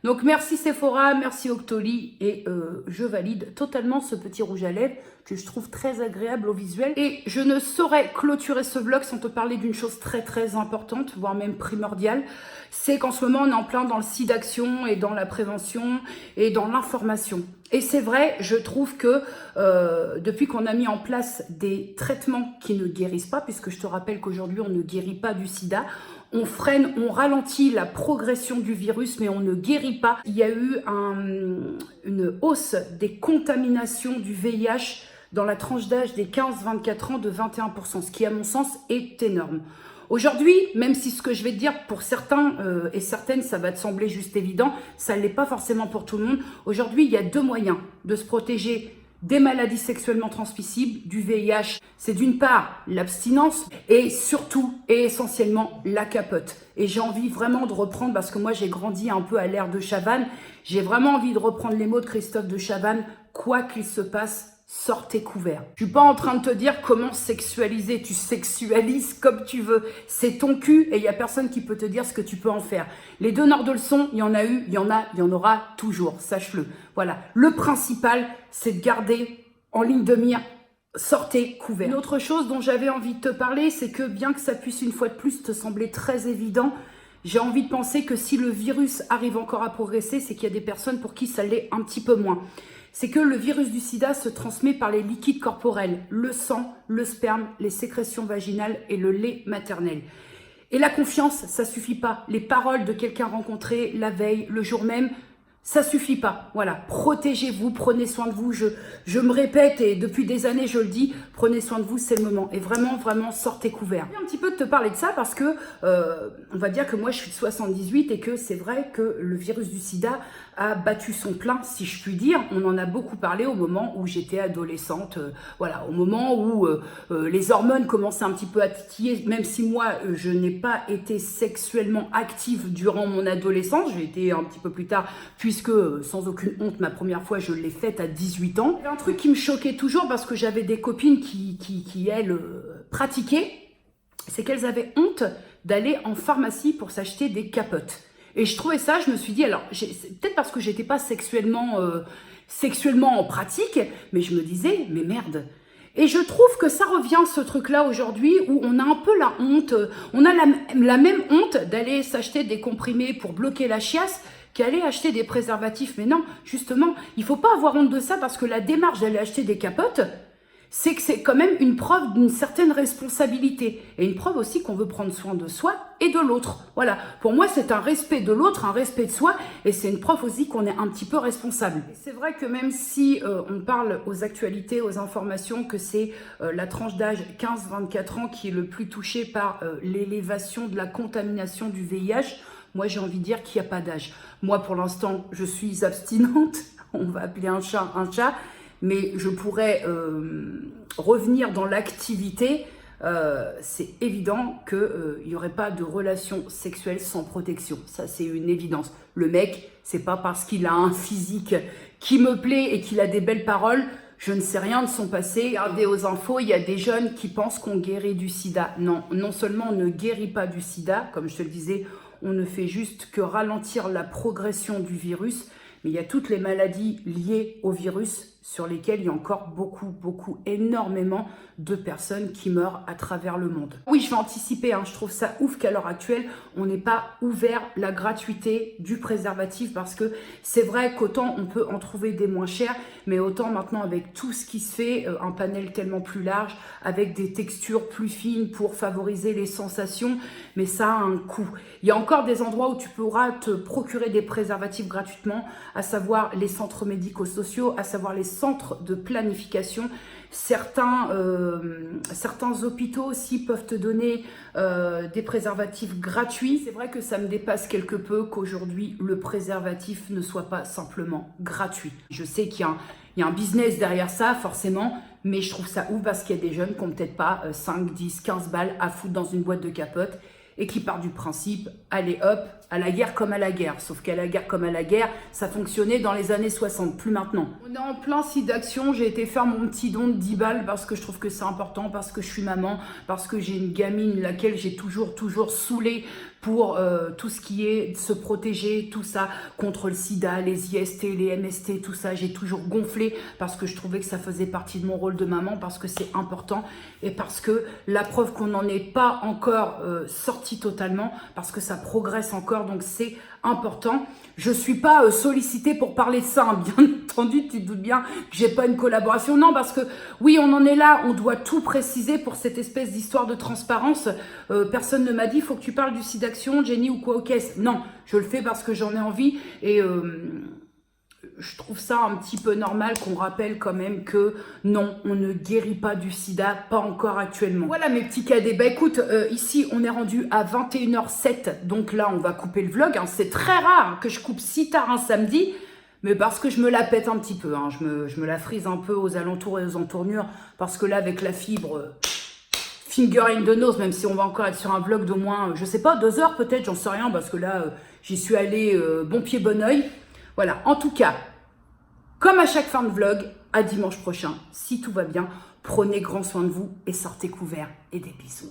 Donc, merci Sephora, merci Octoly, et je valide totalement ce petit rouge à lèvres que je trouve très agréable au visuel. Et je ne saurais clôturer ce vlog sans te parler d'une chose très très importante, voire même primordiale. C'est qu'en ce moment, on est en plein dans le SIDAction et dans la prévention et dans l'information. Et c'est vrai, je trouve que depuis qu'on a mis en place des traitements qui ne guérissent pas, puisque je te rappelle qu'aujourd'hui, on ne guérit pas du sida, on freine, on ralentit la progression du virus, mais on ne guérit pas. Il y a eu une hausse des contaminations du VIH dans la tranche d'âge des 15-24 ans de 21%, ce qui, à mon sens, est énorme. Aujourd'hui, même si ce que je vais te dire, pour certains et certaines, ça va te sembler juste évident, ça ne l'est pas forcément pour tout le monde. Aujourd'hui, il y a deux moyens de se protéger des maladies sexuellement transmissibles, du VIH. C'est d'une part l'abstinence et surtout et essentiellement la capote. Et j'ai envie vraiment de reprendre, parce que moi j'ai grandi un peu à l'ère de Chavannes, j'ai vraiment envie de reprendre les mots de Christophe de Chavannes, quoi qu'il se passe, sortez couverts. Je suis pas en train de te dire comment sexualiser, tu sexualises comme tu veux. C'est ton cul et il y a personne qui peut te dire ce que tu peux en faire. Les donneurs de leçons, il y en a eu, il y en aura toujours, sache-le. Voilà, le principal, c'est de garder en ligne de mire, sortez couverts. Une autre chose dont j'avais envie de te parler, c'est que bien que ça puisse une fois de plus te sembler très évident, j'ai envie de penser que si le virus arrive encore à progresser, c'est qu'il y a des personnes pour qui ça l'est un petit peu moins. C'est que le virus du sida se transmet par les liquides corporels, le sang, le sperme, les sécrétions vaginales et le lait maternel. Et la confiance, ça suffit pas. Les paroles de quelqu'un rencontré la veille, le jour même, ça suffit pas. Voilà, protégez-vous, prenez soin de vous. Je me répète et depuis des années je le dis, prenez soin de vous, c'est le moment. Et vraiment, vraiment, sortez couverts. J'ai un petit peu de te parler de ça parce que on va dire que moi je suis de 78 et que c'est vrai que le virus du sida a battu son plein, si je puis dire. On en a beaucoup parlé au moment où j'étais adolescente, voilà, au moment où les hormones commençaient un petit peu à titiller, même si moi je n'ai pas été sexuellement active durant mon adolescence, j'ai été un petit peu plus tard, puisque sans aucune honte, ma première fois je l'ai faite à 18 ans. Il y avait un truc qui me choquait toujours parce que j'avais des copines qui elles, pratiquaient, c'est qu'elles avaient honte d'aller en pharmacie pour s'acheter des capotes. Et je trouvais ça, je me suis dit, alors, c'est peut-être parce que j'étais pas sexuellement en pratique, mais je me disais, mais merde. Et je trouve que ça revient, ce truc-là, aujourd'hui, où on a un peu la honte, on a la même honte d'aller s'acheter des comprimés pour bloquer la chiasse qu'aller acheter des préservatifs. Mais non, justement, il faut pas avoir honte de ça, parce que la démarche d'aller acheter des capotes, c'est que c'est quand même une preuve d'une certaine responsabilité. Et une preuve aussi qu'on veut prendre soin de soi et de l'autre. Voilà, pour moi c'est un respect de l'autre, un respect de soi, et c'est une preuve aussi qu'on est un petit peu responsable. C'est vrai que même si on parle aux actualités, aux informations, que c'est la tranche d'âge 15-24 ans qui est le plus touchée par l'élévation de la contamination du VIH, moi j'ai envie de dire qu'il n'y a pas d'âge. Moi pour l'instant je suis abstinente, on va appeler un chat, mais je pourrais revenir dans l'activité. C'est évident qu'il n'y aurait pas de relation sexuelle sans protection. Ça, c'est une évidence. Le mec, c'est pas parce qu'il a un physique qui me plaît et qu'il a des belles paroles je ne sais rien de son passé. Regardez aux infos, il y a des jeunes qui pensent qu'on guérit du sida. Non, non seulement on ne guérit pas du sida, comme je te le disais, on ne fait juste que ralentir la progression du virus, mais il y a toutes les maladies liées au virus sur lesquelles il y a encore beaucoup, énormément de personnes qui meurent à travers le monde. Oui, je vais anticiper, hein, je trouve ça ouf qu'à l'heure actuelle, on n'ait pas ouvert la gratuité du préservatif parce que c'est vrai qu'autant on peut en trouver des moins chers, mais autant maintenant avec tout ce qui se fait, un panel tellement plus large, avec des textures plus fines pour favoriser les sensations, mais ça a un coût. Il y a encore des endroits où tu pourras te procurer des préservatifs gratuitement, à savoir les centres médico-sociaux, à savoir les centres de planification. Certains hôpitaux aussi peuvent te donner des préservatifs gratuits. C'est vrai que ça me dépasse quelque peu qu'aujourd'hui le préservatif ne soit pas simplement gratuit. Je sais qu'il y a un business derrière ça forcément, mais je trouve ça ouf parce qu'il y a des jeunes qui n'ont peut-être pas 5, 10, 15 balles à foutre dans une boîte de capote et qui part du principe, allez hop, à la guerre comme à la guerre. Sauf qu'à la guerre comme à la guerre, ça fonctionnait dans les années 60, plus maintenant. On est en plein site d'action, j'ai été faire mon petit don de 10 balles parce que je trouve que c'est important, parce que je suis maman, parce que j'ai une gamine laquelle j'ai toujours saoulée pour tout ce qui est se protéger, tout ça, contre le sida, les IST, les MST, tout ça. J'ai toujours gonflé parce que je trouvais que ça faisait partie de mon rôle de maman, parce que c'est important et parce que la preuve qu'on n'en est pas encore sorti totalement, parce que ça progresse encore, donc c'est important. Je suis pas sollicitée pour parler de ça, hein. Bien entendu, tu te doutes bien que j'ai pas une collaboration. Non, parce que oui, on en est là, on doit tout préciser pour cette espèce d'histoire de transparence. Personne ne m'a dit, faut que tu parles du site d'action, Jenny ou quoi aux caisses. Non, je le fais parce que j'en ai envie et je trouve ça un petit peu normal qu'on rappelle quand même que non, on ne guérit pas du sida, pas encore actuellement. Voilà mes petits cadets. Bah écoute, ici on est rendu à 21h07, donc là on va couper le vlog. Hein. C'est très rare que je coupe si tard un samedi, mais parce que je me la pète un petit peu. Hein. Je me la frise un peu aux alentours et aux entournures, parce que là avec la fibre... finger in the nose, même si on va encore être sur un vlog d'au moins, je sais pas, 2 heures peut-être, j'en sais rien, parce que là j'y suis allée bon pied bon oeil. Voilà, en tout cas, comme à chaque fin de vlog, à dimanche prochain, si tout va bien, prenez grand soin de vous et sortez couverts et des bisous.